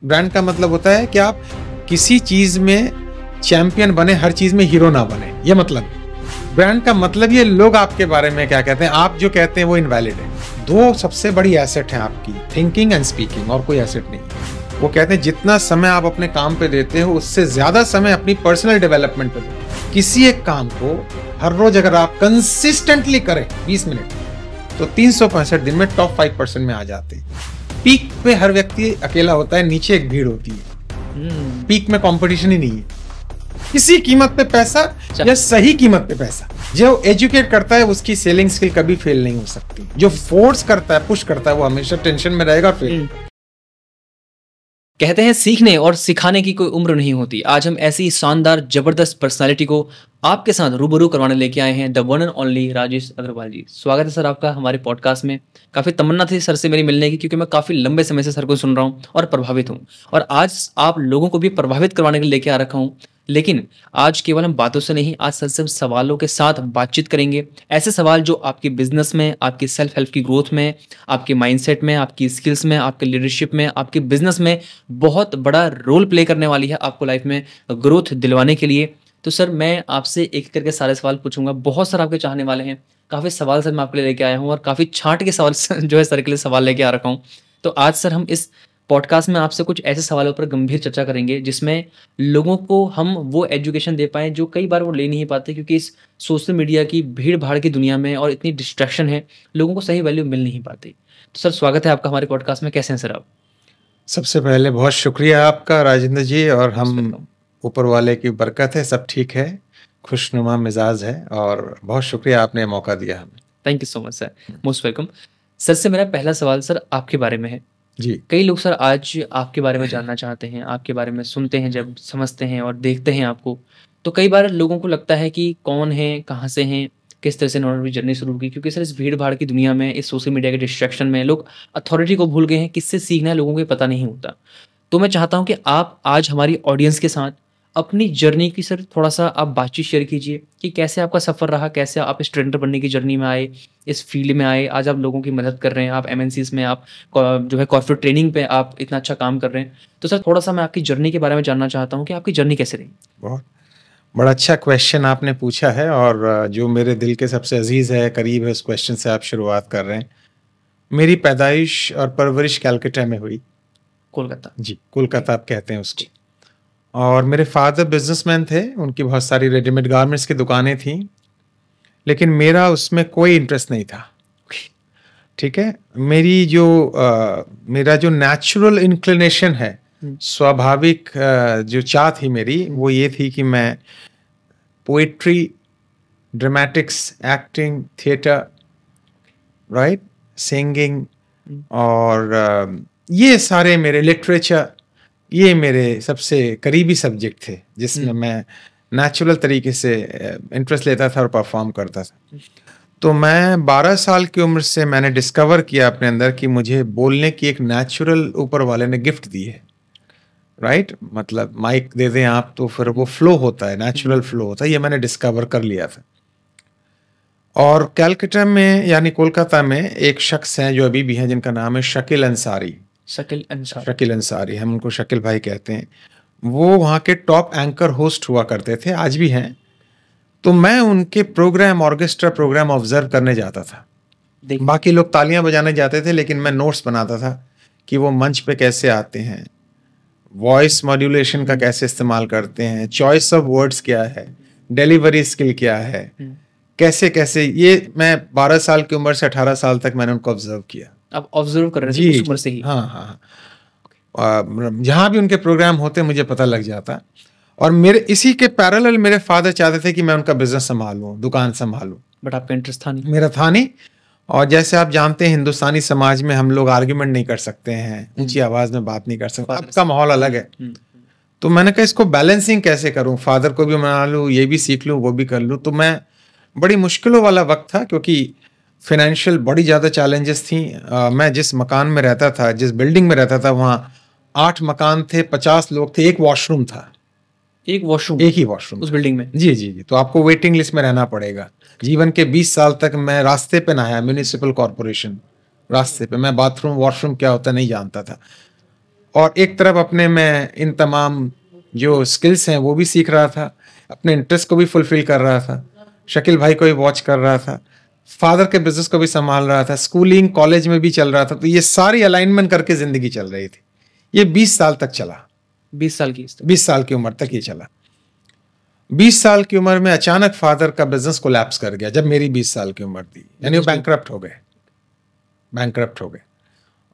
Brand का मतलब होता है कि आप किसी चीज में चैंपियन बने, हर चीज में हीरो ना बने, ये मतलब। ब्रांड का मतलब ये लोग आपके बारे में क्या कहते हैं, आप जो कहते हैं वो इनवैलिड है। दो सबसे बड़ी एसेट है आपकी, थिंकिंग एंड स्पीकिंग, और कोई एसेट नहीं। वो कहते हैं जितना समय आप अपने काम पे देते हो उससे ज्यादा समय अपनी पर्सनल डेवलपमेंट पे दो। किसी एक काम को हर रोज अगर आप कंसिस्टेंटली करें 20 मिनट, तो 365 दिन में टॉप 5% में आ जाते हैं। पीक पे हर व्यक्ति अकेला होता है, नीचे एक भीड़ होती है। पीक में कंपटीशन ही नहीं है, किसी कीमत पे पैसा या सही कीमत पे पैसा। जो एजुकेट करता है उसकी सेलिंग स्किल कभी फेल नहीं हो सकती। जो फोर्स करता है, पुश करता है, वो हमेशा टेंशन में रहेगा, फेल। कहते हैं सीखने और सिखाने की कोई उम्र नहीं होती। आज हम ऐसी शानदार जबरदस्त पर्सनालिटी को आपके साथ रूबरू करवाने लेके आए हैं, the one and only Rajesh Agarwal ji. स्वागत है सर आपका हमारे पॉडकास्ट में। काफ़ी तमन्ना थी सर से मेरी मिलने की, क्योंकि मैं काफ़ी लंबे समय से सर को सुन रहा हूँ और प्रभावित हूँ, और आज आप लोगों को भी प्रभावित करवाने के लिए लेके आ रखा हूँ। लेकिन आज केवल हम बातों से नहीं, आज सर से हम सवालों के साथ बातचीत करेंगे। ऐसे सवाल जो आपके बिजनेस में, आपकी सेल्फ हेल्प की ग्रोथ में, आपके माइंडसेट में, आपकी स्किल्स में, आपके लीडरशिप में, आपके बिजनेस में बहुत बड़ा रोल प्ले करने वाली है, आपको लाइफ में ग्रोथ दिलवाने के लिए। तो सर मैं आपसे एक करके सारे सवाल पूछूंगा। बहुत सारे आपके चाहने वाले हैं, काफ़ी सवाल सर मैं आपके लिए लेके आया हूँ, और काफ़ी छांट के सवाल जो है सर के लिए सवाल लेके आ रखा हूँ। तो आज सर हम इस पॉडकास्ट में आपसे कुछ ऐसे सवालों पर गंभीर चर्चा करेंगे जिसमें लोगों को हम वो एजुकेशन दे पाएँ जो कई बार वो ले नहीं पाते, क्योंकि इस सोशल मीडिया की भीड़ भाड़ की दुनिया में और इतनी डिस्ट्रैक्शन है, लोगों को सही वैल्यू मिल नहीं पाती। तो सर स्वागत है आपका हमारे पॉडकास्ट में। कैसे हैं सर आप? सबसे पहले बहुत शुक्रिया आपका राजेंद्र जी, और हम ऊपर वाले की बरकत है, सब ठीक है, खुशनुमा मिजाज है, और बहुत शुक्रिया आपने मौका दिया हमें। Thank you so much sir, most welcome. Sir से मेरा पहला सवाल सर आपके बारे में है जी। कई लोग सर आज आपके बारे में जानना चाहते हैं, आपके बारे में सुनते हैं, जब समझते हैं और देखते हैं आपको, तो कई बार लोगों को लगता है कि कौन है, कहाँ से हैं, किस तरह से इन्होंने जर्नी शुरू की। क्योंकि सर इस भीड़ भाड़ की दुनिया में, इस सोशल मीडिया के डिस्ट्रैक्शन में लोग अथॉरिटी को भूल गए हैं, किससे सीखना है लोगों को पता नहीं होता। तो मैं चाहता हूँ कि आप आज हमारी ऑडियंस के साथ अपनी जर्नी की सर थोड़ा सा आप बातचीत शेयर कीजिए कि कैसे आपका सफ़र रहा, कैसे आप इस ट्रेंडर बनने की जर्नी में आए, इस फील्ड में आए, आज आप लोगों की मदद कर रहे हैं, आप एमएनसीज में, आप जो है कॉर्पोरेट ट्रेनिंग पे आप इतना अच्छा काम कर रहे हैं। तो सर थोड़ा सा मैं आपकी जर्नी के बारे में जानना चाहता हूँ कि आपकी जर्नी कैसे रही। बहुत बड़ा अच्छा क्वेश्चन आपने पूछा है, और जो मेरे दिल के सबसे अजीज़ है, करीब है, उस क्वेश्चन से आप शुरुआत कर रहे हैं। मेरी पैदाइश और परवरिश कैलकाटा में हुई। कोलकाता? जी, कोलकाता आप कहते हैं उसको। और मेरे फादर बिजनेसमैन थे, उनकी बहुत सारी रेडीमेड गारमेंट्स की दुकानें थीं, लेकिन मेरा उसमें कोई इंटरेस्ट नहीं था। ठीक है, मेरा जो नेचुरल इंक्लिनेशन है, स्वाभाविक जो चाह थी मेरी, वो ये थी कि मैं poetry, dramatics, acting, theatre, right, singing, और ये सारे मेरे लिटरेचर, ये मेरे सबसे करीबी सब्जेक्ट थे जिसमें मैं नेचुरल तरीके से इंटरेस्ट लेता था और परफॉर्म करता था। तो मैं 12 साल की उम्र से मैंने डिस्कवर किया अपने अंदर कि मुझे बोलने की एक नेचुरल ऊपर वाले ने गिफ्ट दी है, राइट। मतलब माइक दे दें आप तो फिर वो फ्लो होता है, नेचुरल फ्लो होता है, ये मैंने डिस्कवर कर लिया था। और कैलकाटा में यानी कोलकाता में एक शख्स हैं जो अभी भी हैं, जिनका नाम है शकील अंसारी। शकील अंसारी, हम उनको शकील भाई कहते हैं। वो वहाँ के टॉप एंकर होस्ट हुआ करते थे, आज भी हैं। तो मैं उनके प्रोग्राम, ऑर्केस्ट्रा प्रोग्राम ऑब्जर्व करने जाता था। बाकी लोग तालियां बजाने जाते थे, लेकिन मैं नोट्स बनाता था कि वो मंच पे कैसे आते हैं, वॉइस मॉड्यूलेशन का कैसे इस्तेमाल करते हैं, चॉइस ऑफ वर्ड्स क्या है, डिलीवरी स्किल क्या है, कैसे कैसे। ये मैं 12 साल की उम्र से 18 साल तक मैंने उनको ऑब्जर्व किया। आप ऑब्जर्व कर रहे थे उस उम्र से ही? हाँ। जहाँ भी उनके प्रोग्राम होते मुझे पता लग जाता। और मेरे इसी के पैरेलल मेरे फादर चाहते थे कि मैं उनका बिजनेस संभालूं, दुकान संभालूं, बट आपका इंटरेस्ट था नहीं? मेरा था नहीं। और जैसे आप जानते हैं, हिंदुस्तानी समाज में हम लोग आर्ग्यूमेंट नहीं कर सकते हैं, ऊंची आवाज में बात नहीं कर सकते, आपका माहौल अलग है। तो मैंने कहा इसको बैलेंसिंग कैसे करूं, फादर को भी मना लूं, ये भी सीख लूं, वो भी कर लूं। तो मैं बड़ी मुश्किलों वाला वक्त था, क्योंकि फाइनेंशियल बड़ी ज़्यादा चैलेंजेस थी। मैं जिस मकान में रहता था, जिस बिल्डिंग में रहता था, वहाँ 8 मकान थे, 50 लोग थे, एक वॉशरूम था। एक वॉशरूम? एक ही वॉशरूम उस बिल्डिंग में? जी जी जी। तो आपको वेटिंग लिस्ट में रहना पड़ेगा। जीवन के 20 साल तक मैं रास्ते पे नहाया, म्यूनिसिपल कॉरपोरेशन रास्ते पे। मैं बाथरूम, वॉशरूम क्या होता है नहीं जानता था। और एक तरफ अपने मैं इन तमाम जो स्किल्स हैं वो भी सीख रहा था, अपने इंटरेस्ट को भी फुलफिल कर रहा था, शकील भाई को भी वॉच कर रहा था, फादर के बिजनेस को भी संभाल रहा था, स्कूलिंग कॉलेज में भी चल रहा था। तो ये सारी अलाइनमेंट करके जिंदगी चल रही थी। ये 20 साल तक चला। 20 साल की 20 साल की उम्र तक ये चला। 20 साल की उम्र में अचानक फादर का बिजनेस कोलैप्स कर गया जब मेरी 20 साल की उम्र थी, यानी वो बैंकरप्ट हो गए।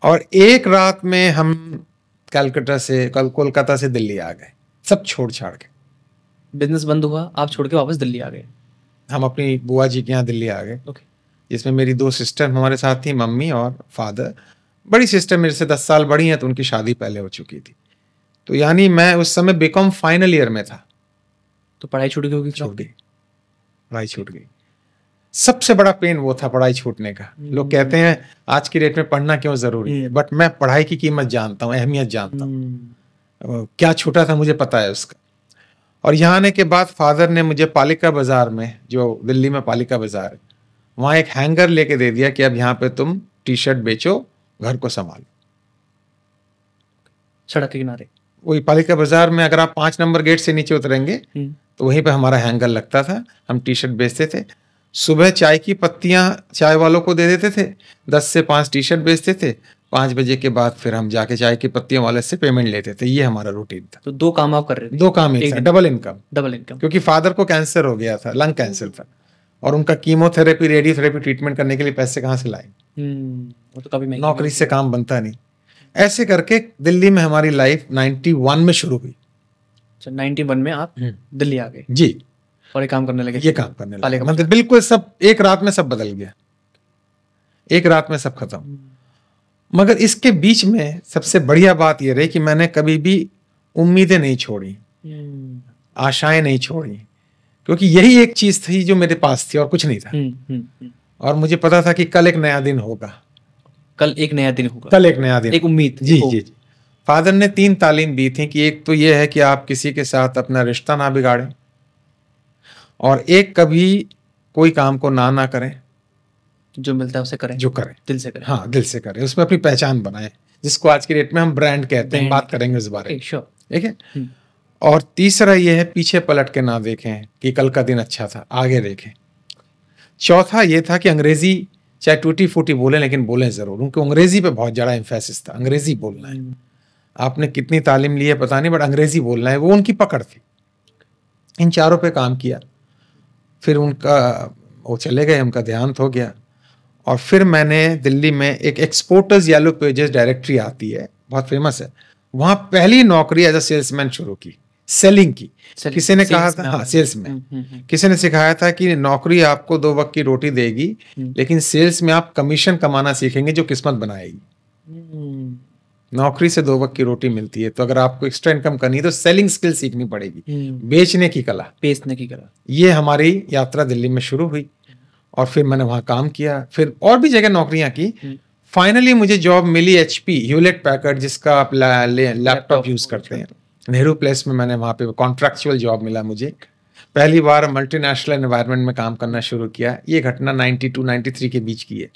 और एक रात में हम कोलकाता से दिल्ली आ गए, सब छोड़ छाड़ के। बिजनेस बंद हुआ, आप छोड़ के वापस दिल्ली आ गए? हम अपनी बुआ जी के यहाँ दिल्ली आ गए। जिसमें मेरी 2 सिस्टर हमारे साथ थी, मम्मी और फादर। बड़ी सिस्टर मेरे से 10 साल बड़ी हैं, तो उनकी शादी पहले हो चुकी थी। तो यानी मैं उस समय बीकॉम फाइनल ईयर में था। तो पढ़ाई छूट गई होगी? पढ़ाई छूट गई। सबसे बड़ा पेन वो था, पढ़ाई छूटने का। लोग कहते हैं आज की डेट में पढ़ना क्यों जरूरी है, बट मैं पढ़ाई की कीमत जानता हूँ, अहमियत जानता हूँ। क्या छूटा था मुझे पता है उसका। और यहाँ आने के बाद फादर ने मुझे पालिका बाजार में, जो दिल्ली में पालिका बाजार है, वहाँ एक हैंगर लेके दे दिया कि अब यहाँ पे तुम टी शर्ट बेचो, घर को संभालो। सड़क के किनारे वही पालिका बाजार में, अगर आप 5 नंबर गेट से नीचे उतरेंगे तो वहीं पे हमारा हैंगर लगता था। हम टी शर्ट बेचते थे। सुबह चाय की पत्तियां चाय वालों को दे देते थे, 10 से 5 टी शर्ट बेचते थे। 5 बजे के बाद फिर हम जाके चाय की पत्तियों वाले से पेमेंट लेते थे। ये हमारा रूटीन था। तो 2 काम आप कर रहे थे? 2 काम एक था, डबल इनकम। क्योंकि फादर को कैंसर हो गया था, लंग कैंसर था, और उनका कीमोथेरेपी, रेडियोथेरेपी ट्रीटमेंट करने के लिए पैसे कहाँ से लाए? वो तो कभी नौकरी से काम बनता नहीं। ऐसे करके दिल्ली में हमारी लाइफ 91 में शुरू हुई। 91 में आप दिल्ली आ गए? जी। और ये काम करने लगे? ये काम करने लगे। मतलब बिल्कुल सब एक रात में सब बदल गया, एक रात में सब खत्म। मगर इसके बीच में सबसे बढ़िया बात यह रही कि मैंने कभी भी उम्मीदें नहीं छोड़ी, आशाएं नहीं छोड़ी, क्योंकि यही एक चीज थी जो मेरे पास थी और कुछ नहीं था। और मुझे पता था कि कल एक नया दिन होगा। कल एक नया दिन होगा। कल एक नया दिन, एक उम्मीद। जी जी। फादर ने 3 तालीम दी थी कि एक तो ये है कि आप किसी के साथ अपना रिश्ता ना बिगाड़ें, और एक कभी कोई काम को ना करें, जो मिलता है उसे करें, जो करें दिल से करें। हाँ, दिल से करें, उसमें अपनी पहचान बनाएं, जिसको आज की डेट में हम ब्रांड कहते हैं। बात करेंगे उस बारे में, ठीक है। और तीसरा ये है, पीछे पलट के ना देखें कि कल का दिन अच्छा था, आगे देखें। चौथा ये था कि अंग्रेजी चाहे टूटी फूटी बोले, लेकिन बोलें जरूर। उनको अंग्रेजी पे बहुत ज़्यादा एम्फेसिस था, अंग्रेजी बोलना है। आपने कितनी तालीम ली है पता नहीं, बट अंग्रेजी बोलना है, वो उनकी पकड़ थी। इन चारों पे काम किया। फिर उनका वो चले गए, उनका देहांत हो गया। और फिर मैंने दिल्ली में एक एक्सपोर्टर्स येलो पेजेस डायरेक्टरी आती है, बहुत फेमस है, वहाँ पहली नौकरी एज अ सेल्समैन शुरू की, सेलिंग की। किसी ने कहा था, हाँ, सेल्स में किसी ने सिखाया था कि नौकरी आपको 2 वक्त की रोटी देगी, लेकिन सेल्स में आप कमीशन कमाना सीखेंगे जो किस्मत बनाएगी। नौकरी से 2 वक्त की रोटी मिलती है, तो अगर आपको एक्स्ट्रा इनकम करनी है तो सेलिंग स्किल सीखनी पड़ेगी, बेचने की कला। ये हमारी यात्रा दिल्ली में शुरू हुई, और फिर मैंने वहाँ काम किया, फिर और भी जगह नौकरियां की। फाइनली मुझे जॉब मिली HP ह्यूलेट पैकर्ड, जिसका आप लैपटॉप यूज करते हैं, नेहरू प्लेस में। मैंने वहाँ पे कॉन्ट्रैक्चुअल जॉब मिला मुझे। पहली बार मल्टीनेशनल एनवायरनमेंट में काम करना शुरू किया। ये घटना 92-93 के बीच की है।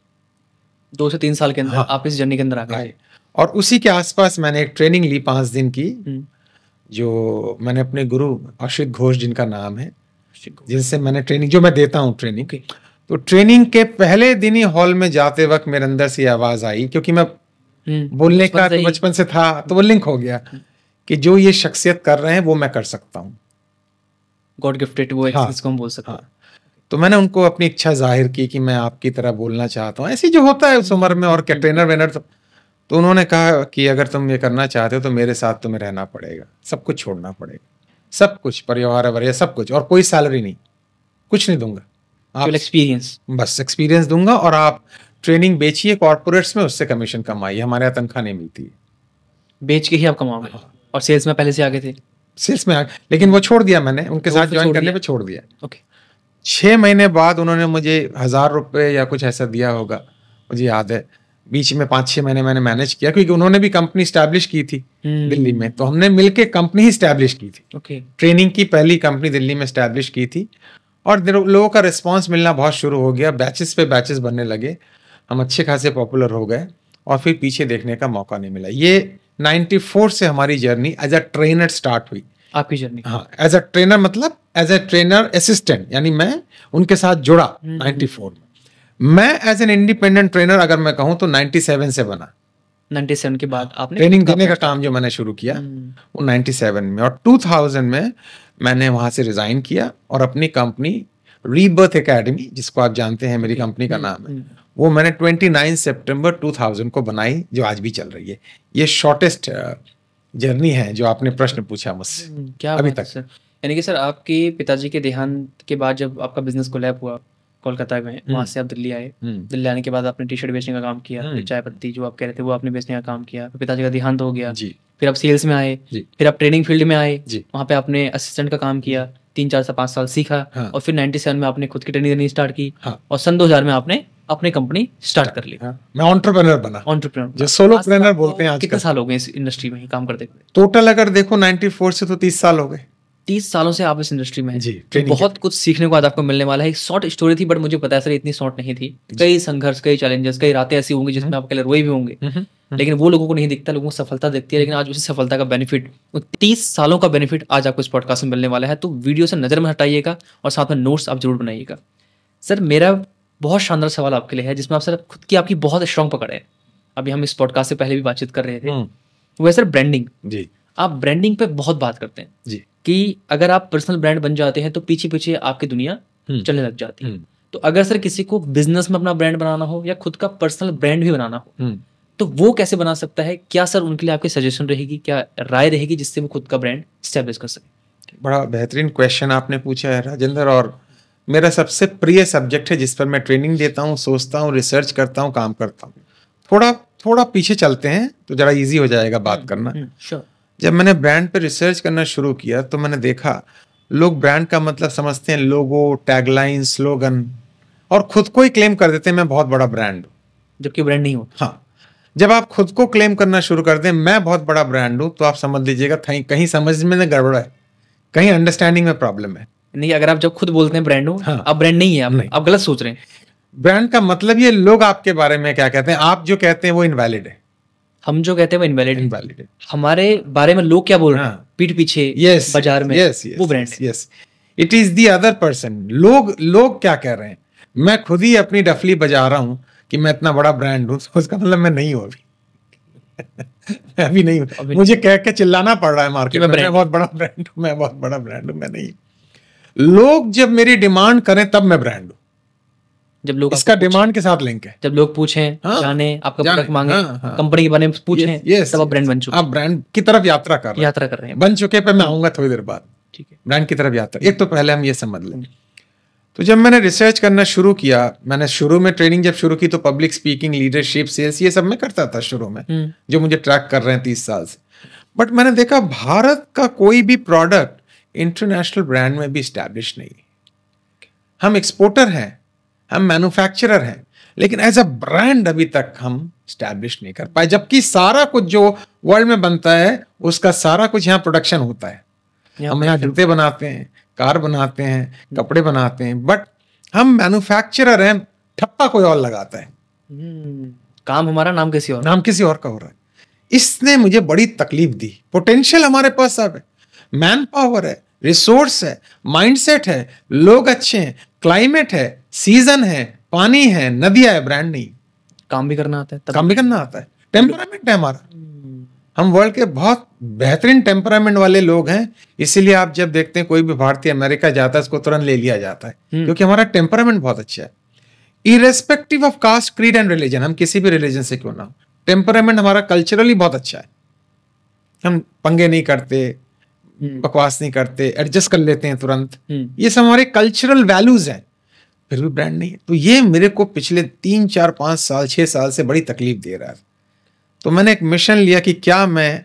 2 से 3 साल के अंदर आप इस जर्नी के अंदर आ गए। और उसी के आसपास मैंने एक ट्रेनिंग ली 5 दिन की, जो मैंने अपने गुरु अशित घोष, जिनका नाम है, जिनसे मैंने ट्रेनिंग, जो मैं देता हूँ ट्रेनिंग। तो ट्रेनिंग के पहले दिन ही हॉल में जाते वक्त मेरे अंदर से आवाज आई, क्योंकि मैं बोलने का तो बचपन से था, तो वो लिंक हो गया कि जो ये शख्सियत कर रहे हैं वो मैं कर सकता हूँ। गॉड गिफ्टेड वो जिसको हम बोल सकते हैं। तो मैंने उनको अपनी इच्छा जाहिर की कि मैं आपकी तरह बोलना चाहता हूँ, ऐसी जो होता है उस उम्र में, और क्या ट्रेनर वेनर। तो उन्होंने कहा कि अगर तुम ये करना चाहते हो तो मेरे साथ तुम्हें रहना पड़ेगा, सब कुछ छोड़ना पड़ेगा, सब कुछ, परिवार वगैरह सब कुछ, और कोई सैलरी नहीं, कुछ नहीं दूंगा, आप एक्सपीरियंस, बस एक्सपीरियंस दूंगा, और आप ट्रेनिंग बेचिए कॉर्पोरेट्स में, उससे कमीशन कमाइए, हमारे यहाँ तनख्वाह नहीं मिलती है। बेच के ही आप कमाओगे। और सेल्स में पहले से आगे थे? सेल्स में लेकिन वो छोड़ दिया मैंने, उनके साथ ज्वाइन करने पे छोड़ दिया। ओके। 6 महीने बाद उन्होंने मुझे 1000 रुपये या कुछ ऐसा दिया होगा, मुझे याद है। बीच में 5-6 महीने मैंने मैनेज किया, क्योंकि उन्होंने भी कंपनी स्टैब्लिश की थी दिल्ली में, तो हमने मिलके कंपनी ही स्टैब्लिश की थी। ओके। ट्रेनिंग की पहली कंपनी दिल्ली में स्टैब्लिश की थी, और लोगों का रिस्पांस मिलना बहुत शुरू हो गया, बैचेस पे बैचेस बनने लगे, हम अच्छे खासे पॉपुलर हो गए, और फिर पीछे देखने का मौका नहीं मिला। ये 94 से हमारी journey as a trainer start हुई। आपकी जर्नी? हाँ, एज अ ट्रेनर मतलब एज अ ट्रेनर असिस्टेंट, यानी मैं उनके साथ जुड़ा 94 में। मैं एज एन इंडिपेंडेंट ट्रेनर अगर मैं कहूँ तो 97 से बना। 97 के बाद आपने ट्रेनिंग देने का काम जो मैंने शुरू किया वो 97 में, और 2000 में मैंने वहां से रिजाइन किया और अपनी कंपनी रीबर्थ एकेडमी, जिसको आप जानते हैं मेरी कंपनी का नाम है, वो मैंने 29 सितंबर 2000 को बनाई, जो आज भी चल रही है। ये शॉर्टेस्ट जर्नी है जो आपने प्रश्न पूछा मुझसे क्या अभी बात है तक। सर। यानी कि सर आपके पिताजी के देहांत के बाद जब आपका बिजनेस कोलैप हुआ कोलकाता में, वहाँ से आप दिल्ली आए। दिल्ली आने के बाद आपने टी शर्ट बेचने का काम किया, फिर चाय पत्ती जो आप कह रहे थे वो आपने बेचने का काम किया, फिर पिताजी का देहांत हो गया जी। फिर आप सेल्स में आए, फिर आप ट्रेनिंग फील्ड में आए, जी। वहाँ पे आपने असिस्टेंट का काम किया, 3 4 से 5 साल सीखा। हाँ। और फिर 97 में आपने खुद की ट्रेनिंग देनी स्टार्ट की। हाँ। और सन 2000 में आपने अपनी कंपनी स्टार्ट कर ली। हाँ, मैं एंटरप्रेन्योर बना, एंटरप्रेन्योर जो सोलोप्रेन्योर बोलते हैं आजकल। कितने साल हो गए इस इंडस्ट्री में काम करते हुए? टोटल अगर देखो 94 से तो 30 साल हो गए। 30 सालों से आप इस इंडस्ट्री में हैं। जी, तो बहुत कुछ सीखने को आज आपको मिलने वाला है। एक शॉर्ट स्टोरी थी बट मुझे पता है सर इतनी शॉर्ट नहीं थी। कई संघर्ष, कई चैलेंजेस, कई रातें ऐसी होंगी जिसमें आप अकेले रोए भी होंगे, लेकिन वो लोगों को नहीं दिखता, लोगों को सफलता दिखती है। लेकिन आज उसी सफलता का बेनिफिट, 30 सालों का बेनिफिट आज आपको इस पॉडकास्ट में मिलने वाला है। तो वीडियो से नजर में हटाइएगा और साथ में नोट्स आप जरूर बनाइएगा। सर मेरा बहुत शानदार सवाल आपके लिए है जिसमें आप सर खुद की आपकी बहुत स्ट्रांग पकड़ है। अभी हम इस पॉडकास्ट से पहले भी बातचीत कर रहे थे, वो है सर ब्रांडिंग। जी। आप ब्रांडिंग पे बहुत बात करते हैं जी, कि अगर आप पर्सनल ब्रांड बन जाते हैं तो पीछे पीछे आपकी दुनिया चलने लग जाती है। तो अगर सर किसी को बिजनेस में अपना ब्रांड बनाना हो या खुद का पर्सनल ब्रांड भी बनाना हो तो वो कैसे बना सकता है? क्या सर उनके लिए आपकी सजेशन रहेगी, क्या राय रहेगी जिससे वो खुद का ब्रांड स्टैब्लिश कर सके? बड़ा बेहतरीन क्वेश्चन आपने पूछा है राजेंद्र, और मेरा सबसे प्रिय सब्जेक्ट है जिस पर मैं ट्रेनिंग देता हूँ, सोचता हूँ, रिसर्च करता हूँ, काम करता हूँ। थोड़ा पीछे चलते हैं तो जरा इजी हो जाएगा बात करना। श्योर। जब मैंने ब्रांड पर रिसर्च करना शुरू किया तो मैंने देखा लोग ब्रांड का मतलब समझते हैं लोगो, टैगलाइन, स्लोगन, और खुद को ही क्लेम कर देते हैं मैं बहुत बड़ा ब्रांड हूँ, जबकि ब्रांड नहीं हो। हाँ, जब आप खुद को क्लेम करना शुरू कर दें मैं बहुत बड़ा ब्रांड हूँ तो आप समझ लीजिएगा कहीं समझ में गड़बड़ है, कहीं अंडरस्टैंडिंग में प्रॉब्लम है। नहीं, अगर आप जब खुद बोलते हैं ब्रांड हूँ, हाँ। आप ब्रांड नहीं है, आप गलत सोच रहे हैं। ब्रांड का मतलब ये लोग आपके बारे में क्या कहते हैं, आप जो कहते हैं वो इनवैलिड है, हम जो कहते हैं वो इनवैलिड है। हमारे बारे में लोग क्या बोल रहे हैं पीठ पीछे, बाजार में, वो ब्रांड है। Yes, it is the other person. लोग क्या कह रहे हैं, मैं खुद ही अपनी डफली बजा रहा हूं कि मैं इतना बड़ा ब्रांड हूं, तो उसका मतलब मैं नहीं हूं अभी। मैं अभी नहीं हूं, मुझे कह के चिल्लाना पड़ रहा है मार्केट में मैं बहुत बड़ा ब्रांड हूं, मैं बहुत बड़ा ब्रांड हूं, मैं नहीं। लोग जब मेरी डिमांड करें तब मैं ब्रांड हूं, जब लोग इसका डिमांड के साथ लिंक है। जब लोग पूछें, जाने, आपका प्रोडक्ट मांगे, कंपनी के बारे में पूछें, तब आप ब्रांड बन चुके, आप ब्रांड की तरफ यात्रा कर रहे हैं, बन चुके पे मैं आऊंगा थोड़ी देर बाद। ठीक है, ब्रांड की तरफ यात्रा। एक तो पहले हम ये समझ लें। तो जब मैंने रिसर्च करना शुरू किया, मैंने शुरू में ट्रेनिंग जब शुरू की तो पब्लिक स्पीकिंग, लीडरशिप, सेल्स, ये सब मैं करता था शुरू में, जो मुझे ट्रैक कर रहे हैं 30 साल से। बट मैंने देखा भारत का कोई भी प्रोडक्ट इंटरनेशनल ब्रांड में भी स्टैब्लिश नहीं। हम एक्सपोर्टर हैं, हम मैन्युफैक्चरर हैं, लेकिन एज अ ब्रांड अभी तक हम स्टैब्लिश नहीं कर पाए, जबकि सारा कुछ जो वर्ल्ड में बनता है उसका सारा कुछ यहाँ प्रोडक्शन होता है। हम यहाँ जूते बनाते हैं, कार बनाते हैं, कपड़े बनाते हैं, बट हम मैन्युफैक्चरर हैं, ठप्पा कोई और लगाता है। काम हमारा, नाम किसी और का हो रहा है। इसने मुझे बड़ी तकलीफ दी। पोटेंशियल हमारे पास सब है, मैन पावर है, रिसोर्स है, माइंडसेट है, लोग अच्छे हैं, क्लाइमेट है, सीजन है, पानी है, नदियां है, ब्रांड नहीं। काम भी करना आता है, टेम्परामेंट है हमारा। हम वर्ल्ड के बहुत बेहतरीन टेम्परामेंट वाले लोग हैं, इसीलिए आप जब देखते हैं कोई भी भारतीय अमेरिका जाता है उसको तुरंत ले लिया जाता है, क्योंकि हमारा टेम्परामेंट बहुत अच्छा है। Irrespective of caste, creed and religion, हम किसी भी रिलीजन से क्यों ना हो, टेम्परामेंट हमारा कल्चरली बहुत अच्छा है। हम पंगे नहीं करते, बकवास नहीं करते, एडजस्ट कर लेते हैं तुरंत। ये सब हमारे कल्चरल वैल्यूज हैं, फिर भी ब्रांड नहीं है। तो ये मेरे को पिछले 3 4 5 साल 6 साल से बड़ी तकलीफ दे रहा है। तो मैंने एक मिशन लिया कि क्या मैं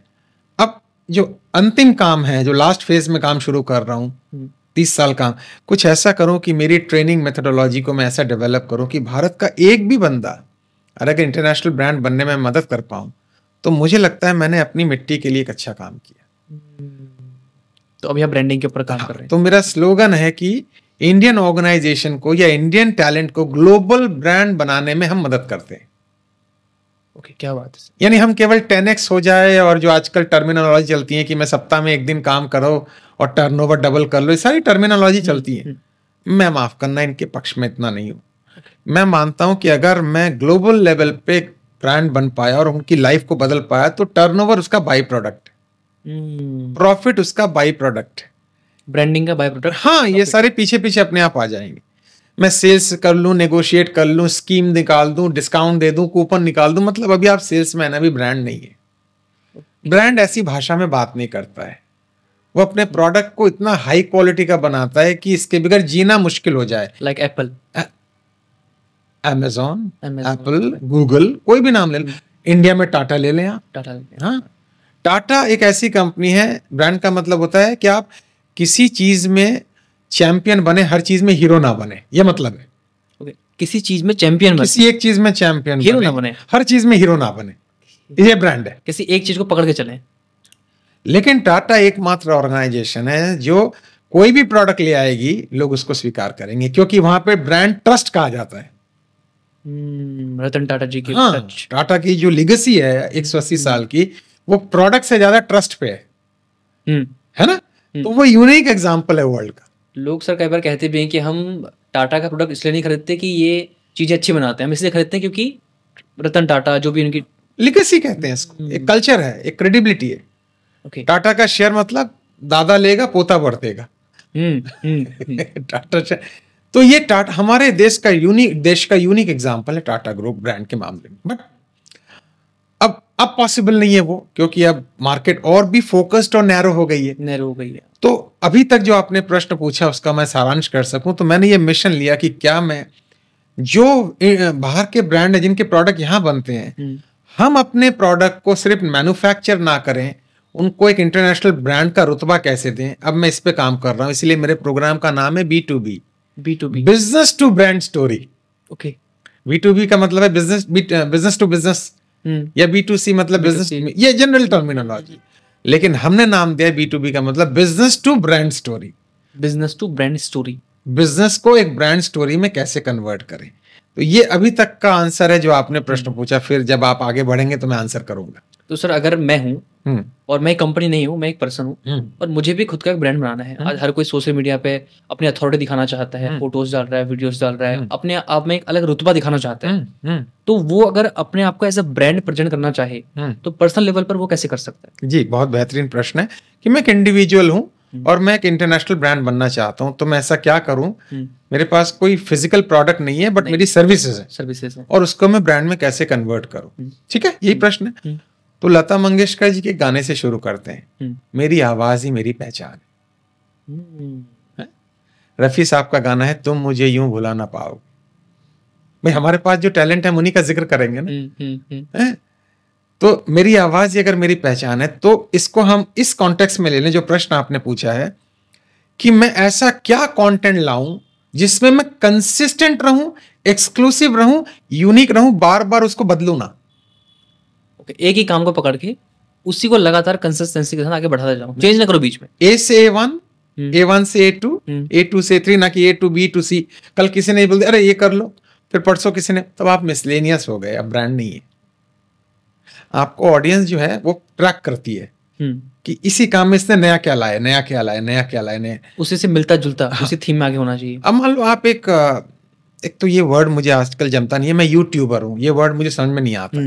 अब जो अंतिम काम है, जो लास्ट फेज में काम शुरू कर रहा हूँ, 30 साल काम, कुछ ऐसा करूं कि मेरी ट्रेनिंग मेथोडोलॉजी को मैं ऐसा डेवलप करूं कि भारत का एक भी बंदा अगर इंटरनेशनल ब्रांड बनने में मदद कर पाऊं, तो मुझे लगता है मैंने अपनी मिट्टी के लिए एक अच्छा काम किया। तो अभी आप ब्रांडिंग के ऊपर काम कर रहे हैं। तो मेरा स्लोगन है कि इंडियन ऑर्गेनाइजेशन को या इंडियन टैलेंट को ग्लोबल ब्रांड बनाने में हम मदद करते हैं। ओके, क्या बात है। यानी हम केवल 10x हो जाए, और जो आजकल टर्मिनोलॉजी चलती है कि मैं सप्ताह में 1 दिन काम करो और टर्नओवर डबल कर लो, ये सारी टर्मिनोलॉजी चलती है। मैं माफ करना इनके पक्ष में इतना नहीं हूं। मैं मानता हूं कि अगर मैं ग्लोबल लेवल पे ब्रांड बन पाया और उनकी लाइफ को बदल पाया, तो टर्नओवर उसका बाई प्रोडक्ट है, प्रॉफिट उसका बाई प्रोडक्ट है, ब्रांडिंग का बाय प्रोडक्ट। हाँ, ये सारे पीछे पीछे अपने आप आ जाएंगे। मैं सेल्स कर लूं, नेगोशिएट कर लूं, स्कीम निकाल दूं, डिस्काउंट दे दूं, कूपन निकाल दूं, मतलब अभी आप सेल्समैन, अभी ब्रांड नहीं है। ब्रांड ऐसी भाषा में बात नहीं करता है, वो अपने प्रोडक्ट को इतना हाई क्वालिटी का बनाता है कि इसके बगैर जीना मुश्किल हो जाए। Like Apple, Amazon, Apple, Google, कोई भी नाम ले लो। इंडिया में टाटा ले लें आप, टाटा। हाँ, टाटा एक ऐसी कंपनी है, ब्रांड का मतलब होता है कि आप किसी चीज में चैंपियन बने, हर चीज में हीरो ना बने, ये मतलब है। ओके, किसी चीज में चैंपियन बने, किसी एक चीज में चैंपियन हीरो ना बने, हर चीज में हीरो ना बने, ये ब्रांड है। किसी एक चीज को पकड़ के चले। लेकिन टाटा एकमात्र ऑर्गेनाइजेशन है जो कोई भी प्रोडक्ट ले आएगी, लोग उसको स्वीकार करेंगे, क्योंकि वहां पे ब्रांड ट्रस्ट कहा जाता है। रतन टाटा जी की हाँ, टच। टाटा की जो लिगेसी है 180 साल की, वो प्रोडक्ट से ज्यादा ट्रस्ट पे है ना। तो वो यूनिक एग्जांपल है वर्ल्ड का। लोग सर कई बार कहते भी हैं कि हम टाटा का प्रोडक्ट इसलिए नहीं खरीदते कि ये चीजें अच्छी बनाते हैं, हम इसलिए खरीदते हैं क्योंकि रतन टाटा जो भी उनकी लिगेसी कहते हैं इसको, एक कल्चर है, एक क्रेडिबिलिटी है। ओके, टाटा का शेयर मतलब दादा लेगा पोता बढ़तेगा। टाटा शेयर, तो ये टाटा हमारे देश का यूनिक एग्जांपल है टाटा ग्रुप ब्रांड के मामले में। बट अब पॉसिबल नहीं है वो, क्योंकि अब मार्केट और भी फोकस्ड और नैरो हो गई है। तो अभी तक जो आपने प्रश्न पूछा उसका मैं सारांश कर सकूं, तो मैंने ये मिशन लिया कि क्या मैं जो बाहर के ब्रांड है जिनके प्रोडक्ट यहाँ बनते हैं, हम अपने प्रोडक्ट को सिर्फ मैन्युफैक्चर ना करें, उनको एक इंटरनेशनल ब्रांड का रुतबा कैसे दें। अब मैं इस पे काम कर रहा हूं, इसलिए मेरे प्रोग्राम का नाम है B2B, business to brand story. Okay, B2B का मतलब है बिजनेस टू बिजनेस, या B2C मतलब बिजनेस, ये जनरल टर्मिनोलॉजी। लेकिन हमने नाम दिया B2B का मतलब business to brand story. Business to brand story, business को एक ब्रांड स्टोरी में कैसे कन्वर्ट करें। तो ये अभी तक का आंसर है जो आपने प्रश्न पूछा। फिर जब आप आगे बढ़ेंगे तो मैं आंसर करूंगा। तो सर अगर मैं हूँ और मैं एक कंपनी नहीं हूँ, मैं एक पर्सन हूँ और मुझे भी खुद का एक ब्रांड बनाना है। आज हर कोई सोशल मीडिया पे अपनी अथॉरिटी दिखाना चाहता है, फोटोज डाल रहा है, वीडियोस डाल रहा है, अपने आप में एक अलग रुतबा दिखाना चाहता है। तो वो अगर अपने आप को एज अ ब्रांड प्रेजेंट करना चाहे तो पर्सनल लेवल पर वो कैसे कर सकता है? जी, बहुत बेहतरीन प्रश्न है कि मैं एक इंडिविजुअल हूँ और मैं एक इंटरनेशनल ब्रांड बनना चाहता हूँ, तो मैं ऐसा क्या करूँ? मेरे पास कोई फिजिकल प्रोडक्ट नहीं है, बट मेरी सर्विसेज है, और उसको मैं ब्रांड में कैसे कन्वर्ट करूँ? ठीक है, यही प्रश्न है। तो लता मंगेशकर जी के गाने से शुरू करते हैं, मेरी आवाज ही मेरी पहचान है। रफी साहब का गाना है, तुम मुझे यूं भुला ना पाओगे। भाई हमारे पास जो टैलेंट है उन्हीं का जिक्र करेंगे ना। तो मेरी आवाज ही अगर मेरी पहचान है, तो इसको हम इस कॉन्टेक्स्ट में ले लें जो प्रश्न आपने पूछा है कि मैं ऐसा क्या कंटेंट लाऊं जिसमें मैं कंसिस्टेंट रहूं, एक्सक्लूसिव रहूं, यूनिक रहूं, बार बार उसको बदलूं ना। एक ही काम को पकड़ के उसी को लगातार कंसिस्टेंसी के साथ आगे बढ़ाते जाओ, चेंज ना करो बीच में। A से A1, A1 से A2, A2 से A3, ना कि A to B to C। कल किसी ने बोल दिया अरे ये कर लो, फिर परसों किसी ने, तब आप मिसलेनियस हो गए, अब ब्रांड नहीं है। आपको ऑडियंस जो है वो ट्रैक करती है कि इसी काम में इसने नया क्या लाया, नया क्या लाया, नया क्या लाया, नया उसी से मिलता जुलता, उसी थीम में आगे होना चाहिए। अब मान लो आप एक तो ये वर्ड मुझे आजकल जमता नहीं है, मैं यूट्यूबर हूँ, ये वर्ड मुझे समझ में नहीं आता।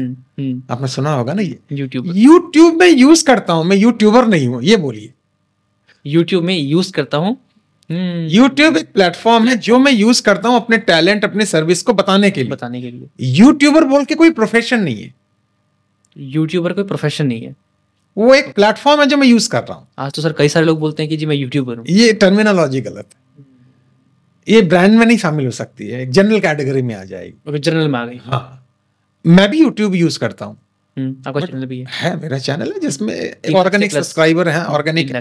आपने सुना होगा ना, ये यूट्यूब में यूज करता हूँ, मैं यूट्यूबर नहीं हूँ, ये बोलिए। यूट्यूब में यूज करता हूँ, यूट्यूब एक प्लेटफॉर्म है जो मैं यूज करता हूँ अपने टैलेंट, अपने सर्विस को बताने के लिए। यूट्यूबर बोल के कोई प्रोफेशन नहीं है, यूट्यूबर कोई प्रोफेशन नहीं है, वो एक प्लेटफॉर्म है जो मैं यूज कर रहा हूँ। आज तो सर कई सारे लोग बोलते हैं कि जी मैं यूट्यूबर हूँ, ये टर्मिनोलॉजी गलत है, ये ब्रांड में नहीं शामिल हो सकती है, एक जनरल कैटेगरी में आ जाएगी। जनरल में आ गई। हाँ, मैं भी यूट्यूब यूज करता हूँ, आपका चैनल भी है मेरा चैनल है जिसमें ऑर्गेनिक सब्सक्राइबर हैं, ऑर्गेनिक।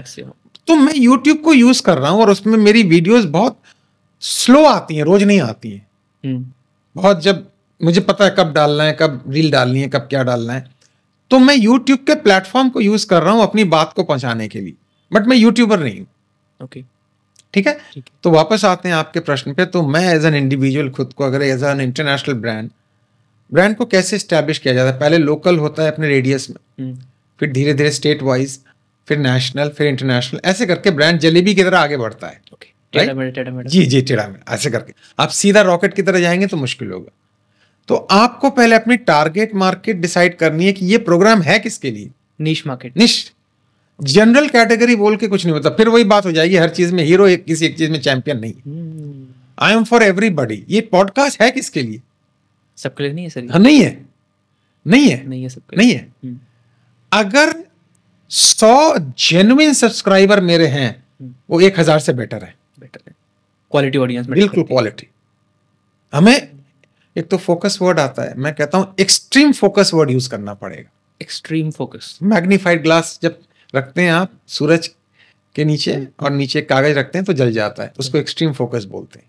तो मैं यूट्यूब को यूज कर रहा हूँ और उसमें मेरी वीडियोस बहुत स्लो आती हैं, रोज नहीं आती हैं। बहुत, जब मुझे पता है कब डालना है, कब रील डालनी है, कब क्या डालना है, तो मैं यूट्यूब के प्लेटफॉर्म को यूज कर रहा हूँ अपनी बात को पहुंचाने के लिए, बट मैं यूट्यूबर नहीं हूँ। ओके, ठीक है। तो वापस आते हैं आपके प्रश्न पे। तो मैं एज एन इंडिविजुअल खुद को अगर as an international brand brand को कैसे स्टैब्लिश किया जाता है? पहले लोकल होता है अपने रेडियस में, फिर धीरे धीरे स्टेट वाइज, फिर नेशनल, फिर इंटरनेशनल, ऐसे करके ब्रांड जलेबी की तरह आगे बढ़ता है। जी जी, टेढ़ा मेढ़ा ऐसे करके आप सीधा रॉकेट की तरह जाएंगे तो मुश्किल होगा। तो आपको पहले अपनी टारगेट मार्केट डिसाइड करनी है कि ये प्रोग्राम है किसके लिए। नीश मार्केट, निश जनरल कैटेगरी बोल के कुछ नहीं होता, फिर वही बात हो जाएगी हर चीज में हीरो, किसी एक चीज में चैंपियन नहीं। I am for everybody. ये पॉडकास्ट है किसके लिए? सबके लिए नहीं है सर। हाँ, नहीं है, नहीं है, नहीं है सबके नहीं है। अगर 100 जेन्युइन सब्सक्राइबर मेरे हैं, वो 1000 से बेटर है। क्वालिटी ऑडियंस, बिल्कुल क्वालिटी। हमें एक तो फोकस वर्ड आता है, मैं कहता हूं एक्सट्रीम फोकस वर्ड यूज करना पड़ेगा। Extreme focus. मैग्नीफाइड ग्लास जब रखते हैं आप सूरज के नीचे और नीचे कागज रखते हैं तो जल जाता है, उसको एक्सट्रीम फोकस बोलते हैं।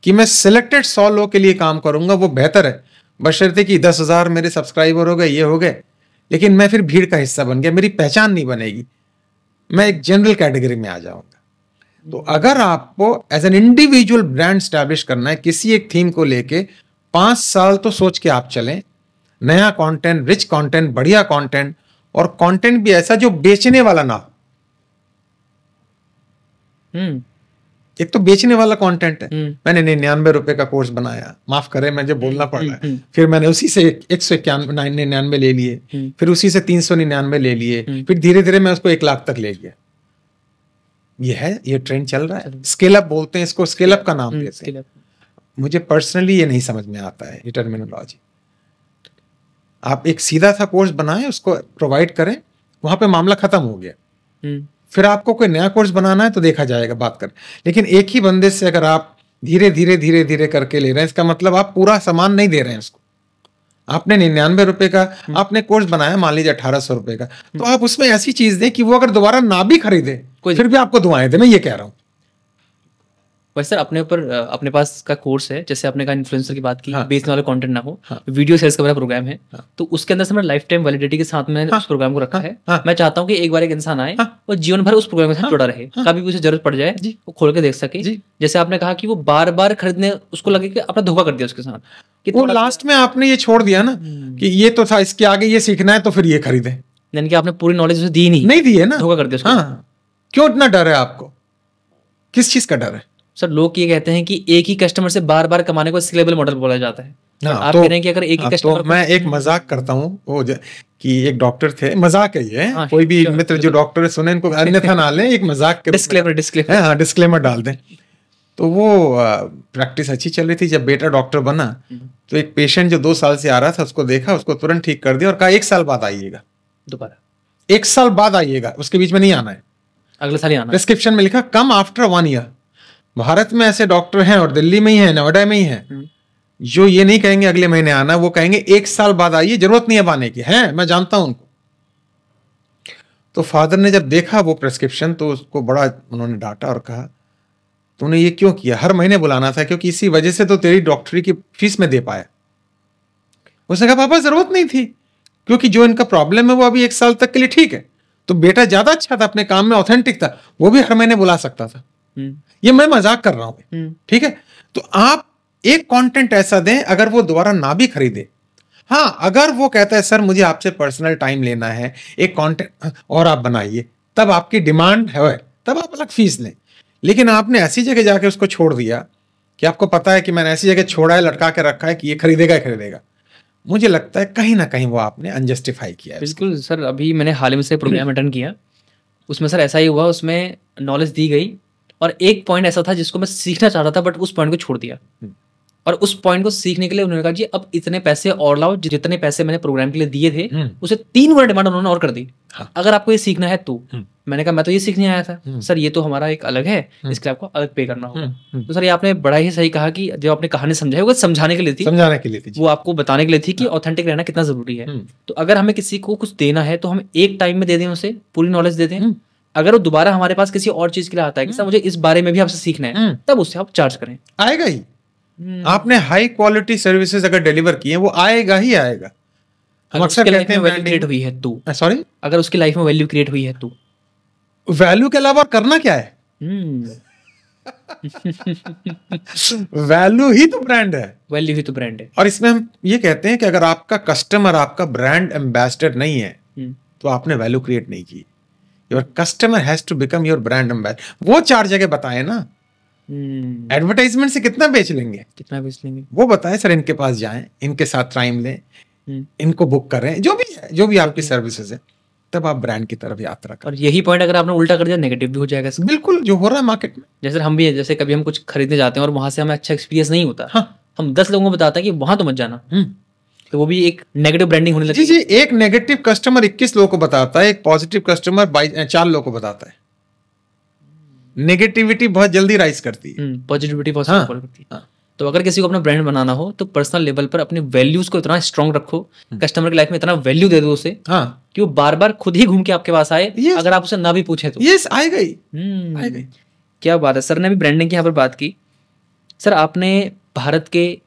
कि मैं सिलेक्टेड 100 लोग के लिए काम करूंगा, वो बेहतर है, बशर्ते कि 10,000 मेरे सब्सक्राइबर हो गए, ये हो गए, लेकिन मैं फिर भीड़ का हिस्सा बन गया, मेरी पहचान नहीं बनेगी, मैं एक जनरल कैटेगरी में आ जाऊंगा। तो अगर आपको as an individual brand establish करना है किसी एक थीम को लेके, 5 साल तो सोच के आप चलें। नया कंटेंट, रिच कंटेंट, बढ़िया कंटेंट, और कंटेंट भी ऐसा जो बेचने वाला ना हो। एक तो बेचने वाला कंटेंट है। मैंने 99 रुपए का कोर्स बनाया, माफ करें मुझे बोलना पड़ रहा है, फिर मैंने उसी से 199 ले लिए, फिर उसी से 399 ले लिए, फिर धीरे धीरे मैं उसको 1 लाख तक ले गया। ये ट्रेंड चल रहा है। स्केल अप बोलते हैं इसको, स्केल अप का नाम देते हैं। मुझे पर्सनली ये नहीं समझ में आता है ये टर्मिनोलॉजी। आप एक सीधा सा कोर्स बनाएं, उसको प्रोवाइड करें, वहां पे मामला खत्म हो गया। फिर आपको कोई नया कोर्स बनाना है तो देखा जाएगा, बात कर। लेकिन एक ही बंदे से अगर आप धीरे धीरे धीरे धीरे करके ले रहे हैं, इसका मतलब आप पूरा सामान नहीं दे रहे हैं उसको। आपने 99 रुपए का आपने कोर्स बनाया, मान लीजिए 1800 रुपए का, तो आप उसमें ऐसी चीज दें कि वो अगर दोबारा ना भी खरीदे फिर भी आपको दुआएं दे। मैं ये कह रहा हूं। वैसे सर अपने ऊपर, अपने पास का कोर्स है, जैसे आपने कहा इन्फ्लुएंसर की बात की, हाँ। बेचने वाला कंटेंट ना हो, हाँ। वीडियो सेल्स का मेरा प्रोग्राम है, हाँ। तो उसके अंदर से मैं लाइफ टाइम वैलिडिटी के साथ में उस प्रोग्राम को रखा है। मैं चाहता हूँ कि एक बार एक इंसान आए और जीवन भर उस प्रोग्राम के साथ जुड़ा रहे, कभी भी उसे जरूरत पड़ जाए वो खोल के देख सके। जैसे आपने कहा कि वो बार बार खरीदने, उसको लगे कि अपना धोखा कर दिया उसके साथ, कि वो लास्ट में आपने ये छोड़ दिया ना कि ये तो था, इसके आगे ये सीखना है तो फिर ये खरीदे, यानी कि आपने पूरी नॉलेज उसे दी नहीं दी है ना, धोखा कर दिया उसको। हाँ। क्यों इतना डर है आपको? किस चीज का डर है? सर लोग ये कहते हैं कि एक ही कस्टमर से बार बार कमाने को स्केलेबल मॉडल बोला जाता है। आप कह रहे हैं कि अगर एक ही कस्टमर, मैं एक मजाक करता हूँ वो कि एक डॉक्टर थे, मजाक है ये, कोई भी मित्र जो डॉक्टर सुने इनको अन्यथा ना लें, एक मजाक के डिस्क्लेमर डाल दें। तो वो प्रैक्टिस अच्छी चल रही थी, जब बेटा डॉक्टर बना तो एक पेशेंट जो 2 साल से आ रहा था उसको देखा, उसको तुरंत ठीक कर दिया और कहा 1 साल बाद आइएगा, दोबारा 1 साल बाद आइएगा, उसके बीच में नहीं आना है, अगले साल ही आना। प्रिस्क्रिप्शन में लिखा कम आफ्टर 1 ईयर। भारत में ऐसे डॉक्टर हैं और दिल्ली में ही है, नोएडा में ही है, जो ये नहीं कहेंगे अगले महीने आना, वो कहेंगे 1 साल बाद आइए, जरूरत नहीं है आने की, है मैं जानता हूं उनको। तो फादर ने जब देखा वो प्रिस्क्रिप्शन तो उसको बड़ा उन्होंने डांटा और कहा तूने ये क्यों किया, हर महीने बुलाना था, क्योंकि इसी वजह से तो तेरी डॉक्टरी की फीस में दे पाया। उसने कहा पापा जरूरत नहीं थी, क्योंकि जो इनका प्रॉब्लम है वो अभी 1 साल तक के लिए ठीक है, तो बेटा ज्यादा अच्छा था, अपने काम में ऑथेंटिक था, वो भी हर महीने बुला सकता था। ये मैं मजाक कर रहा हूं, ठीक है। तो आप एक कंटेंट ऐसा दें अगर वो दोबारा ना भी खरीदे, हाँ अगर वो कहता है सर मुझे आपसे पर्सनल टाइम लेना है, एक कंटेंट और आप बनाइए, तब आपकी डिमांड है, तब आप अलग फीस लें। लेकिन आपने ऐसी जगह जाके उसको छोड़ दिया कि आपको पता है कि मैंने ऐसी जगह छोड़ा है, लटका के रखा है कि ये खरीदेगा ही खरीदेगा, मुझे लगता है कहीं ना कहीं वो आपने अनजस्टिफाई किया है। बिल्कुल सर, अभी मैंने हाल में से प्रोग्राम अटेंड किया, उसमें सर ऐसा ही हुआ, उसमें नॉलेज दी गई और एक पॉइंट ऐसा था जिसको मैं सीखना चाहता था, बट उस पॉइंट को छोड़ दिया। और उस पॉइंट को सीखने के लिए उन्होंने कहा जी अब इतने पैसे और लाओ, जितने पैसे मैंने प्रोग्राम के लिए दिए थे उसे 3 गुना डिमांड उन्होंने और कर दी। हाँ। अगर आपको ये सीखना है तो मैंने कहा मैं तो ये सीखने आया था सर, ये तो हमारा एक अलग है, इसके लिए आपको अलग पे करना होगा। तो सर ये आपने बड़ा ही सही कहा कि जो आपने कहानी समझाई वो समझाने के लिए थी, वो आपको बताने के लिए थी कि ऑथेंटिक रहना कितना जरूरी है। तो अगर हमें किसी को कुछ देना है तो हम एक टाइम में दे दें, उसे पूरी नॉलेज दे दें। अगर वो दोबारा हमारे पास किसी और चीज के लिए आता है कि सर मुझे इस बारे में भी आपसे सीखना है, तब उससे आप चार्ज करें, आएगा ही। आपने हाई क्वालिटी सर्विसेज अगर डिलीवर किए वो आएगा ही आएगा। हम अक्सर कहते हैं वैल्यू क्रिएट हुई है तो, सॉरी अगर उसकी लाइफ में वैल्यू क्रिएट हुई है तो, वैल्यू के अलावा करना क्या है? वैल्यू ही तो ब्रांड है। वैल्यू ही तो ब्रांड है। और इसमें हम ये कहते हैं कि अगर आपका कस्टमर आपका ब्रांड एम्बेसडर नहीं है तो आपने वैल्यू क्रिएट नहीं की। Your customer has to become your brand ambassador. वो 4 जगह बताए ना, एडवर्टाइजमेंट से कितना बेच लेंगे, कितना बेच लेंगे, वो बताएं सर इनके पास जाएं, इनके साथ टाइम लें, इनको बुक करें, जो भी है, जो भी आपकी सर्विसेज है, तब आप ब्रांड की तरफ यात्रा करें। और यही पॉइंट अगर आपने उल्टा कर दिया नेगेटिव भी हो जाएगा इसका। बिल्कुल, जो हो रहा है मार्केट में। जैसे हम भी है, जैसे कभी हम कुछ खरीदने जाते हैं और वहां से हमें अच्छा एक्सपीरियंस नहीं होता, हाँ, हम 10 लोगों को बताते हैं कि वहां तो मत जाना, तो वो भी एक नेगेटिव ब्रांडिंग होने लगती है। जी, एक नेगेटिव कस्टमर 21 लोगों को बताता है, एक पॉजिटिव कस्टमर 4 लोगों को बताता है। नेगेटिविटी बहुत जल्दी राइज करती है, पॉजिटिविटी बहुत सपोर्ट करती है। तो अगर किसी को अपना ब्रांड बनाना हो तो पर्सनल लेवल पर अपने वैल्यूज को इतना स्ट्रांग रखो, कस्टमर की लाइफ में इतना वैल्यू दे दो उसे, कि वो बार बार खुद ही घूम के आपके पास आए, अगर आप उसे ना भी पूछे तो। यस, आएगा ही, आएगा ही। क्या बात है। सर ने भी ब्रांडिंग की यहाँ पर बात की। सर आपने भारत के,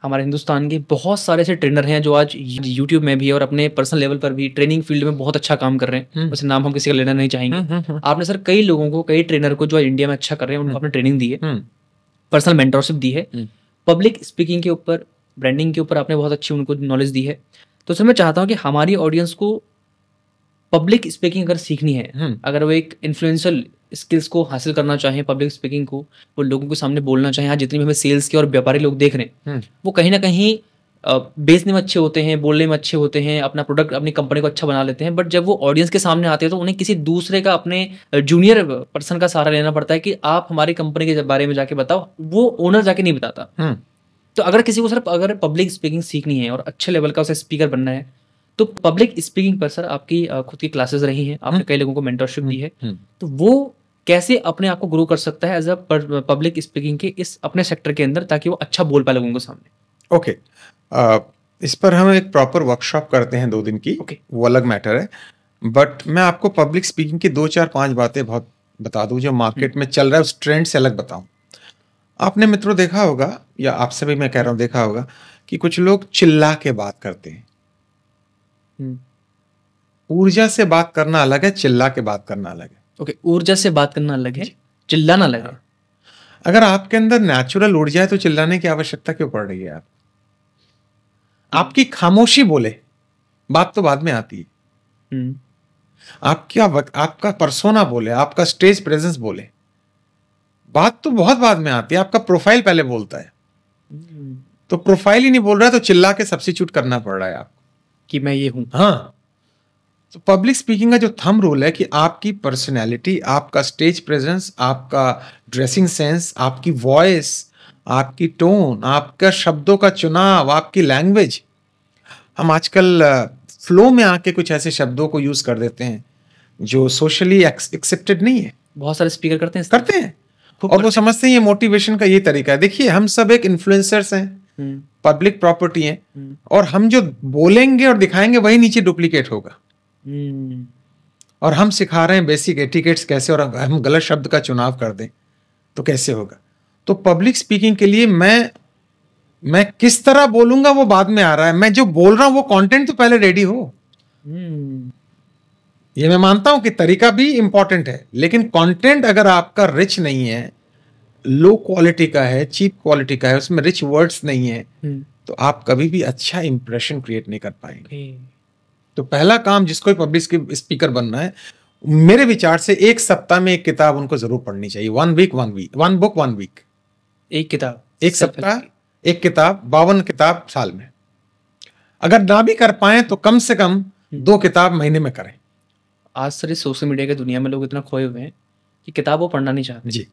हमारे हिंदुस्तान के बहुत सारे ऐसे ट्रेनर हैं जो आज यूट्यूब में भी और अपने पर्सनल लेवल पर भी ट्रेनिंग फील्ड में बहुत अच्छा काम कर रहे हैं, वैसे नाम हम किसी का लेना नहीं चाहेंगे। आपने सर कई लोगों को, कई ट्रेनर को जो इंडिया में अच्छा कर रहे हैं उनको आपने ट्रेनिंग दी है, पर्सनल मेंटरशिप दी है, पब्लिक स्पीकिंग के ऊपर, ब्रांडिंग के ऊपर आपने बहुत अच्छी उनको नॉलेज दी है। तो सर मैं चाहता हूँ कि हमारी ऑडियंस को पब्लिक स्पीकिंग अगर सीखनी है, अगर वो एक इन्फ्लुएंशियल स्किल्स को हासिल करना चाहें, पब्लिक स्पीकिंग को, वो लोगों के सामने बोलना चाहें, आज जितने भी हमें सेल्स के और व्यापारी लोग देख रहे हैं वो कहीं ना कहीं बेचने में अच्छे होते हैं, बोलने में अच्छे होते हैं, अपना प्रोडक्ट, अपनी कंपनी को अच्छा बना लेते हैं, बट जब वो ऑडियंस के सामने आते हैं तो उन्हें किसी दूसरे का, अपने जूनियर पर्सन का सहारा लेना पड़ता है कि आप हमारी कंपनी के बारे में जाके बताओ, वो ओनर जाके नहीं बताता। तो अगर किसी को सिर्फ अगर पब्लिक स्पीकिंग सीखनी है और अच्छे लेवल का उसे स्पीकर बनना है, तो पब्लिक स्पीकिंग पर सर आपकी खुद की क्लासेस रही हैं, आपने कई लोगों को मेंटरशिप दी है, तो वो कैसे अपने आप को ग्रो कर सकता है एज अ पब्लिक स्पीकिंग के इस अपने सेक्टर के अंदर, ताकि वो अच्छा बोल पाए लोगों के सामने? ओके, इस पर हम एक प्रॉपर वर्कशॉप करते हैं 2 दिन की, वो अलग मैटर है। बट मैं आपको पब्लिक स्पीकिंग की 2, 4, 5 बातें बहुत बता दूं जो मार्केट में चल रहा है, उस ट्रेंड से अलग बताऊं। आपने मित्रों देखा होगा, या आपसे भी मैं कह रहा हूं देखा होगा, कि कुछ लोग चिल्ला के बात करते हैं। ऊर्जा से बात करना अलग है, चिल्ला के बात करना अलग है। ओके, ऊर्जा से बात करना अलग है, चिल्लाना अलग है। अगर आपके अंदर नेचुरल ऊर्जा है तो चिल्लाने की आवश्यकता क्यों पड़ रही है? आपकी खामोशी बोले, बात तो बाद में आती है। आपका पर्सोना बोले, आपका स्टेज प्रेजेंस बोले, बात तो बहुत बाद में आती है। आपका प्रोफाइल पहले बोलता है। तो प्रोफाइल ही नहीं बोल रहा है तो चिल्ला के सब्स्टिट्यूट करना पड़ रहा है आपको कि मैं ये हूं। हाँ, तो पब्लिक स्पीकिंग का जो थंब रूल है कि आपकी पर्सनैलिटी, आपका स्टेज प्रेजेंस, आपका ड्रेसिंग सेंस, आपकी वॉइस, आपकी टोन, आपका शब्दों का चुनाव, आपकी लैंग्वेज। हम आजकल फ्लो में आके कुछ ऐसे शब्दों को यूज कर देते हैं जो सोशली एक्सेप्टेड नहीं है। बहुत सारे स्पीकर करते हैं और वो समझते हैं ये मोटिवेशन का ये तरीका है। देखिए, हम सब एक इन्फ्लुएंसर्स हैं, पब्लिक प्रॉपर्टी हैं, और हम जो बोलेंगे और दिखाएंगे वही नीचे डुप्लीकेट होगा। और हम सिखा रहे हैं बेसिक एटिकेट्स कैसे, और हम गलत शब्द का चुनाव कर दें तो कैसे होगा। तो पब्लिक स्पीकिंग के लिए मैं किस तरह बोलूंगा वो बाद में आ रहा है। मैं जो बोल रहा हूं वो कंटेंट तो पहले रेडी हो। ये मैं मानता हूं कि तरीका भी इंपॉर्टेंट है, लेकिन कंटेंट अगर आपका रिच नहीं है, लो क्वालिटी का है, चीप क्वालिटी का है, उसमें रिच वर्ड्स नहीं है, तो आप कभी भी अच्छा इंप्रेशन क्रिएट नहीं कर पाएंगे। तो पहला काम जिसको पब्लिक स्पीकर बनना है, मेरे विचार से 1 सप्ताह में 1 किताब उनको जरूर पढ़नी चाहिए। 1 बुक 1 वीक। 1 किताब 1 सप्ताह 1 किताब, 52 किताब साल में। अगर ना भी कर पाए तो कम से कम 2 किताब महीने में करें। आज सर इस सोशल मीडिया की दुनिया में लोग इतना खोए हुए हैं कि किताब वो पढ़ना नहीं चाहते जी।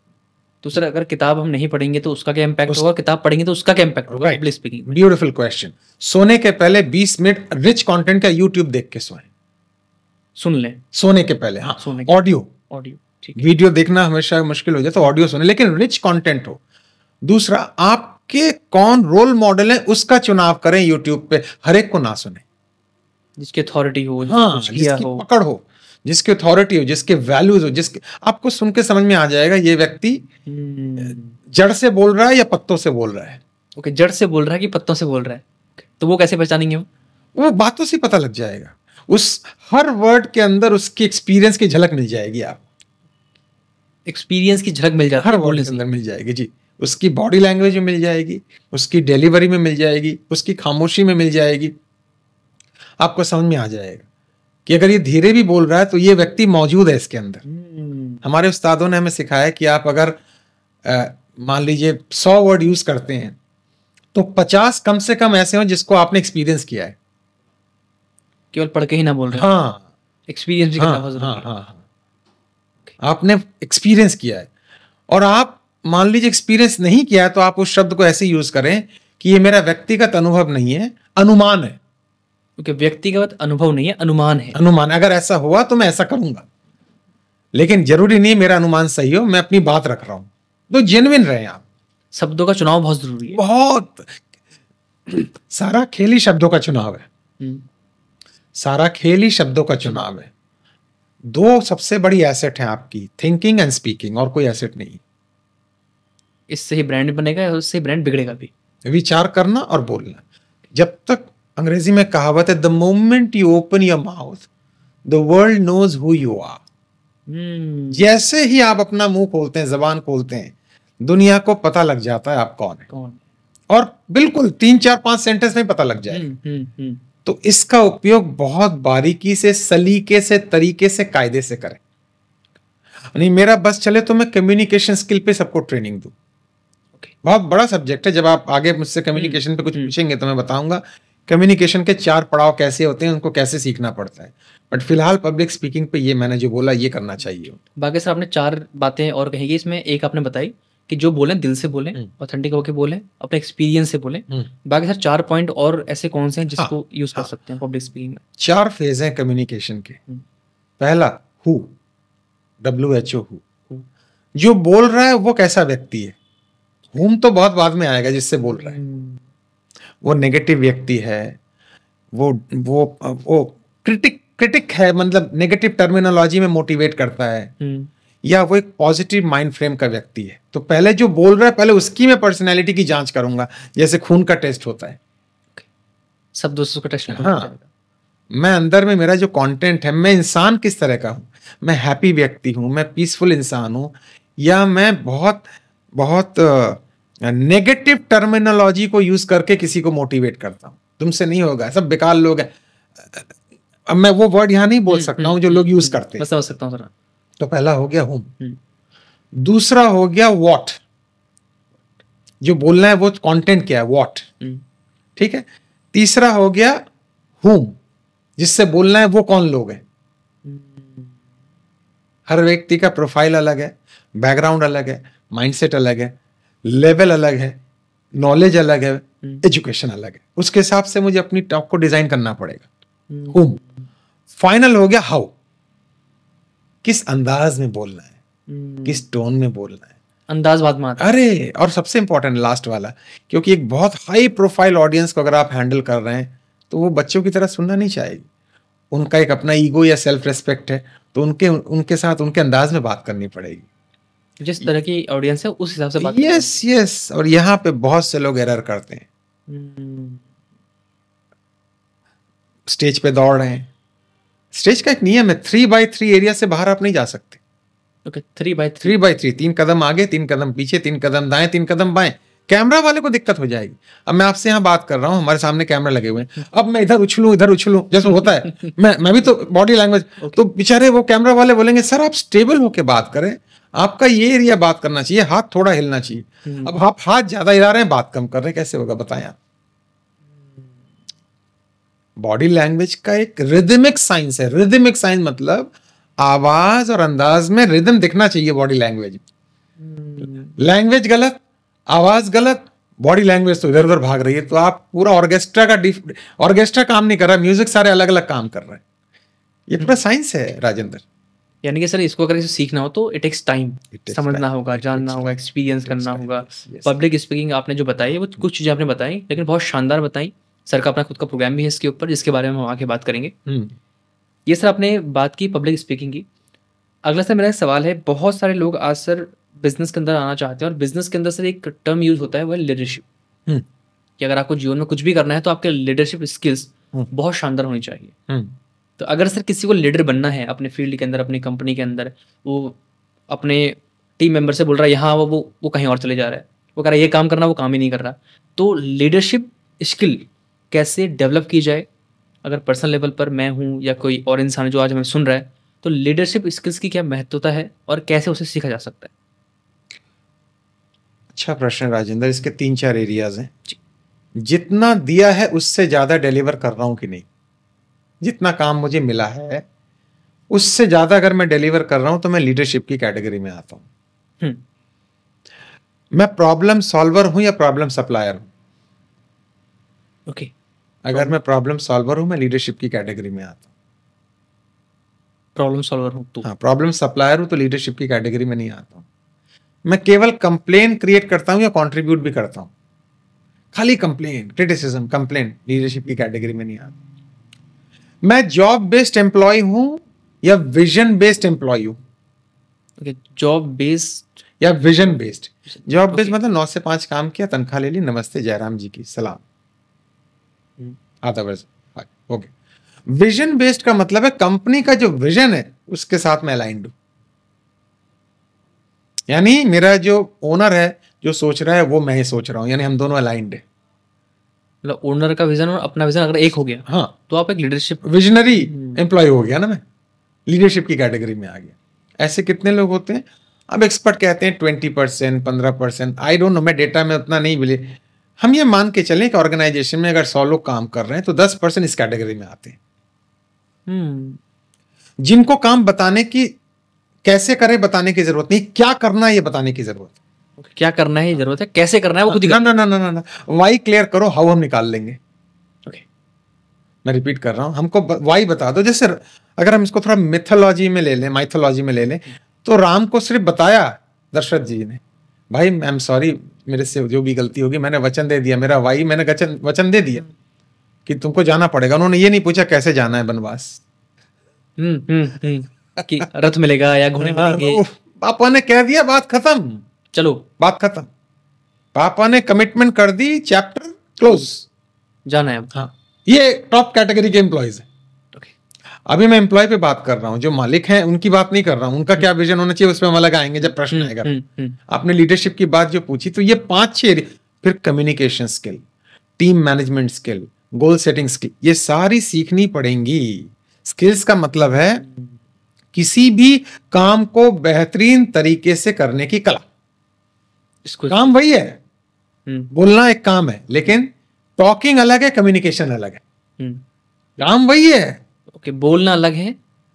तो सर अगर किताब हम नहीं पढ़ेंगे तो उसका क्या इम्पैक्ट होगा, किताब पढ़ेंगे तो उसका क्या इम्पैक्ट होगा पब्लिक स्पीकिंग? Beautiful question. सोने के पहले 20 मिनट रिच कंटेंट का यूट्यूब देख के सोएं। सुन लें सोने के पहले। हाँ, ऑडियो ठीक। वीडियो देखना हमेशा मुश्किल हो जाए तो ऑडियो सुने, लेकिन रिच कंटेंट हो। दूसरा, आपके कौन रोल मॉडल है उसका चुनाव करें यूट्यूब पे। हर एक को ना सुने, जिसकी अथॉरिटी हो, हाँ, जिसकी पकड़ हो, जिसकी अथॉरिटी हो, जिसके वैल्यूज हो, जिसके आपको सुन के समझ में आ जाएगा ये व्यक्ति जड़ से बोल रहा है या पत्तों से बोल रहा है। ओके, जड़ से बोल रहा है कि पत्तों से बोल रहा है, तो वो कैसे पहचानेंगे? वो बातों से पता लग जाएगा। उस हर वर्ड के अंदर उसकी एक्सपीरियंस की झलक मिल जाएगी। आप एक्सपीरियंस की झलक मिल जाती हर है वर्ड बोलने के से। अंदर मिल जाएगी जी। उसकी बॉडी लैंग्वेज में मिल जाएगी, उसकी डिलीवरी में मिल जाएगी, उसकी खामोशी में मिल जाएगी। आपको समझ में आ जाएगा कि अगर ये धीरे भी बोल रहा है तो ये व्यक्ति मौजूद है इसके अंदर। हमारे उस्तादों ने हमें सिखाया कि आप अगर मान लीजिए 100 वर्ड यूज करते हैं तो 50 कम से कम ऐसे हो जिसको आपने एक्सपीरियंस किया है। केवल पढ़ के ही ना बोल रहे, हाँ एक्सपीरियंस भी हाँ करना बहुत जरूरी हाँ है। हाँ हाँ, आपने एक्सपीरियंस किया है। और आप मान लीजिए एक्सपीरियंस नहीं किया है तो आप उस शब्द को ऐसे यूज करें कि ये मेरा व्यक्तिगत अनुभव नहीं है, अनुमान है। क्योंकि व्यक्तिगत अनुभव नहीं है, अनुमान है। अनुमान, अगर ऐसा हुआ तो मैं ऐसा करूंगा, लेकिन जरूरी नहीं मेरा अनुमान सही हो, मैं अपनी बात रख रहा हूं। तो जेन्युइन रहे आप। शब्दों का चुनाव बहुत जरूरी है। बहुत सारा खेल ही शब्दों का चुनाव है। हम्म, सारा खेल ही शब्दों का चुनाव है। दो सबसे बड़ी एसेट है आपकी, थिंकिंग एंड स्पीकिंग, और कोई एसेट नहीं। इससे ही ब्रांड बनेगा और उससे ब्रांड बिगड़ेगा भी। विचार करना और बोलना। जब तक, अंग्रेजी में कहावत है, the moment you open your mouth the world knows who you are. जैसे ही आप अपना मुंह खोलते हैं, जबान खोलते हैं, दुनिया को पता लग जाता है आप कौन है। कौन? और बिल्कुल 3 4 5 सेंटेंस में पता लग जाए। तो इसका उपयोग बहुत बारीकी से, सलीके से, तरीके से, कायदे से करें। नहीं मेरा बस चले तो मैं कम्युनिकेशन स्किल पे सबको ट्रेनिंग दूं। बहुत बड़ा सब्जेक्ट है। जब आप आगे मुझसे कम्युनिकेशन पे कुछ पूछेंगे तो मैं बताऊंगा कम्युनिकेशन के 4 पड़ाव कैसे होते हैं, उनको कैसे सीखना पड़ता है। बट फिलहाल पब्लिक स्पीकिंग पे ये मैंने जो बोला ये करना चाहिए। बाकी सर आपने 4 बातें और कही, इसमें एक आपने बताई कि जो बोलें दिल से बोलें, ऑथेंटिक होकर बोलें, अपने एक्सपीरियंस से बोलें। बाकी सर 4 पॉइंट और ऐसे कौन से हैं जिसको यूज कर सकते हैं पब्लिक स्पीकिंग में? 4 फेज हैं कम्युनिकेशन के। पहला हु, WHO, हु। जो बोल रहा है वो कैसा व्यक्ति है। हुम तो बहुत बाद में आएगा, जिससे बोल रहा है। वो नेगेटिव व्यक्ति है, वो क्रिटिक है, मतलब नेगेटिव टर्मिनोलॉजी में मोटिवेट करता है, या वो एक पॉजिटिव माइंड फ्रेम का व्यक्ति है। तो पहले जो बोल रहा है, पहले उसकी मैं पर्सनैलिटी की जांच करूंगा, जैसे खून का टेस्ट होता है। सब दोस्तों का टेस्ट। हाँ, मैं अंदर में मेरा जो कंटेंट है, मैं इंसान किस तरह का हूं। मैं हैप्पी व्यक्ति हूं, मैं पीसफुल इंसान हूं, या मैं बहुत बहुत नेगेटिव टर्मिनोलॉजी को यूज करके किसी को मोटिवेट करता हूं। तुमसे नहीं होगा, सब बेकार लोग हैं। अब मैं वो वर्ड यहां नहीं बोल सकता हूं जो लोग यूज करते हैं। मैं समझ सकता हूं सर। तो पहला हो गया हुम। दूसरा हो गया व्हाट, जो बोलना है वो कंटेंट क्या है, व्हाट। ठीक है। तीसरा हो गया हुम, जिससे बोलना है वो कौन लोग हैं। हर व्यक्ति का प्रोफाइल अलग है, बैकग्राउंड अलग है, माइंडसेट अलग है, लेवल अलग है, नॉलेज अलग है, एजुकेशन अलग है। उसके हिसाब से मुझे अपनी टॉक को डिजाइन करना पड़ेगा। हुम। फाइनल हो गया हाउ, किस अंदाज में बोलना है, किस टोन में बोलना है। अंदाज बाद में आता है। अरे, और सबसे इंपॉर्टेंट लास्ट वाला, क्योंकि एक बहुत हाई प्रोफाइल ऑडियंस को अगर आप हैंडल कर रहे हैं तो वो बच्चों की तरह सुनना नहीं चाहेगी। उनका एक अपना ईगो या सेल्फ रेस्पेक्ट है, तो उनके साथ उनके अंदाज में बात करनी पड़ेगी। जिस तरह की ऑडियंस है उस हिसाब से बात। यस। और यहाँ पे बहुत से लोग एरर करते हैं। स्टेज पे दौड़ रहे हैं। स्टेज का एक नियम है, 3x3 एरिया से बाहर आप नहीं जा सकते। Okay, 3x3। 3x3, 3 कदम आगे, 3 कदम पीछे, 3 कदम दाएं, 3 कदम बाएं। कैमरा वाले को दिक्कत हो जाएगी। अब मैं आपसे यहाँ बात कर रहा हूँ, हमारे सामने कैमरा लगे हुए हैं, अब मैं इधर उछलूं जैसे होता है, मैं भी तो बॉडी लैंग्वेज, तो बेचारे वो कैमरा वाले बोलेंगे सर आप स्टेबल होके बात करें, आपका ये एरिया बात करना चाहिए, हाथ थोड़ा हिलना चाहिए। अब आप हाथ ज्यादा हिला रहे हैं, बात कम कर रहे हैं, कैसे होगा बताएं आप। बॉडी लैंग्वेज का एक रिदमिक साइंस है। रिदमिक साइंस मतलब आवाज और अंदाज में रिदम दिखना चाहिए बॉडी लैंग्वेज। लैंग्वेज गलत, आवाज गलत, बॉडी लैंग्वेज तो इधर उधर भाग रही है, तो आप पूरा ऑर्केस्ट्रा काम नहीं कर रहा, म्यूजिक सारे अलग अलग काम कर रहे हैं। ये पूरा साइंस है राजेंद्र। यानी कि सर इसको अगर सीखना हो तो इट टेक्स टाइम, समझना होगा, जानना होगा, एक्सपीरियंस करना होगा। पब्लिक स्पीकिंग आपने जो बताई वो कुछ चीज़ें आपने बताई, लेकिन बहुत शानदार बताई। सर का अपना खुद का प्रोग्राम भी है इसके ऊपर, जिसके बारे में हम आगे बात करेंगे। ये सर आपने बात की पब्लिक स्पीकिंग की। अगला सर मेरा एक सवाल है, बहुत सारे लोग आज सर बिजनेस के अंदर आना चाहते हैं, और बिजनेस के अंदर सर एक टर्म यूज होता है, वो है लीडरशिप। कि अगर आपको जीवन में कुछ भी करना है तो आपके लीडरशिप स्किल्स बहुत शानदार होनी चाहिए। तो अगर सर किसी को लीडर बनना है अपने फील्ड के अंदर, अपनी कंपनी के अंदर, वो अपने टीम मेंबर से बोल रहा है यहाँ वो कहीं और चले जा रहा है, वो कह रहा है ये काम करना, वो काम ही नहीं कर रहा। तो लीडरशिप स्किल कैसे डेवलप की जाए, अगर पर्सनल लेवल पर मैं हूँ या कोई और इंसान जो आज हमें सुन रहा है, तो लीडरशिप स्किल्स की क्या महत्वता है और कैसे उसे सीखा जा सकता है? अच्छा प्रश्न राजेंद्र, इसके 3-4 एरियाज हैं। जितना दिया है उससे ज्यादा डिलीवर कर रहा हूं कि नहीं, जितना काम मुझे मिला है उससे ज्यादा अगर मैं डिलीवर कर रहा हूं तो मैं लीडरशिप की कैटेगरी में आता हूं। मैं प्रॉब्लम सॉल्वर हूं या प्रॉब्लम सप्लायर हूं? ओके, अगर मैं प्रॉब्लम सॉल्वर हूं मैं लीडरशिप की कैटेगरी में आता हूं। प्रॉब्लम सॉल्वर हूं तो हाँ, प्रॉब्लम सप्लायर हूं तो लीडरशिप की कैटेगरी में नहीं आता हूं। मैं केवल कंप्लेन क्रिएट करता हूं या कंट्रीब्यूट भी करता हूं? खाली कंप्लेन, क्रिटिसिज्म, कंप्लेन, लीडरशिप की कैटेगरी में नहीं आता। मैं जॉब बेस्ड एम्प्लॉय हूं या विजन बेस्ड एम्प्लॉय हूं? ओके, जॉब बेस्ड या विजन बेस्ड। जॉब बेस्ड मतलब 9 से 5 काम किया, तनख्वाह ले ली, नमस्ते जयराम जी की सलाम, आधा वर्ष, ओके। विजन बेस्ड का मतलब है कंपनी का जो विजन है उसके साथ मैं अलाइंड हूं, यानी मेरा जो ओनर है जो सोच रहा है वो मैं ही सोच रहा हूं, यानी हम दोनों अलाइंड है। मतलब ओनर का विजन और अपना विजन अगर एक हो गया, हाँ, तो आप एक लीडरशिप विजनरी एम्प्लॉय हो गया ना, मैं लीडरशिप की कैटेगरी में आ गया। ऐसे कितने लोग होते हैं? अब एक्सपर्ट कहते हैं 20%, 15%, आई डोंट नो, मैं डेटा में उतना नहीं मिले। हम ये मान के चलें कि ऑर्गेनाइजेशन में अगर 100 लोग काम कर रहे हैं तो 10% इस कैटेगरी में आते हैं, जिनको काम बताने की, कैसे करें बताने की जरूरत नहीं, क्या करना है ये बताने की जरूरत है। क्या करना है ये जरूरत है, कैसे करना है वो खुद ही ना ना ना ना ना, वाई क्लियर करो, हाउ हम निकाल लेंगे। ओके, मैं रिपीट कर रहा हूं, हमको वाई बता दो। जैसे अगर हम इसको थोड़ा मिथोलॉजी में ले लें, माइथोलॉजी में ले लें, तो राम को सिर्फ बताया दशरथ जी ने, भाई आई एम सॉरी, मेरे से जो भी गलती होगी, मैंने वचन दे दिया, मेरा वाई, मैंने वचन दे दिया कि तुमको जाना पड़ेगा। उन्होंने ये नहीं पूछा कैसे जाना है बनवास, कि रथ मिलेगा या घोड़े मिलेंगे। पापा ने कह दिया, बात खत्म, चलो बात खत्म। पापा ने कमिटमेंट कर दी, चैप्टर क्लोज, जाना है अब। हाँ, ये टॉप कैटेगरी के एम्प्लॉयज है। अभी मैं एम्प्लॉय पे बात कर रहा हूं, जो मालिक हैं उनकी बात नहीं कर रहा हूं, उनका क्या विजन होना चाहिए उस पर हम अलग आएंगे जब प्रश्न आएगा। आपने लीडरशिप की बात जो पूछी, तो ये 5-6, फिर communication skill, team management skill, goal setting skill, ये सारी सीखनी पड़ेंगी। स्किल्स का मतलब है किसी भी काम को बेहतरीन तरीके से करने की कला। इसको काम वही है, बोलना एक काम है, लेकिन टॉकिंग अलग है, कम्युनिकेशन अलग है। काम वही है, ओके, बोलना अलग है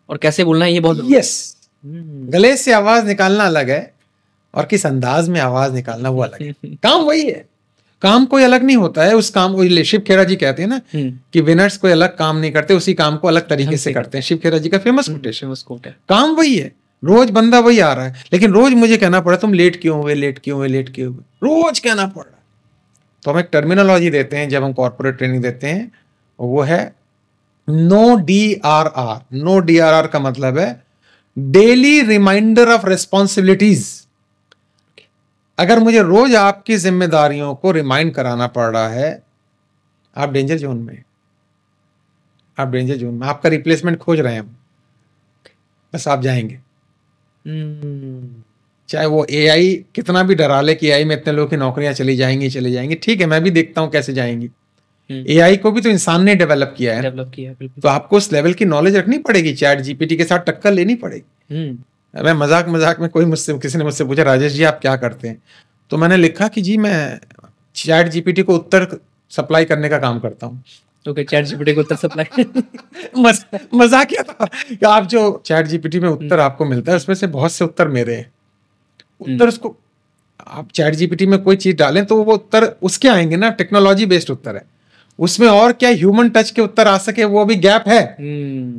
और कैसे बोलना है ये बहुत यस, गले से आवाज निकालना अलग है और किस अंदाज में आवाज निकालना वो अलग है। काम वही है, काम कोई अलग नहीं होता है। उस काम को शिव खेरा जी कहते हैं ना कि विनर्स कोई अलग काम नहीं करते, उसी काम को अलग तरीके से करते हैं। शिव खेरा जी का फेमस कोट है। काम वही है, रोज बंदा वही आ रहा है, लेकिन रोज मुझे कहना पड़ा तुम लेट क्यों हुए, लेट क्यों हुए, लेट क्यों हुए, रोज कहना पड़ रहा है। तो हम एक टर्मिनोलॉजी देते हैं जब हम कॉर्पोरेट ट्रेनिंग देते हैं, वो है नो DRR। नो DRR का मतलब है डेली रिमाइंडर ऑफ रिस्पॉन्सिबिलिटीज। अगर मुझे रोज आपकी जिम्मेदारियों को रिमाइंड कराना पड़ रहा है, आप डेंजर जोन में, आप डेंजर जोन में, आपका रिप्लेसमेंट खोज रहे हैं हम, बस आप जाएंगे। चाहे वो AI कितना भी डरा ले कि AI में इतने लोगों की नौकरियां चली जाएंगी, ठीक है, मैं भी देखता हूं कैसे जाएंगी। AI को भी तो इंसान ने डेवलप किया है, तो आपको उस लेवल की नॉलेज रखनी पड़ेगी, चैट GPT के साथ टक्कर लेनी पड़ेगी। मैं मजाक में किसी ने मुझसे पूछा, राजेश जी आप क्या करते हैं? तो मैंने लिखा कि जी मैं चैट GPT को उत्तर सप्लाई करने का काम करता हूँ। ओके, चैट GPT को उत्तर सप्लाई मजाक क्या था कि आप जो चैट GPT में उत्तर आपको मिलता है उसमें से बहुत से उत्तर मेरे हैं। उत्तर उसको आप चैट GPT में कोई चीज डालें तो वो उत्तर उसके आएंगे ना, टेक्नोलॉजी बेस्ड उत्तर है, उसमें और क्या ह्यूमन टच के उत्तर आ सके वो भी गैप है।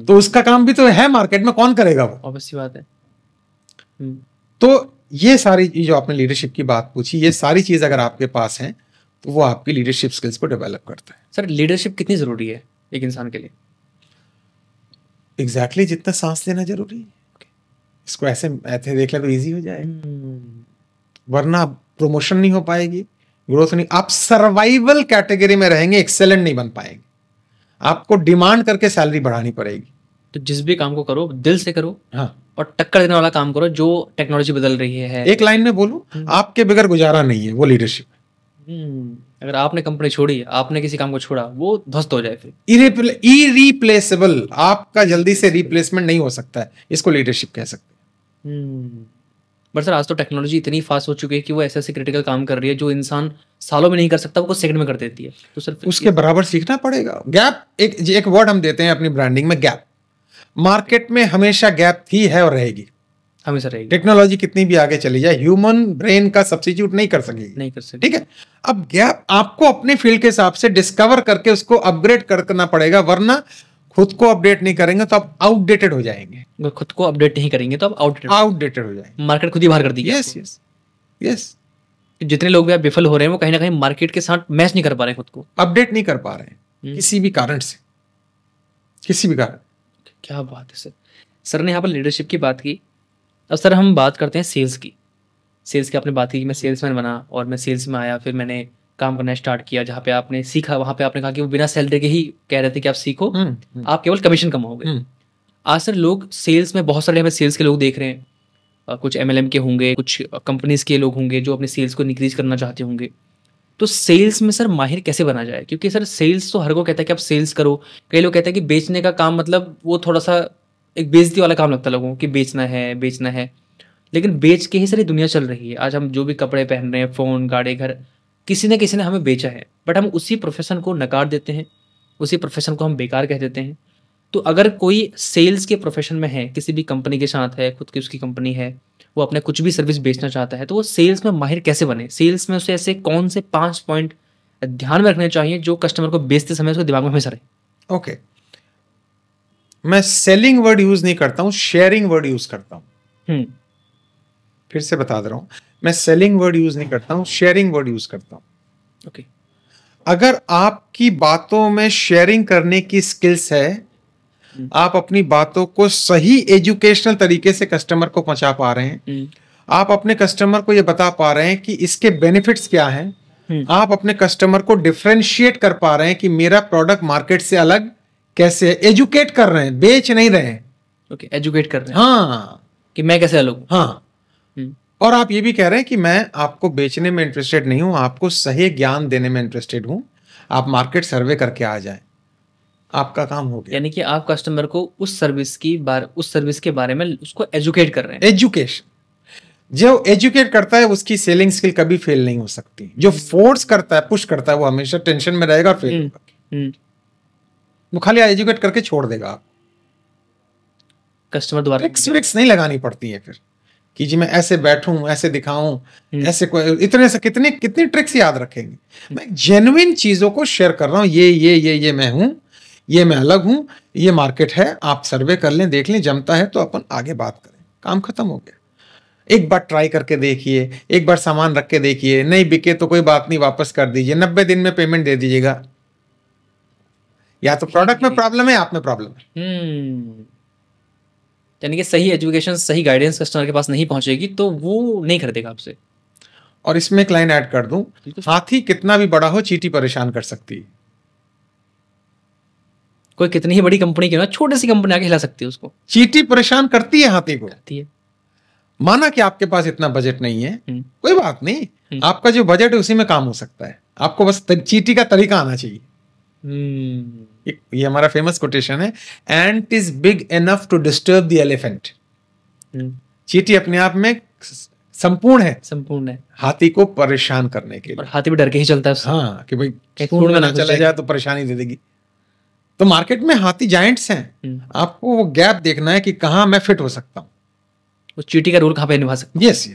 तो उसका काम भी तो है, मार्केट में कौन करेगा वो, ऑब्वियस बात है। तो ये सारी जो आपने लीडरशिप की बात पूछी, ये सारी चीज अगर आपके पास है तो वो आपकी लीडरशिप स्किल्स को डेवलप करता है। सर, लीडरशिप कितनी जरूरी है एक इंसान के लिए? एग्जैक्टली जितना सांस लेना जरूरी है। इसको ऐसे देख ले तो इजी हो जाए, वरना प्रमोशन नहीं हो पाएगी, ग्रोथ नहीं, आप सर्वाइवल कैटेगरी में रहेंगे, एक्सेलेंट नहीं बन पाएंगे, आपको डिमांड करके सैलरी बढ़ानी पड़ेगी। तो जिस भी काम को करो दिल से करो, हाँ, और टक्कर देने वाला काम करो जो टेक्नोलॉजी बदल रही है। एक लाइन में बोलूं, आपके बगैर गुजारा नहीं है, वो लीडरशिप। अगर आपने कंपनी छोड़ी, आपने किसी काम को छोड़ा, वो ध्वस्त हो जाए फिर। इरिप्लेसेबल, आपका जल्दी से रिप्लेसमेंट नहीं हो सकता है, इसको लीडरशिप कह सकते हैं। बट सर आज तो टेक्नोलॉजी इतनी फास्ट हो चुकी है कि वो ऐसे क्रिटिकल काम कर रही है जो इंसान सालों में नहीं कर सकता, वो कुछ सेकंड में कर देती है। तो सर उसके बराबर सीखना पड़ेगा। गैप, एक वर्ड हम देते हैं अपनी ब्रांडिंग में, गैप। मार्केट में हमेशा गैप थी, है और रहेगी, हमेशा रहेगी। टेक्नोलॉजी कितनी भी आगे चली जाए, ह्यूमन ब्रेन का सब्स्टिट्यूट नहीं कर सकेगी, नहीं कर सकती। ठीक है। अब गैप आपको अपने फील्ड के हिसाब से डिस्कवर करके उसको अपग्रेड करना पड़ेगा, वरना खुद को अपडेट नहीं करेंगे तो आप आउटडेटेड हो जाएंगे। अगर खुद को अपडेट नहीं करेंगे तो आप आउटडेटेड हो जाएंगे। मार्केट खुद ही बाहर कर देगी। Yes yes yes. जितने लोग भी आप विफल हो रहे हैं वो कहीं ना कहीं मार्केट के साथ मैच नहीं कर पा रहे हैं, खुद को अपडेट नहीं कर पा रहे हैं किसी भी कारण से, किसी भी कारण। क्या बात है सर। सर ने यहाँ पर लीडरशिप की बात की। अब सर हम बात करते हैं सेल्स की। सेल्स की आपने बात की कि मैं सेल्समैन बना और मैं सेल्स में आया, फिर मैंने काम करना स्टार्ट किया। जहाँ पे आपने सीखा वहाँ पे आपने कहा कि वो बिना सैलरी के ही कह रहे थे कि आप सीखो, आप केवल कमीशन कमाओगे। आज सर लोग सेल्स में, बहुत सारे हमें सेल्स के लोग देख रहे हैं, कुछ MLM के होंगे, कुछ कंपनीज के लोग होंगे जो अपने सेल्स को इंक्रीज करना चाहते होंगे। तो सेल्स में सर माहिर कैसे बना जाए? क्योंकि सर सेल्स तो हर को कहता है कि आप सेल्स करो। कई लोग कहते हैं कि बेचने का काम मतलब वो थोड़ा सा एक बेइज्जती वाला काम लगता है लोगों को कि बेचना है बेचना है। लेकिन बेच के ही सारी दुनिया चल रही है। आज हम जो भी कपड़े पहन रहे हैं, फ़ोन, गाड़ी, घर, किसी न किसी ने हमें बेचा है, बट हम उसी प्रोफेशन को नकार देते हैं, उसी प्रोफेशन को हम बेकार कह देते हैं। तो अगर कोई सेल्स के प्रोफेशन में है, किसी भी कंपनी के साथ है, खुद की उसकी कंपनी है, वो अपने कुछ भी सर्विस बेचना चाहता है, तो वो सेल्स में माहिर कैसे बने? सेल्स में उसे ऐसे कौन से 5 पॉइंट ध्यान में रखने चाहिए जो कस्टमर को बेचते समय उसके दिमाग में हमेशा रहे? ओके, मैं सेलिंग वर्ड यूज नहीं करता हूं, शेयरिंग वर्ड यूज करता हूं। फिर से बता दे रहा हूं, मैं सेलिंग वर्ड यूज नहीं करता हूं, शेयरिंग वर्ड यूज करता हूं। ओके। अगर आपकी बातों में शेयरिंग करने की स्किल्स है, आप अपनी बातों को सही एजुकेशनल तरीके से कस्टमर को पहुंचा पा रहे हैं, आप अपने कस्टमर को यह बता पा रहे हैं कि इसके बेनिफिट्स क्या हैं, आप अपने कस्टमर को डिफरेंशिएट कर पा रहे हैं कि मेरा प्रोडक्ट मार्केट से अलग कैसे है, एजुकेट कर रहे हैं, बेच नहीं रहे हैं। ओके, एजुकेट कर रहे हैं। हाँ, कि मैं कैसे अलग हूं। हाँ। और आप ये भी कह रहे हैं कि मैं आपको बेचने में इंटरेस्टेड नहीं हूं, आपको सही ज्ञान देने में इंटरेस्टेड हूं, आप मार्केट सर्वे करके आ जाएं, आपका काम हो गया। यानी कि आप कस्टमर को उस सर्विस के बारे में उसको एजुकेट कर रहे हैं। एजुकेशन, जो एजुकेट करता है उसकी सेलिंग स्किल कभी फेल नहीं हो सकती। जो फोर्स करता है, पुश करता है, वो हमेशा टेंशन में रहेगा और फेल होगा। वो खाली एजुकेट करके छोड़ देगा। कस्टमर दोबारा ट्रिक्स नहीं लगानी पड़ती है फिर कि जी मैं ऐसे बैठूं, ऐसे दिखाऊं, ऐसे कोई इतने से कितनी ट्रिक्स याद रखेंगे। मैं जेन्युइन चीजों को शेयर कर रहा हूं, ये मैं हूं, ये मैं अलग हूं, ये मार्केट है, आप सर्वे कर लें, देख लें, जमता है तो अपन आगे बात करें, काम खत्म हो गया। एक बार ट्राई करके देखिए, एक बार सामान रख के देखिए, नहीं बिके तो कोई बात नहीं, वापस कर दीजिए, 90 दिन में पेमेंट दे दीजिएगा। या तो प्रोडक्ट में प्रॉब्लम है, आप में प्रॉब्लम है। यानी कि सही एजुकेशन, सही गाइडेंस कस्टमर के पास नहीं पहुंचेगी तो वो नहीं खरीदेगा आपसे। और इसमें एक लाइन ऐड कर दूं, हाथी कितना भी बड़ा हो, चींटी परेशान कर सकती है। कोई कितनी ही बड़ी कंपनी क्यों ना, छोटी सी कंपनी आके हिला सकती है उसको। चींटी परेशान करती है हाथी को। करती है। माना कि आपके पास इतना बजट नहीं है, कोई बात नहीं, आपका जो बजट है उसी में काम हो सकता है, आपको बस चींटी का तरीका आना चाहिए। ये हमारा फेमस कोटेशन है, ant is big enough to disturb the elephant. चींटी अपने आप में संपूर्ण है हाथी को परेशान करने के लिए। और हाथी भी डर के ही चलता है उससे। हाँ, कि भाई सूंड में ना चला जाए तो परेशानी दे देगी। तो मार्केट में हाथी जायंट्स हैं, आपको वो गैप देखना है कि कहां मैं फिट हो सकता हूं, वो चींटी का रोल कहां पे निभा सकता है। यस।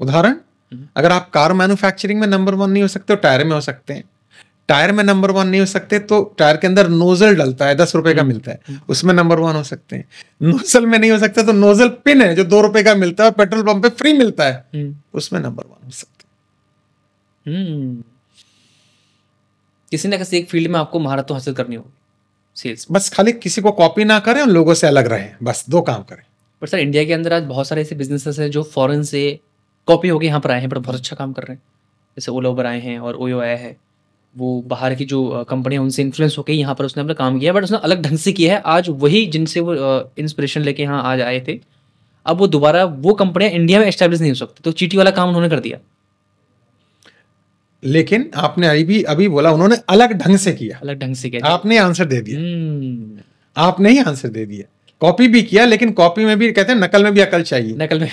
उदाहरण, अगर आप कार मैन्युफैक्चरिंग में नंबर 1 नहीं हो सकते तो टायर में हो सकते हैं। टायर में नंबर 1 नहीं हो सकते तो टायर के अंदर नोजल डलता है, 10 रुपए का मिलता है, उसमें नंबर 1 हो सकते हैं। नोजल में नहीं हो सकता तो नोजल पिन है जो 2 रुपए का मिलता है और पेट्रोल पंप पे फ्री मिलता है, उसमें नंबर 1 हो सकते हैं। किसी न किसी एक फील्ड में आपको महारत तो हासिल करनी होगी। सेल्स बस खाली किसी को कॉपी ना करें और लोगों से अलग रहें, बस 2 काम करें। पर सर इंडिया के अंदर आज बहुत सारे ऐसे बिजनेसेस हैं जो फॉरेन से कॉपी होके यहाँ पर आए हैं, पर बहुत अच्छा काम कर रहे हैं। जैसे ओला उबर आए हैं और ओयो आया है, वो बाहर की जो कंपनी है उनसे इन्फ्लुएंस होकर यहाँ पर उसने अपना काम किया, बट उसने अलग ढंग से किया है। आज वही जिनसे वो इंस्पिरेशन लेके यहाँ आज आए थे, अब वो दोबारा वो कंपनियां इंडिया में एस्टेब्लिश नहीं हो सकती, तो चीटी वाला काम उन्होंने कर दिया। लेकिन आपने अभी बोला उन्होंने अलग ढंग से किया, अलग ढंग से किया, आपने आंसर दे दिया, आपने ही आंसर दे दिया। कॉपी भी किया, लेकिन कॉपी में भी कहते हैं नकल में भी अकल चाहिए, नकल में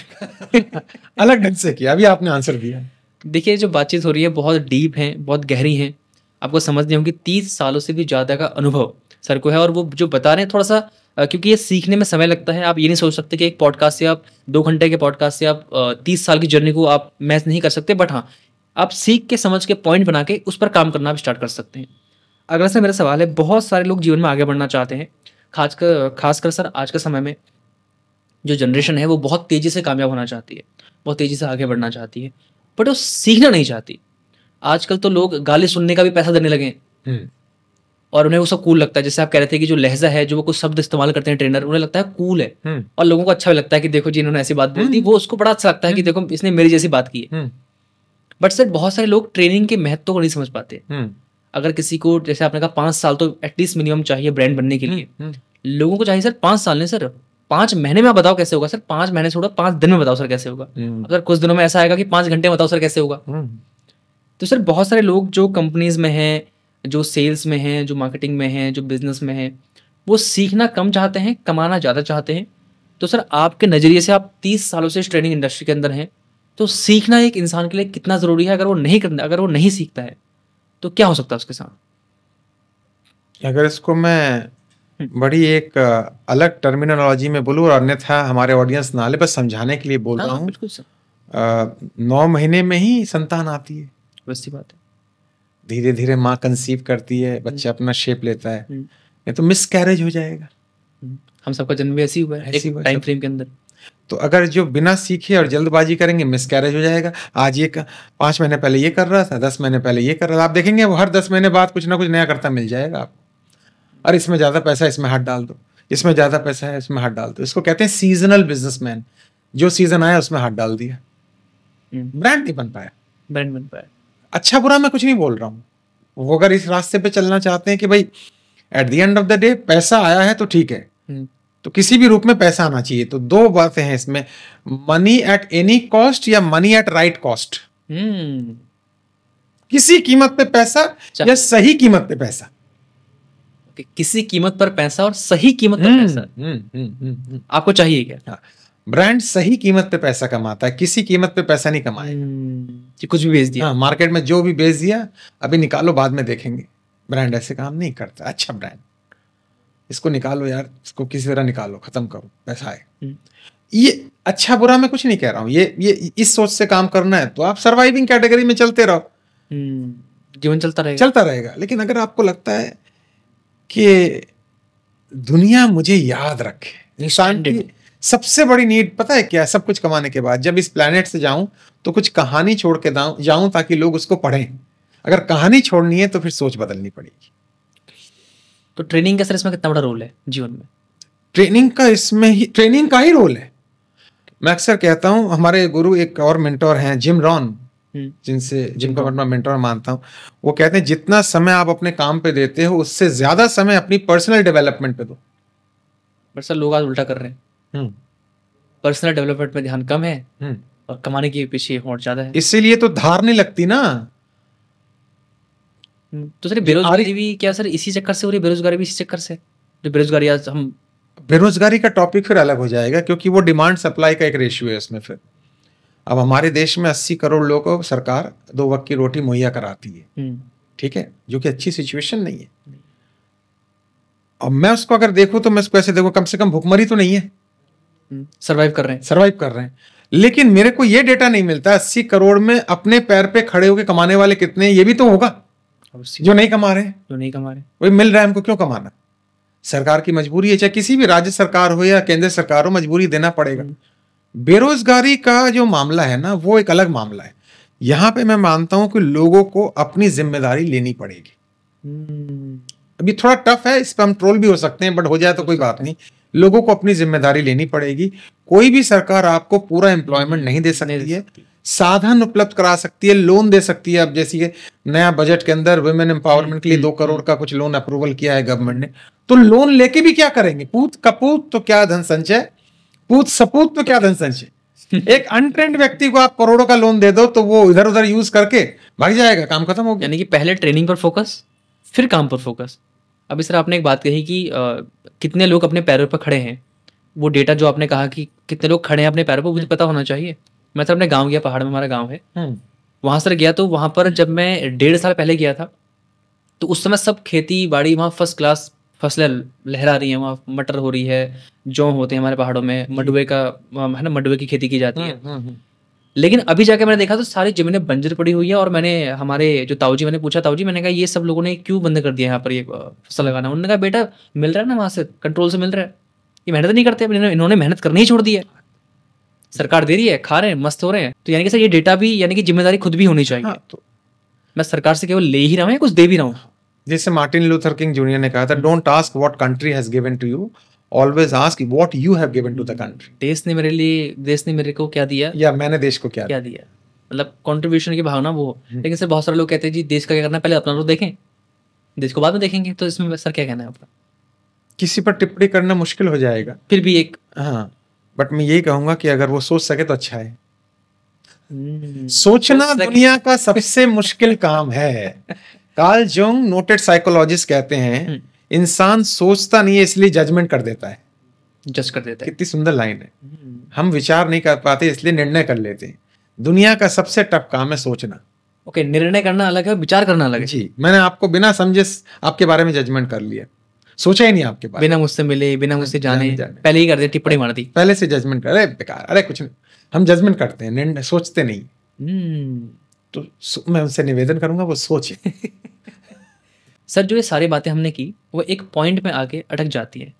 अलग ढंग से किया, अभी आपने आंसर दिया। देखिए जो बातचीत हो रही है बहुत डीप है, बहुत गहरी है, आपको समझनी होगी। 30 सालों से भी ज़्यादा का अनुभव सर को है, और वो जो बता रहे हैं थोड़ा सा क्योंकि ये सीखने में समय लगता है। आप ये नहीं सोच सकते कि एक पॉडकास्ट से आप 2 घंटे के पॉडकास्ट से आप 30 साल की जर्नी को आप मैच नहीं कर सकते, बट हाँ आप सीख के समझ के पॉइंट बना के उस पर काम करना आप स्टार्ट कर सकते हैं। अगला सर मेरा सवाल है, बहुत सारे लोग जीवन में आगे बढ़ना चाहते हैं, खासकर सर आज के समय में जो जनरेशन है वो बहुत तेज़ी से कामयाब होना चाहती है, बहुत तेज़ी से आगे बढ़ना चाहती है, बट वो सीखना नहीं चाहती। आजकल तो लोग गाली सुनने का भी पैसा देने लगे हैं और उन्हें वो सब कूल लगता है। जैसे आप कह रहे थे कि जो लहजा है, जो वो कुछ शब्द इस्तेमाल करते हैं ट्रेनर, उन्हें लगता है कूल है और लोगों को अच्छा भी लगता है कि देखो जी इन्होंने ऐसी बात बोल दी, वो उसको बड़ा अच्छा लगता है कि देखो इसने मेरी जैसी बात की है। बट सर बहुत सारे लोग ट्रेनिंग के महत्व को नहीं समझ पाते। अगर किसी को, जैसे आपने कहा 5 साल तो एटलीस्ट मिनिमम चाहिए ब्रांड बनने के लिए, लोगों को चाहिए सर 5 साल नहीं सर 5 महीने में बताओ कैसे होगा सर, 5 महीने छोड़ो 5 दिन में बताओ सर कैसे होगा। अगर कुछ दिनों में ऐसा आएगा कि 5 घंटे में बताओ सर कैसे होगा। तो सर बहुत सारे लोग जो कंपनीज में हैं, जो सेल्स में हैं, जो मार्केटिंग में हैं, जो बिजनेस में हैं, वो सीखना कम चाहते हैं, कमाना ज़्यादा चाहते हैं। तो सर आपके नज़रिए से, आप 30 सालों से इस ट्रेनिंग इंडस्ट्री के अंदर हैं, तो सीखना एक इंसान के लिए कितना ज़रूरी है? अगर वो नहीं सीखता है तो क्या हो सकता है उसके साथ? अगर इसको मैं बड़ी एक अलग टर्मिनोलॉजी में बोलूँ, और अन्यथा हमारे ऑडियंस नाले पर समझाने के लिए बोल रहा हूँ, बिल्कुल सर। 9 महीने में ही संतान आती है, वैसी बात है। धीरे धीरे माँ कंसीव करती है, बच्चा अपना शेप लेता है, नहीं तो मिस कैरेज हो जाएगा। हम सबका जन्म भी ऐसी हुआ है, एक टाइम फ्रेम के अंदर। तो अगर जो बिना सीखे और जल्दबाजी करेंगे, मिस कैरेज हो जाएगा। आज ये 5 महीने पहले ये कर रहा था, 10 महीने पहले ये कर रहा था, आप देखेंगे वो हर 10 महीने बाद कुछ ना कुछ नया करता मिल जाएगा आपको। अरे इसमें ज़्यादा पैसा है, इसमें हाथ डाल दो, इसमें ज़्यादा पैसा है, इसमें हाथ डाल दो। इसको कहते हैं सीजनल बिजनेसमैन, जो सीजन आया उसमें हाथ डाल दिया, ब्रांड नहीं बन पाया। अच्छा बुरा मैं कुछ नहीं बोल रहा हूँ, वो अगर इस रास्ते पे चलना चाहते हैं कि भाई at the end of the day पैसा आया है तो ठीक है, तो किसी भी रूप में पैसा आना चाहिए। तो 2 बातें हैं इसमें, मनी एट एनी कॉस्ट या मनी एट राइट कॉस्ट। किसी कीमत पे पैसा या सही कीमत पे पैसा। किसी कीमत पर पैसा और सही कीमत पर पैसा आपको चाहिए क्या? ब्रांड सही कीमत पे पैसा कमाता है, किसी कीमत पे पैसा नहीं कमाएगा। कुछ भी बेच दिया, मार्केट में जो भी बेच दिया अभी निकालो, बाद में देखेंगे। ब्रांड ऐसे काम नहीं करता। अच्छा ब्रांड, इसको निकालो यार, इसको किसी तरह निकालो, खत्म करो, पैसा है। ये अच्छा बुरा मैं कुछ नहीं कह रहा हूँ, ये इस सोच से काम करना है तो आप सर्वाइविंग कैटेगरी में चलते रहो, जीवन चलता रहेगा। लेकिन अगर आपको लगता है कि दुनिया मुझे याद रखे, इंसान की सबसे बड़ी नीड पता है क्या है? सब कुछ कमाने के बाद जब इस प्लेनेट से जाऊं तो कुछ कहानी छोड़ के जाऊं ताकि लोग उसको पढ़ें। अगर कहानी छोड़नी है तो फिर सोच बदलनी पड़ेगी। तो ट्रेनिंग का सर इसमें कितना बड़ा रोल है जीवन में? ट्रेनिंग का ही रोल है। मैं अक्सर कहता हूं, हमारे गुरु एक और मेंटोर हैं जिम रॉन, जिनको मैं मेंटोर मानता हूं, वो कहते हैं जितना समय आप अपने काम पे देते हो उससे ज्यादा समय अपनी पर्सनल डेवलपमेंट पे दो। बट सर लोग आज उल्टा कर रहे हैं, पर्सनल डेवलपमेंट में ध्यान कम है और कमाने के पीछे और ज्यादा है। इसीलिए तो धार नहीं लगती ना। तो सर बेरोजगारी भी क्या सर इसी चक्कर से हो रही है? बेरोजगारी भी इसी चक्कर से, जो बेरोजगारी आज हम, बेरोजगारी का टॉपिक फिर अलग हो जाएगा, क्योंकि वो डिमांड सप्लाई का एक रेशियो है उसमें। फिर अब हमारे देश में 80 करोड़ लोगों को सरकार 2 वक्त की रोटी मुहैया कराती है, ठीक है, जो कि अच्छी सिचुएशन नहीं है। अब मैं उसको अगर देखूं तो मैं उसको ऐसे देखूं, कम से कम भुखमरी तो नहीं है, सर्वाइव कर रहे हैं। लेकिन मेरे को ये डेटा नहीं मिलता 80 करोड़ में अपने पैर पे खड़े होकर कमाने वाले कितने हैं। ये भी तो होगा जो नहीं कमा रहे, वही मिल रहा है हमको, क्यों कमाना? सरकार की मजबूरी है, चाहे किसी भी राज्य सरकार हो या केंद्र सरकार हो, मजबूरी देना पड़ेगा। बेरोजगारी का जो मामला है ना, वो एक अलग मामला है। यहाँ पे मैं मानता हूं कि लोगों को अपनी जिम्मेदारी लेनी पड़ेगी। अभी थोड़ा टफ है, इस पर हम ट्रोल भी हो सकते हैं, बट हो जाए तो कोई बात नहीं। लोगों को अपनी जिम्मेदारी लेनी पड़ेगी। कोई भी सरकार आपको पूरा एम्प्लॉयमेंट नहीं दे सकती है, साधन उपलब्ध करा सकती है, लोन दे सकती है। अब जैसे नया बजट के अंदर वुमेन एम्पावरमेंट के लिए 2 करोड़ का कुछ लोन अप्रूवल किया है गवर्नमेंट ने, तो लोन लेके भी क्या करेंगे? पूत कपूत तो क्या धन संचय, पूत सपूत तो क्या धन संचय। एक अनट्रेंड व्यक्ति को आप करोड़ों का लोन दे दो तो वो इधर उधर यूज करके भाग जाएगा, काम खत्म हो गया। यानी कि पहले ट्रेनिंग पर फोकस, फिर काम पर फोकस। अभी सर आपने एक बात कही कि कितने लोग अपने पैरों पर खड़े हैं, वो डेटा जो आपने कहा कि कितने लोग खड़े हैं अपने पैरों पर, मुझे पता होना चाहिए। मैं सर अपने गाँव गया, पहाड़ में हमारा गाँव है, वहाँ सर गया तो वहाँ पर जब मैं 1.5 साल पहले गया था तो उस समय सब खेती बाड़ी वहाँ फर्स्ट क्लास फसलें लहरा रही हैं, वहाँ मटर हो रही है, जौ होते हैं हमारे पहाड़ों में, मंडुवे का है ना, मंडुवे की खेती की जाती है। लेकिन अभी जाके मैंने देखा तो सारी जमीनें बंजर पड़ी हुई है। और मैंने हमारे जो ताऊजी, मैंने पूछा ताऊजी, मैंने कहा ये सब लोगों ने क्यों बंद कर दिया यहाँ पर ये फसल लगाना। उन्होंने कहा बेटा मिल रहा है ना, वहाँ से कंट्रोल से मिल रहा है, ये मेहनत नहीं करते, इन्होंने मेहनत करनी ही छोड़ दी है, सरकार दे रही है, खा रहे हैं, मस्त हो रहे हैं। तो यानी कि सर ये डेटा भी, यानी कि जिम्मेदारी खुद भी होनी चाहिए। तो मैं सरकार से केवल ले ही रहा हूँ या कुछ दे भी रहा हूँ। जैसे मार्टिन लूथर किंग जूनियर ने कहा था, don't ask what country has given to you, always ask what you have given to the country. देश ने मेरे को क्या दिया, या मैंने देश को क्या दिया, मतलब कंट्रीब्यूशन की भावना वो। लेकिन सर बहुत सारे लोग कहते हैं जी देश का क्या करना है, पहले अपना तो देखें, देश को बाद में देखेंगे। तो इसमें सर क्या कहना है आपका? किसी पर टिप्पणी करना मुश्किल हो जाएगा, फिर भी एक बट मैं यही कहूंगा कि अगर वो सोच सके तो अच्छा है। सोचना दुनिया का सबसे मुश्किल काम है। कार्ल जंग नोटेड साइकोलॉजिस्ट कहते हैं, इंसान सोचता नहीं है इसलिए जजमेंट कर देता है, जज कर देता है। कितनी सुंदर लाइन है। हम विचार नहीं कर पाते इसलिए निर्णय कर लेते हैं। दुनिया का सबसे टफ काम है सोचना। ओके, निर्णय करना अलग है, विचार करना अलग है। जी, मैंने आपको बिना समझे आपके बारे में जजमेंट कर लिया, सोचा ही नहीं आपके बारे में, बिना मुझसे मिले, बिना मुझसे जाने पहले ही कर दिया, टिप्पणी मार दी, पहले से जजमेंट कर, अरे बेकार, अरे कुछ नहीं। हम जजमेंट करते हैं, निर्णय सोचते नहीं। तो मैं उनसे निवेदन करूंगा वो सोचे। सर जो ये सारी बातें हमने की वो एक पॉइंट में आके अटक जाती है,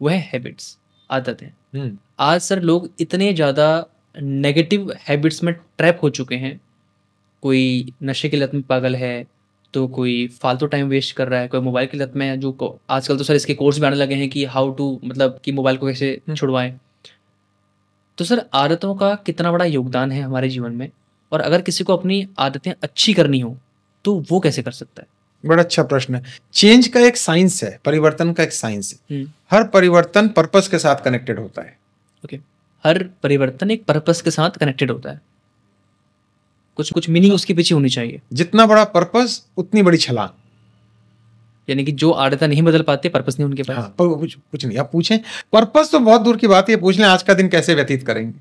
वह है हैबिट्स, आदतें। आज सर लोग इतने ज़्यादा नेगेटिव हैबिट्स में ट्रैप हो चुके हैं, कोई नशे की लत में पागल है, तो कोई फालतू टाइम वेस्ट कर रहा है, कोई मोबाइल की लत में है, जो आजकल तो सर इसके कोर्स भी आने लगे हैं कि हाउ टू, मतलब कि मोबाइल को कैसे छुड़वाएं। तो सर आदतों का कितना बड़ा योगदान है हमारे जीवन में, और अगर किसी को अपनी आदतें अच्छी करनी हो तो वो कैसे कर सकता है? बड़ा अच्छा प्रश्न है। चेंज का एक साइंस है, परिवर्तन का एक साइंस है। हर परिवर्तन पर्पस के साथ कनेक्टेड होता है। ओके, हर परिवर्तन एक पर्पस के साथ कनेक्टेड होता है, कुछ मीनिंग उसके पीछे होनी चाहिए। जितना बड़ा पर्पस उतनी बड़ी छलांग। यानी कि जो आदतें नहीं बदल पाते, पर्पस नहीं उनके पास। हाँ, कुछ नहीं। आप पूछें पर्पस तो बहुत दूर की बात है, पूछ लें आज का दिन कैसे व्यतीत करेंगे,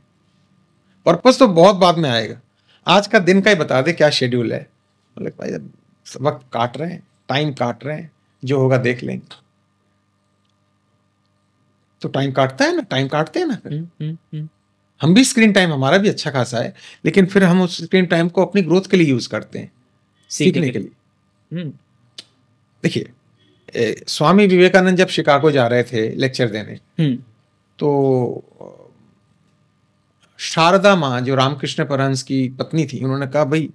पर्पस तो बहुत बाद में आएगा। आज का दिन का ही बता दे क्या शेड्यूल है, मतलब भाई वक्त काट रहे हैं, टाइम काट रहे हैं, जो होगा देख लेंगे। तो टाइम काटता है ना, टाइम काटते हैं ना। हम भी स्क्रीन टाइम हमारा भी अच्छा खासा है, लेकिन फिर हम उस स्क्रीन टाइम को अपनी ग्रोथ के लिए यूज करते हैं, सीखने के लिए। देखिए, स्वामी विवेकानंद जब शिकागो जा रहे थे लेक्चर देने, तो शारदा माँ जो रामकृष्ण परमहंस की पत्नी थी, उन्होंने कहा भाई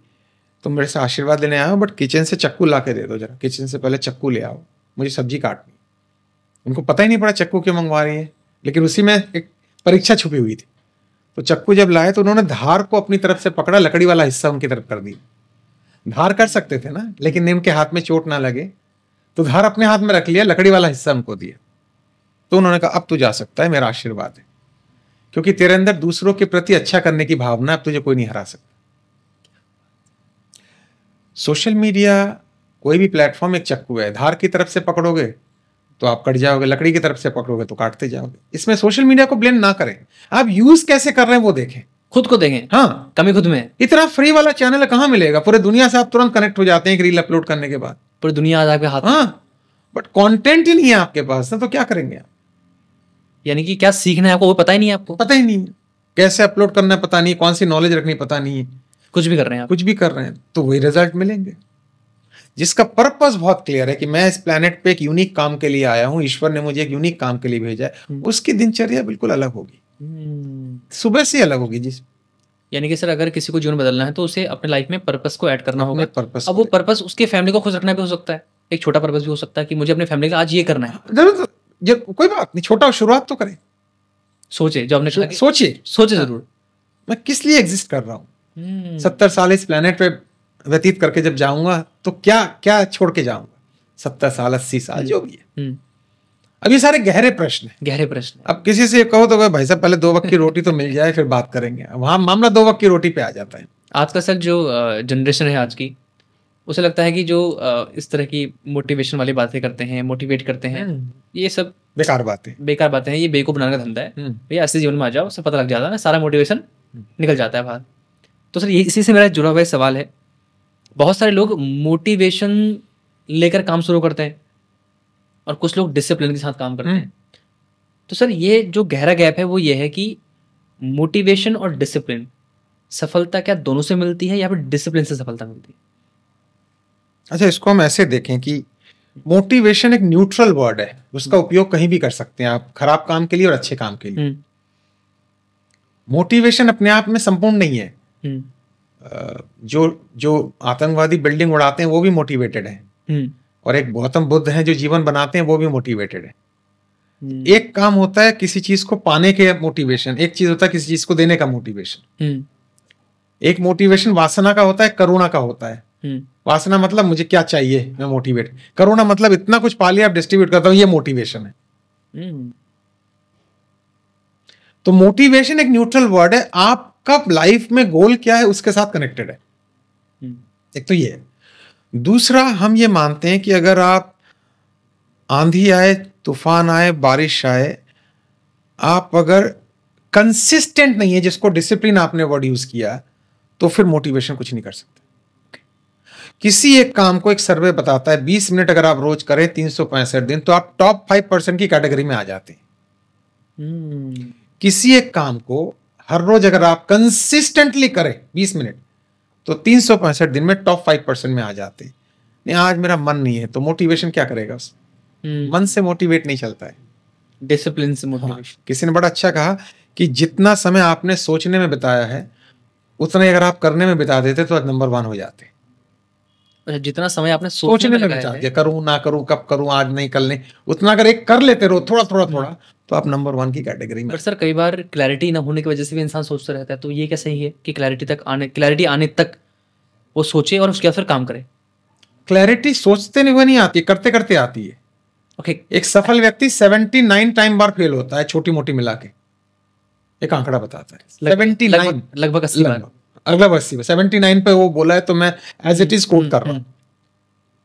तुम मेरे से आशीर्वाद लेने आए हो, बट किचन से चक्कू ला के दे दो जरा, किचन से पहले चक्कू ले आओ, मुझे सब्जी काटनी। उनको पता ही नहीं पड़ा चक्कू क्यों मंगवा रही है, लेकिन उसी में एक परीक्षा छुपी हुई थी। तो चक्कू जब लाए तो उन्होंने धार को अपनी तरफ से पकड़ा, लकड़ी वाला हिस्सा उनकी तरफ कर दी। धार कर सकते थे ना, लेकिन उनके हाथ में चोट ना लगे तो धार अपने हाथ में रख लिया, लकड़ी वाला हिस्सा उनको दिया। तो उन्होंने कहा अब तू जा सकता है, मेरा आशीर्वाद है, क्योंकि तेरे अंदर दूसरों के प्रति अच्छा करने की भावना, अब तुझे कोई नहीं हरा सकता। सोशल मीडिया कोई भी प्लेटफॉर्म एक चक्कू है, धार की तरफ से पकड़ोगे तो आप कट जाओगे, लकड़ी की तरफ से पकड़ोगे तो काटते जाओगे। इसमें सोशल मीडिया को ब्लेम ना करें, आप यूज कैसे कर रहे हैं वो देखें, खुद को देखें। हाँ, कमी खुद में है। इतना फ्री वाला चैनल कहाँ मिलेगा, पूरे दुनिया से आप तुरंत कनेक्ट हो जाते हैं एक रील अपलोड करने के बाद, पूरी दुनिया आज आपके हाथ। हाँ, बट कंटेंट ही नहीं है आपके पास ना, तो क्या करेंगे आप? यानी कि क्या सीखना है आपको वो पता ही नहीं है, आपको पता ही नहीं है कैसे अपलोड करना है, पता नहीं कौन सी नॉलेज रखनी पता नहीं है, कुछ भी कर रहे हैं आप, कुछ भी कर रहे हैं, तो वही रिजल्ट मिलेंगे। जिसका पर्पस बहुत क्लियर है कि मैं इस प्लेनेट पे एक यूनिक काम के लिए आया हूं, ईश्वर ने मुझे एक यूनिक काम के लिए भेजा है, उसकी दिनचर्या बिल्कुल अलग होगी, सुबह से अलग होगी। जिस यानी कि सर अगर किसी को जीवन बदलना है तो उसे अपने लाइफ में पर्पस को ऐड करना होगा। पर्पस, अब वो पर्पस उसके फैमिली को खुश रखना भी हो सकता है, एक छोटा पर्पस भी हो सकता है कि मुझे अपने फैमिली का आज ये करना है। जरूर कोई बात नहीं, छोटा शुरुआत तो करें, सोचे जो आपने सोचे जरूर, मैं किस लिए एग्जिस्ट कर रहा हूँ, 70 साल इस प्लेनेट पे व्यतीत करके जब जाऊंगा तो क्या क्या छोड़ के जाऊंगा, 70 साल 80 साल जो भी है। अब ये सारे गहरे प्रश्न हैं। गहरे प्रश्न है। अब किसी से कहो तो भाई साहब पहले 2 वक्त की रोटी तो मिल जाए फिर बात करेंगे, वहां मामला 2 वक्त की रोटी पे आ जाता है। आज का सर जो जनरेशन है आज की, उसे लगता है कि जो इस तरह की मोटिवेशन वाली बातें करते हैं, मोटिवेट करते हैं, ये सब बेकार बातें हैं, ये बेवकूफ बनाने का धंधा है। भैया असली जीवन में आ जाओ, उससे पता लग जाता है, सारा मोटिवेशन निकल जाता है बाहर। तो सर ये इसी से मेरा जुड़ा हुआ सवाल है, बहुत सारे लोग मोटिवेशन लेकर काम शुरू करते हैं और कुछ लोग डिसिप्लिन के साथ काम करते हैं। तो सर ये जो गहरा गैप है वो ये है कि मोटिवेशन और डिसिप्लिन, सफलता क्या दोनों से मिलती है या फिर डिसिप्लिन से सफलता मिलती है? अच्छा, इसको हम ऐसे देखें कि मोटिवेशन एक न्यूट्रल वर्ड है, उसका उपयोग कहीं भी कर सकते हैं आप, खराब काम के लिए और अच्छे काम के लिए। मोटिवेशन अपने आप में संपूर्ण नहीं है। जो आतंकवादी बिल्डिंग उड़ाते हैं वो भी मोटिवेटेड है, और एक गौतम बुद्ध हैं जो जीवन बनाते हैं वो भी मोटिवेटेड है। एक काम होता है किसी चीज को पाने के मोटिवेशन, एक चीज होता है किसी चीज को देने का मोटिवेशन। एक मोटिवेशन वासना का होता है, करुणा का होता है। वासना मतलब मुझे क्या चाहिए, मैं मोटिवेट। करुणा मतलब इतना कुछ पा लिया अब डिस्ट्रीब्यूट करता हूं, ये मोटिवेशन है। तो मोटिवेशन एक न्यूट्रल वर्ड है, आपका लाइफ में गोल क्या है उसके साथ कनेक्टेड है। एक तो ये है। दूसरा, हम ये मानते हैं कि अगर आप आंधी आए, तूफान आए, बारिश आए, आप अगर कंसिस्टेंट नहीं है, जिसको डिसिप्लिन आपने वर्ड यूज किया, तो फिर मोटिवेशन कुछ नहीं कर सकते। किसी एक काम को एक सर्वे बताता है 20 मिनट अगर आप रोज करें 365 दिन, तो आप टॉप 5% की कैटेगरी में आ जाते हैं। किसी एक काम को हर रोज अगर आप कंसिस्टेंटली करें 20 मिनट, तो 365 दिन में टॉप 5% में आ जाते हैं। नहीं, आज मेरा मन नहीं है, तो मोटिवेशन क्या करेगा उस मन से मोटिवेट नहीं चलता है, डिसिप्लिन से मोटिवेशन। हाँ, किसी ने बड़ा अच्छा कहा कि जितना समय आपने सोचने में बिताया है उतना ही अगर आप करने में बिता देते तो नंबर 1 हो जाते। जितना समय आपने सोचने में बिता दिया, करूं ना करूं, कब करूं, आज नहीं कल नहीं, उतना अगर एक कर लेते रहो थोड़ा थोड़ा थोड़ा, तो आप नंबर 1 की कैटेगरी में। बट सर कई बार क्लैरिटी ना होने की वजह से भी इंसान सोचता रहता है, तो ये क्या सही है कि क्लैरिटी आने तक वो सोचे और उसके बाद फिर काम करे? क्लैरिटी सोचते नहीं, वो नहीं आती, करते करते आती है। ओके। एक सफल व्यक्ति 79 टाइम बार फेल होता है, छोटी मोटी मिला के, एक आंकड़ा बताता है 79, लगभग 80 बार। अगला 80, 79 पे वो बोला है, तो मैं एज इट इज कोट कर रहा हूँ,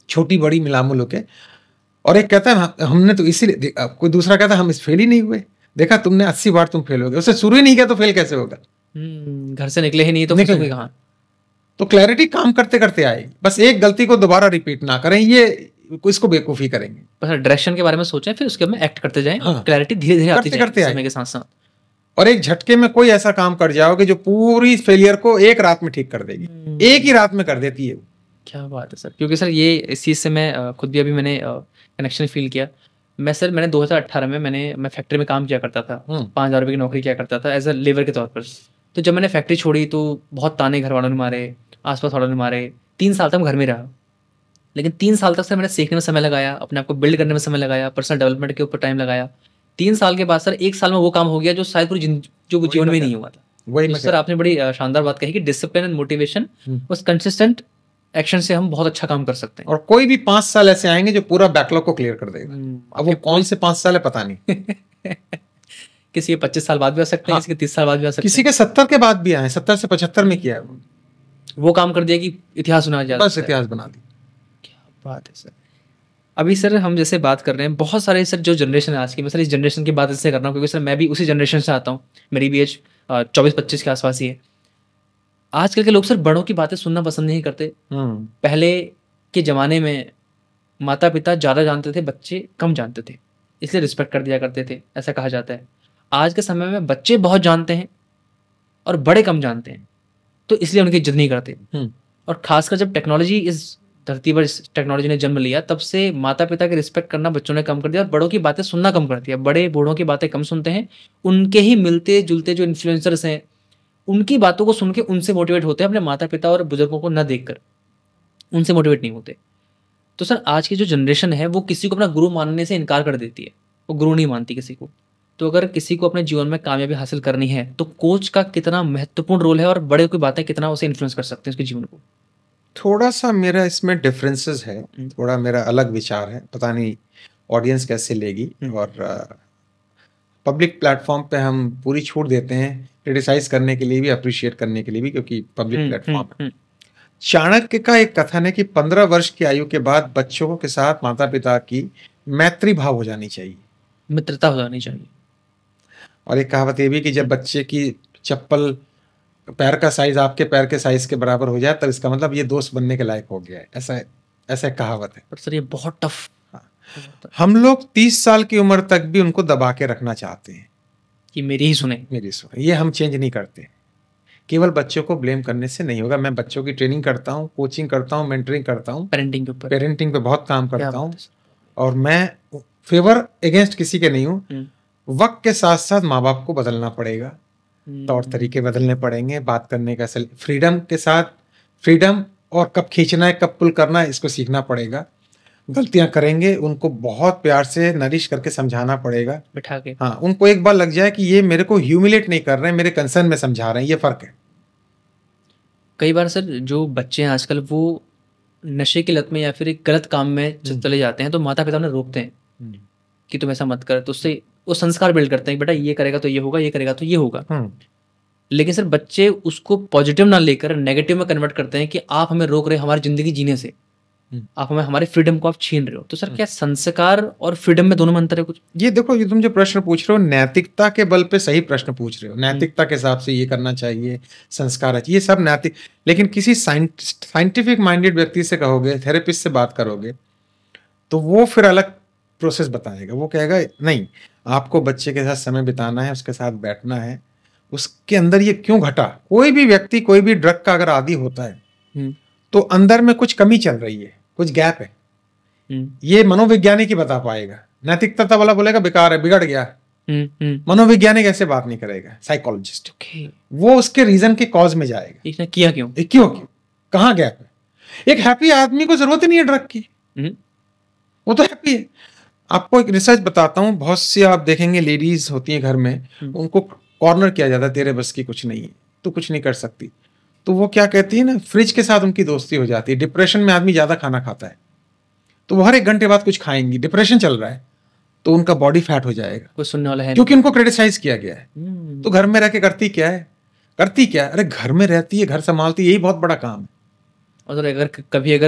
छोटी बड़ी मिलामुल के। और एक कहता है हमने तो इसीलिए, कोई दूसरा कहता है हम इस फेल ही नहीं हुए, देखा तुमने 80 बार तुम फेल हो गए, उससे शुरू ही नहीं किया तो फेल कैसे होगा? घर से निकले ही नहीं तो निकले कहाँ? तो क्लैरिटी काम करते करते आएगी, बस एक गलती को दोबारा रिपीट ना करें, ये इसको बेवकूफी करेंगे। बस डायरेक्शन के बारे में सोचें, फिर उसके बाद एक्ट करते जाएं। हाँ, क्लैरिटी धीरे धीरे आती जाएगी समय के साथ साथ। और एक झटके में कोई ऐसा काम कर जाओगे जो पूरी फेलियर को एक रात में ठीक कर देगी, एक ही रात में कर देती है। क्या बात है सर, क्योंकि सर ये इस चीज़ से मैं खुद भी अभी मैंने कनेक्शन फील किया। मैंने 2018 में मैं फैक्ट्री में काम किया करता था, 5,000 रुपये की नौकरी किया करता था एज अ लेबर के तौर पर। तो जब मैंने फैक्ट्री छोड़ी तो बहुत ताने घर वालों ने मारे, आसपास वालों ने मारे। 3 साल तक मैं घर में रहा, लेकिन 3 साल तक सर मैंने सीखने में समय लगाया, अपने आप को बिल्ड करने में समय लगाया, पर्सनल डेवलपमेंट के ऊपर टाइम लगाया। 3 साल के बाद सर 1 साल में वो काम हो गया जो शायद पूरी जो जीवन में नहीं हुआ था। वही सर आपने बड़ी शानदार बात कही कि डिसिप्लिन एंड मोटिवेशन, उस कंसिस्टेंट एक्शन से हम बहुत अच्छा काम कर सकते हैं। और कोई भी 5 साल ऐसे आएंगे जो पूरा बैकलॉग को क्लियर कर देगा। अब वो कौन से 5 साल है पता नहीं। किसी के 25 साल बाद भी आ सकते हैं, किसी के 30 साल बाद भी आ सकते हैं, किसी के 70 के बाद भी आए, 70 से 75 में किया है वो काम कर दिया कि इतिहास बना जाता है, बस इतिहास बना दी। क्या बात है सर। अभी सर हम जैसे बात कर रहे हैं, बहुत सारे सर जो जनरेशन है आज की, मैं सर इस जनरेशन की बात इससे कर रहा हूँ क्योंकि सर मैं भी उसी जनरेशन से आता हूँ, मेरी भी एज 24-25 के आसपास ही है। आजकल के लोग सर बड़ों की बातें सुनना पसंद नहीं करते। पहले के ज़माने में माता पिता ज़्यादा जानते थे, बच्चे कम जानते थे, इसलिए रिस्पेक्ट कर दिया करते थे, ऐसा कहा जाता है। आज के समय में बच्चे बहुत जानते हैं और बड़े कम जानते हैं, तो इसलिए उनकी इज्जत नहीं करते। और खासकर जब टेक्नोलॉजी इस धरती पर टेक्नोलॉजी ने जन्म लिया, तब से माता पिता की रिस्पेक्ट करना बच्चों ने कम कर दिया और बड़ों की बातें सुनना कम कर दिया। बड़े बूढ़ों की बातें कम सुनते हैं, उनके ही मिलते जुलते जो इन्फ्लुएंसर्स हैं उनकी बातों को सुन के उनसे मोटिवेट होते हैं, अपने माता पिता और बुजुर्गों को न देखकर उनसे मोटिवेट नहीं होते। तो सर आज की जो जनरेशन है वो किसी को अपना गुरु मानने से इनकार कर देती है, वो गुरु नहीं मानती किसी को। तो अगर किसी को अपने जीवन में कामयाबी हासिल करनी है तो कोच का कितना महत्वपूर्ण रोल है और बड़े की बातें कितना उसे इन्फ्लुएंस कर सकते हैं उसके जीवन को? थोड़ा सा मेरा इसमें डिफरेंसेस है, थोड़ा मेरा अलग विचार है, पता नहीं ऑडियंस कैसे लेगी। और पब्लिक प्लेटफॉर्म पे हम पूरी छूट देते हैं, क्रिटिसाइज करने के लिए भी, अप्रिशिएट करने के लिए भी, क्योंकि पब्लिक प्लेटफॉर्म है। चाणक्य का एक कथन है कि 15 वर्ष की आयु के बाद बच्चों के साथ माता पिता की मैत्री भाव हो जानी चाहिए, मित्रता हो जानी चाहिए। और एक कहावत ये भी कि जब बच्चे की चप्पल पैर का साइज आपके पैर के साइज के बराबर हो जाए, तब इसका मतलब ये दोस्त बनने के लायक हो गया है। ऐसा एक कहावत है। पर सर ये बहुत टफ। हम लोग 30 साल की उम्र तक भी उनको दबा के रखना चाहते हैं कि मेरी ही सुने। ये हम चेंज नहीं करते। केवल बच्चों को ब्लेम करने से नहीं होगा। मैं बच्चों की ट्रेनिंग करता हूँ, कोचिंग करता हूँ, मेंटरिंग करता हूँ, पेरेंटिंग के ऊपर, पेरेंटिंग पे बहुत काम करता हूँ, और मैं फेवर अगेंस्ट किसी के नहीं हूँ। वक्त के साथ साथ माँ बाप को बदलना पड़ेगा, तौर तरीके बदलने पड़ेंगे, बात करने का फ्रीडम के साथ, फ्रीडम और कब खींचना है कब पुल करना है इसको सीखना पड़ेगा। गलतियां करेंगे उनको बहुत प्यार से नरिश करके समझाना पड़ेगा, बिठा के। हाँ, उनको एक बार लग जाए कि ये मेरे को ह्यूमिलेट नहीं कर रहे हैं, मेरे कंसर्न में समझा रहे हैं, ये फर्क है। कई बार सर जो बच्चे हैं आजकल वो नशे की लत में या फिर एक गलत काम में चले जाते हैं, तो माता पिता उन्हें रोकते हैं कि तुम ऐसा मत कर, तो उससे वो संस्कार बिल्ड करते हैं, बेटा ये करेगा तो ये होगा, ये करेगा तो ये होगा। लेकिन सर बच्चे उसको पॉजिटिव ना लेकर नेगेटिव में कन्वर्ट करते हैं कि आप हमें रोक रहे हैं हमारी जिंदगी जीने से, आप हमें हमारे फ्रीडम को आप छीन रहे हो। तो सर क्या संस्कार और फ्रीडम में दोनों में अंतर है कुछ? ये देखो, ये तुम जो प्रश्न पूछ रहे हो नैतिकता के बल पे सही प्रश्न पूछ रहे हो। नैतिकता के हिसाब से ये करना चाहिए, संस्कार अच्छे, ये सब नैतिक। लेकिन किसी साइंटिफिक माइंडेड व्यक्ति से कहोगे, थेरेपिस्ट से बात करोगे, तो वो फिर अलग प्रोसेस बताएगा। वो कहेगा नहीं, आपको बच्चे के साथ समय बिताना है, उसके साथ बैठना है, उसके अंदर ये क्यों घटा। कोई भी व्यक्ति कोई भी ड्रग का अगर आदी होता है तो अंदर में कुछ कमी चल रही है, कुछ गैप है। ये मनोवैज्ञानिक ही बता पाएगा। नैतिकता वाला बोलेगा बेकार है, बिगड़ गया। मनोवैज्ञानिक ऐसे बात नहीं करेगा, साइकोलॉजिस्ट। वो उसके रीजन के कॉज में जाएगा, इसने किया क्यों, क्यों कहाँ गैप है। एक हैप्पी आदमी को जरूरत ही नहीं है ड्रग की, वो तो हैप्पी है। आपको एक रिसर्च बताता हूँ, बहुत सी आप देखेंगे लेडीज होती हैं घर में, उनको कॉर्नर किया जाता है, तेरे बस की कुछ नहीं है, तो कुछ नहीं कर सकती। तो वो क्या कहती है ना, फ्रिज के साथ उनकी दोस्ती हो जाती है। डिप्रेशन में आदमी ज्यादा खाना खाता है, तो वो हर 1 घंटे बाद कुछ खाएंगी। डिप्रेशन चल रहा है तो उनका बॉडी फैट हो जाएगा, कोई सुनने वाला है क्योंकि उनको क्रिटिसाइज किया गया है। तो घर में रह के करती क्या है, अरे घर में रहती है, घर संभालती है, यही बहुत बड़ा काम है। और अगर कभी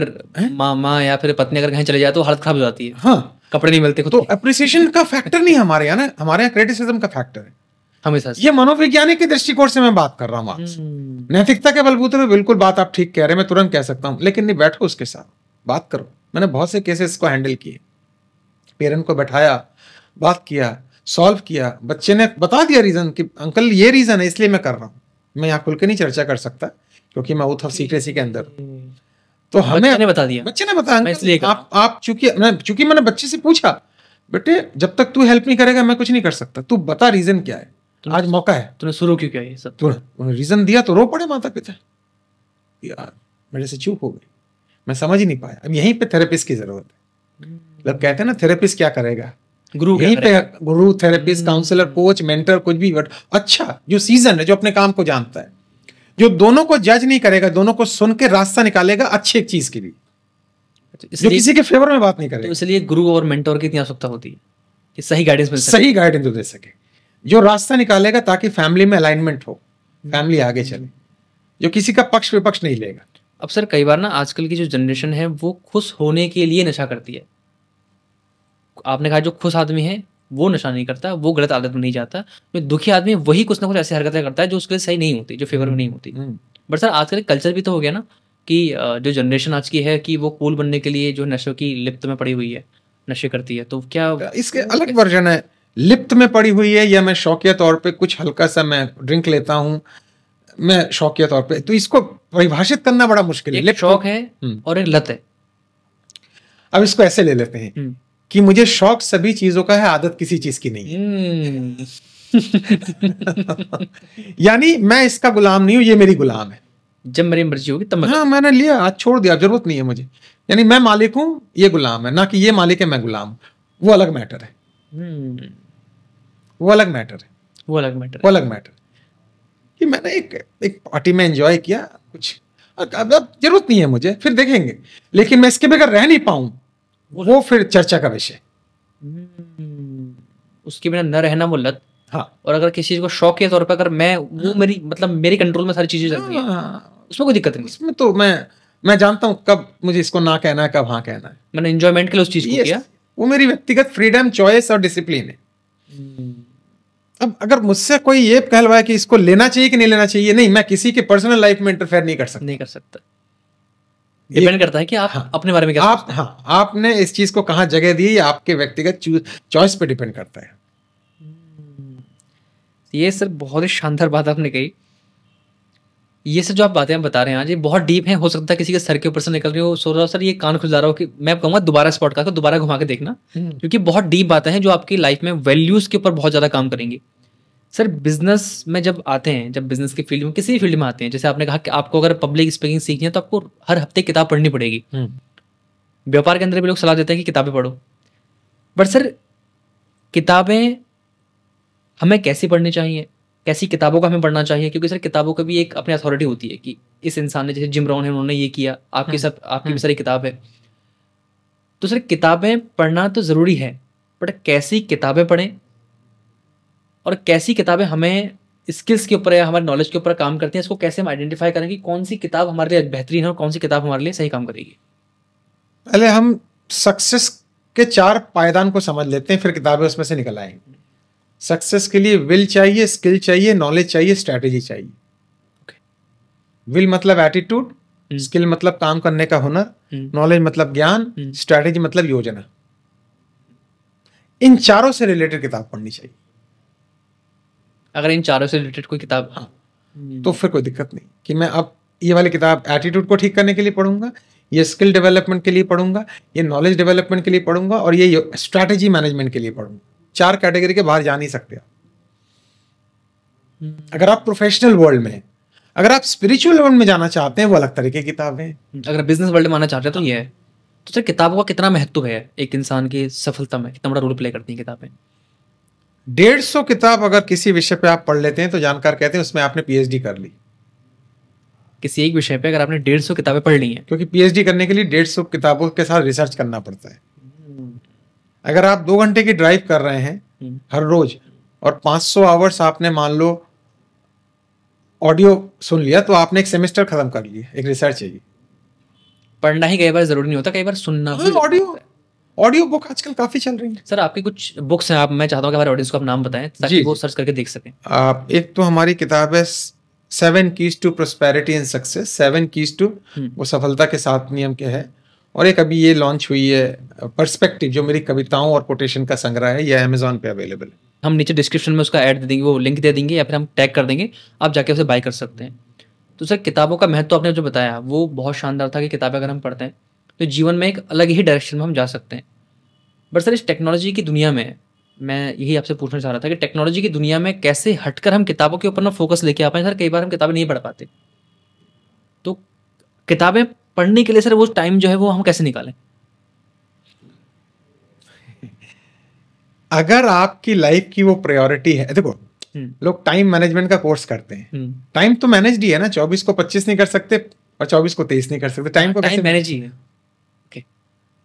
माँ या फिर पत्नी अगर कहीं चले जाए तो हालत खराब हो जाती है। हाँ, कपड़े नहीं मिलते। तो अप्रिसिएशन का फैक्टर नहीं हमारे यहाँ ना, हमारे यहाँ क्रिटिसिज्म का फैक्टर है हमेशा। ये मनोवैज्ञानिक के दृष्टिकोण से मैं बात कर रहा हूँ आपसे। नैतिकता के बलबूते पे बिल्कुल बात आप ठीक कह रहे हैं, मैं तुरंत कह सकता हूँ, लेकिन नहीं, बैठो उसके साथ बात करो। मैंने बहुत से केसेस को हैंडल किए, पेरेंट को बैठाया, बात किया, सॉल्व किया, बच्चे ने बता दिया रीजन कि अंकल ये रीजन है इसलिए मैं कर रहा हूँ। मैं यहाँ खुल के नहीं चर्चा कर सकता क्योंकि मैं ओथ ऑफ सीक्रेसी के अंदर। तो हमें बच्चे ने बता दिया, बच्चे ने बताया आप चूंकि मैंने बच्चे से पूछा, बेटे जब तक तू हेल्प नहीं करेगा मैं कुछ नहीं कर सकता, तू बता रीजन क्या है, आज मौका है। तूने शुरू क्यों किया ये सब? तूने रीजन दिया तो रो पड़े माता पिता, यार मेरे से चूक हो गई, मैं समझ ही नहीं पाया। अब यहीं पे थेरेपिस्ट की जरूरत है। मतलब कहते हैं ना, थेरेपिस्ट क्या करेगा, गुरु यहीं पे गुरु, थेरेपिस्ट, काउंसलर, कोच, मेंटर, कुछ भी। बट अच्छा जो सीजन है, जो अपने काम को जानता है, जो दोनों को जज नहीं करेगा, दोनों को सुन के रास्ता निकालेगा अच्छी एक चीज के लिए, जो किसी के फेवर में बात नहीं करेगा। तो इसलिए गुरु और मेंटोर की इतनी आवश्यकता होती है कि सही गाइडेंस मिल सके, सही गाइडेंस दे सके, जो रास्ता निकालेगा ताकि फैमिली में अलाइनमेंट हो, फैमिली आगे चले, जो किसी का पक्ष विपक्ष नहीं लेगा। अब सर कई बार ना आजकल की जो जनरेशन है वो खुश होने के लिए नशा करती है। आपने कहा जो खुश आदमी है वो नशा नहीं करता, वो गलत आदत में नहीं जाता। जो दुखी आदमी है वही कुछ ना कुछ ऐसी हरकतें करता है जो उसके लिए सही नहीं होती, जो फेवर में नहीं होती। बट सर आजकल कल्चर भी तो हो गया ना कि जो जनरेशन आज की है कि वो कूल बनने के लिए जो नशों की लिप्त में पड़ी हुई है, नशे करती है। तो क्या इसके अलग वर्जन है, लिप्त में पड़ी हुई है या मैं शौकिया तौर पे कुछ हल्का सा मैं ड्रिंक लेता हूँ, मैं शौकिया तौर पे, तो इसको परिभाषित करना बड़ा मुश्किल है। एक शौक है और एक लत है। अब इसको ऐसे ले लेते हैं कि मुझे शौक सभी चीजों का है, आदत किसी चीज की नहीं है। यानी मैं इसका गुलाम नहीं हूं, ये मेरी गुलाम है। जब मेरी मर्जी होगी तब हाँ, मैंने लिया, आज छोड़ दिया, जरूरत नहीं है मुझे। यानी मैं मालिक हूं, ये गुलाम है, ना कि ये मालिक है मैं गुलाम। वो अलग मैटर है, वो अलग मैटर है, वो अलग मैटर, वो अलग मैटर। कि मैंने एक पार्टी में एंजॉय किया कुछ, अब जरूरत नहीं है मुझे, फिर देखेंगे। लेकिन मैं इसके बगैर रह नहीं पाऊं, वो फिर चर्चा का विषय। उसके बिना न रहना वो लत। हाँ और अगर किसी चीज को शौक के तौर पर अगर मैं वो मेरी मतलब मेरी कंट्रोल में सारी चीजें चल रही हैं, उसमें कोई दिक्कत नहीं। उसमें तो मैं जानता हूँ कब मुझे इसको ना कहना है, कब हाँ कहना है। मैंने एंजॉयमेंट के लिए उस चीज को Yes, किया। वो मेरी व्यक्तिगत फ्रीडम, चॉइस और डिसिप्लिन है। अब अगर मुझसे कोई ये कहलवाए कि इसको लेना चाहिए कि नहीं लेना चाहिए, नहीं, मैं किसी के पर्सनल लाइफ में इंटरफेयर नहीं कर सकता। नहीं कर सकता। डिपेंड करता है कि आप हाँ, अपने बारे में क्या आप सोचते हैं। हाँ, आपने इस चीज को कहाँ जगह दी, ये आपके व्यक्तिगत चॉइस पे डिपेंड करता है। ये सर बहुत ही शानदार बात आपने कही। ये सब जो आप बातें बता रहे हैं आज, ये बहुत डीप हैं। हो सकता है किसी के सर के ऊपर से निकल रही हो, सोच रहा हो सर ये कान खुल जा रहा हो, कि मैं कहूँगा दोबारा इस पॉडकास्ट को दोबारा घुमा के देखना, क्योंकि बहुत डीप बातें हैं जो आपकी लाइफ में वैल्यूज के ऊपर बहुत ज़्यादा काम करेंगी। सर बिजनेस में जब आते हैं, जब बिजनेस की फील्ड में किसी भी फील्ड में आते हैं, जैसे आपने कहा कि आपको अगर पब्लिक स्पीकिंग सीखनी है तो आपको हर हफ्ते किताब पढ़नी पड़ेगी। व्यापार के अंदर भी लोग सलाह देते हैं कि किताबें पढ़ो, बट सर किताबें हमें कैसी पढ़नी चाहिए, कैसी किताबों का हमें पढ़ना चाहिए? क्योंकि सर किताबों का भी एक अपनी अथॉरिटी होती है कि इस इंसान ने, जैसे जिम रॉन है, उन्होंने ये किया, आपकी भी सारी किताब है। तो सर किताबें पढ़ना तो ज़रूरी है, बट कैसी किताबें पढ़ें और कैसी किताबें हमें स्किल्स के ऊपर या हमारे नॉलेज के ऊपर काम करती हैं, इसको कैसे हम आइडेंटिफाई करें कि कौन सी किताब हमारे लिए बेहतरीन है और कौन सी किताब हमारे लिए सही काम करेगी? पहले हम सक्सेस के 4 पायदान को समझ लेते हैं, फिर किताबें उसमें से निकल आएंगी। सक्सेस के लिए विल चाहिए, स्किल चाहिए, नॉलेज चाहिए, स्ट्रैटेजी चाहिए। विल मतलब एटीट्यूड, स्किल मतलब काम करने का हुनर, नॉलेज मतलब ज्ञान, स्ट्रैटेजी मतलब योजना। इन चारों से रिलेटेड किताब पढ़नी चाहिए। अगर इन चारों से रिलेटेड कोई किताब, हाँ, तो फिर कोई दिक्कत नहीं कि मैं अब ये वाली किताब एटीट्यूड को ठीक करने के लिए पढ़ूंगा, ये स्किल डेवलपमेंट के लिए पढ़ूंगा, ये नॉलेज डेवलपमेंट के लिए पढ़ूंगा, और ये स्ट्रैटेजी मैनेजमेंट के लिए पढ़ूंगा। 4 कैटेगरी के बाहर जा नहीं सकते आप। अगर आप प्रोफेशनल वर्ल्ड में, अगर आप स्पिरिचुअल वर्ल्ड में जाना चाहते हैं, वो अलग तरीके की किताबें हैं। अगर बिजनेस वर्ल्ड में आना चाहते हैं तो ये है। तो सर किताबों का कितना महत्व है एक इंसान की सफलता में, कितना बड़ा रोल प्ले करती हैं किताबें? 150 किताब अगर किसी विषय पे आप पढ़ लेते हैं तो जानकार कहते हैं उसमें आपने पीएचडी कर ली। किसी एक विषय पे अगर आपने 150 किताबें पढ़ ली हैं, क्योंकि पीएचडी करने के लिए 150 किताबों के साथ रिसर्च करना पड़ता है। अगर आप 2 घंटे की ड्राइव कर रहे हैं हर रोज और 500 आवर्स आपने मान लो ऑडियो सुन लिया, तो आपने एक सेमेस्टर खत्म कर लिया। एक रिसर्च है ये। पढ़ना ही कई बार जरूरी नहीं होता, कई बार सुनना भी। ऑडियो बुक आजकल काफी चल रही है। सर आपकी कुछ बुक्स हैं, आप, मैं चाहता हूँ कि हमारे ऑडियंस को आप नाम बताएं ताकि वो सर्च करके देख सकें। एक तो हमारी किताब है 7 keys to prosperity and success, 7 keys to, वो सफलता के 7 नियम के है। और एक अभी ये लॉन्च हुई है पर्सपेक्टिव, जो मेरी कविताओं और कोटेशन का संग्रह है। ये अमेजोन पे अवेलेबल है। हम नीचे डिस्क्रिप्शन में उसका ऐड दे देंगे, वो लिंक दे देंगे, या फिर हम टैग कर देंगे, आप जाके उसे बाय कर सकते हैं। तो सर किताबों का महत्व आपने जो बताया वो बहुत शानदार था कि किताबें अगर हम पढ़ते हैं तो जीवन में एक अलग ही डायरेक्शन में हम जा सकते हैं। बट सर इस टेक्नोलॉजी की दुनिया में मैं यही आपसे पूछना चाह रहा था कि टेक्नोलॉजी की दुनिया में कैसे हटकर हम किताबों के ऊपर ना फोकस लेके आ पाए। सर कई बार हम किताबें नहीं पढ़ पाते, तो किताबें पढ़ने के लिए सर वो टाइम जो है वो हम कैसे निकालें? अगर आपकी लाइफ की वो प्रायोरिटी है, देखो लोग टाइम मैनेजमेंट का कोर्स करते हैं। टाइम तो मैनेज ही है ना, 24 को 25 नहीं कर सकते और 24 को 23 नहीं कर सकते। टाइम को कैसे मैनेज ही है?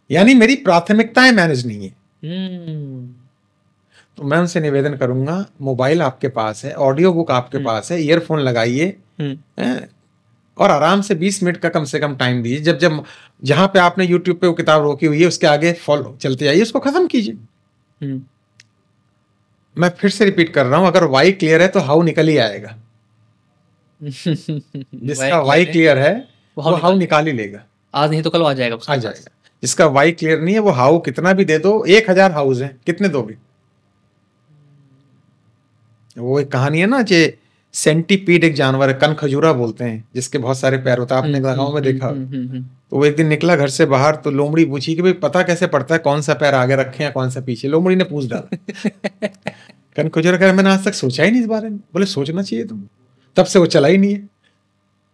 यानी मेरी प्राथमिकताएं मैनेज नहीं है। तो मैं उनसे निवेदन करूंगा, मोबाइल आपके पास है, ऑडियो बुक आपके पास है, ईयरफोन लगाइए और आराम से 20 मिनट का कम से कम टाइम दीजिए। जब जहां पे आपने यूट्यूब पे वो किताब रोकी हुई है उसके आगे फॉलो चलते जाइए, उसको खत्म कीजिए। मैं फिर से रिपीट कर रहा हूं, अगर वाई क्लियर है तो हाउ निकल ही आएगा। जिसका वाई क्लियर है वो हाउ निकाल ही लेगा। आज नहीं तो कल आ जाएगा, आ जाएगा। जिसका वाई क्लियर नहीं है वो हाउ कितना भी दे दो, 1000 हाउस हैं, कितने दोगे? वो एक कहानी है ना, जे सेंटीपीड एक जानवर है, कन खजूरा बोलते हैं, जिसके बहुत सारे पैर होता है। आपने गाँव में देखा। तो वो एक दिन निकला घर से बाहर, तो लोमड़ी पूछी कि भाई पता कैसे पड़ता है कौन सा पैर आगे रखे या कौन सा पीछे? लोमड़ी ने पूछ डाला। कन खजूरा कह, मैंने आज तक सोचा ही नहीं इस बारे में। बोले सोचना चाहिए तुम। तब से वो चला ही नहीं है।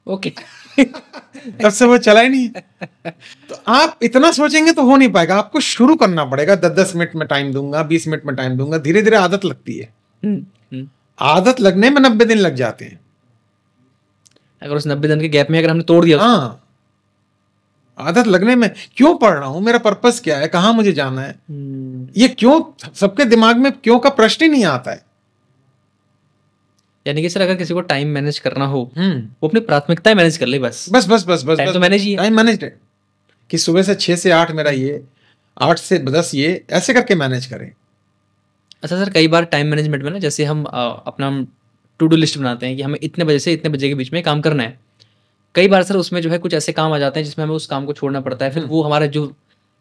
ओके। तब से वो चला ही नहीं है। तो आप इतना सोचेंगे तो हो नहीं पाएगा। आपको शुरू करना पड़ेगा। 10-10 मिनट में टाइम दूंगा, 20 मिनट में टाइम दूंगा। धीरे धीरे आदत लगती है। आदत लगने में 90 दिन लग जाते हैं। अगर उस 90 दिन के गैप में अगर हमने तोड़ दिया, हाँ, आदत लगने में, क्यों पढ़ रहा हूं, मेरा पर्पस क्या है, कहाँ मुझे जाना है, ये क्यों, सबके दिमाग में क्यों का प्रश्न ही नहीं आता है। यानी कि सर अगर किसी को टाइम मैनेज करना हो वो अपनी प्राथमिकताएं मैनेज कर ले, बस बस बस बस बस टाइम तो मैनेज ही है। टाइम मैनेज है कि सुबह से 6 से 8 मेरा ये, 8 से 10 ये, ऐसे करके मैनेज करें। अच्छा सर, कई बार टाइम मैनेजमेंट में ना, जैसे हम अपना टू डू लिस्ट बनाते हैं कि हमें इतने बजे से इतने बजे के बीच में काम करना है। कई बार सर उसमें जो है कुछ ऐसे काम आ जाते हैं जिसमें हमें उस काम को छोड़ना पड़ता है, फिर वो हमारा जो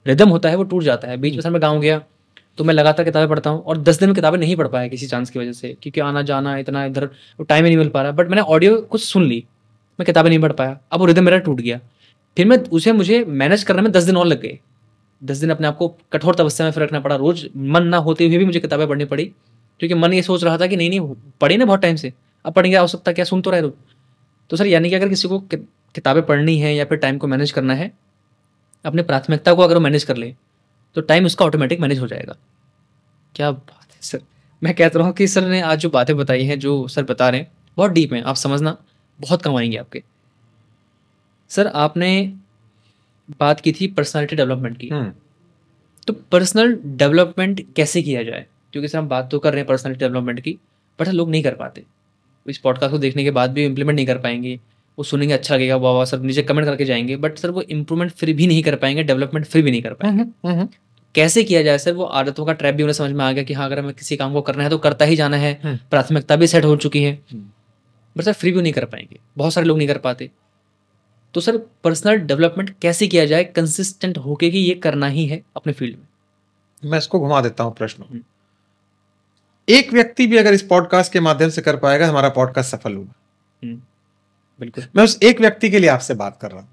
रिदम होता है वो टूट जाता है। बीच में सर मैं गाँव गया तो मैं लगातार किताबें पढ़ता हूँ और 10 दिन में किताबें नहीं पढ़ पाया किसी चांस की वजह से, क्योंकि आना जाना इतना इधर टाइम ही नहीं मिल पा रहा। बट मैंने ऑडियो कुछ सुन ली, मैं किताबें नहीं पढ़ पाया, अब वो रिदम मेरा टूट गया। फिर मैं उसे मुझे मैनेज करने में 10 दिन और लग गए। 10 दिन अपने आप को कठोर तपस्या में फिर रखना पड़ा, रोज मन ना होते हुए भी मुझे किताबें पढ़नी पड़ी, क्योंकि मन ये सोच रहा था कि नहीं नहीं पढ़ी ना बहुत टाइम से, अब पढ़ने की आवश्यकता क्या, सुन तो रहे रोज। तो सर यानी कि अगर किसी को किताबें पढ़नी है या फिर टाइम को मैनेज करना है, अपने प्राथमिकता को अगर वो मैनेज कर ले तो टाइम उसका ऑटोमेटिक मैनेज हो जाएगा। क्या बात है सर। मैं कहता रहा हूँ कि सर ने आज जो बातें बताई हैं, जो सर बता रहे हैं बहुत डीप हैं, आप समझना बहुत कम आएंगे आपके। सर आपने बात की थी पर्सनालिटी डेवलपमेंट की, तो पर्सनल डेवलपमेंट कैसे किया जाए, क्योंकि सर हम बात तो कर रहे हैं पर्सनालिटी डेवलपमेंट की, बट लोग नहीं कर पाते। इस पॉडकास्ट को देखने के बाद भी इम्प्लीमेंट नहीं कर पाएंगे, वो सुनेंगे अच्छा लगेगा, वाह वाह सर नीचे कमेंट करके जाएंगे, बट सर वो इम्प्रूवमेंट फिर भी नहीं कर पाएंगे, डेवलपमेंट फिर भी नहीं कर पाएंगे। कैसे किया जाए सर? वो आदतों का ट्रैप भी उन्हें समझ में आ गया कि हाँ अगर हमें किसी काम को करना है तो करता ही जाना है, प्राथमिकता भी सेट हो चुकी है, बट सर फिर भी नहीं कर पाएंगे, बहुत सारे लोग नहीं कर पाते। तो सर पर्सनल डेवलपमेंट कैसे किया जाए कंसिस्टेंट होके कि ये करना ही है अपने फील्ड में? मैं इसको घुमा देता हूँ प्रश्न। एक व्यक्ति भी अगर इस पॉडकास्ट के माध्यम से कर पाएगा, हमारा पॉडकास्ट सफल होगा। बिल्कुल। मैं उस एक व्यक्ति के लिए आपसे बात कर रहा हूँ,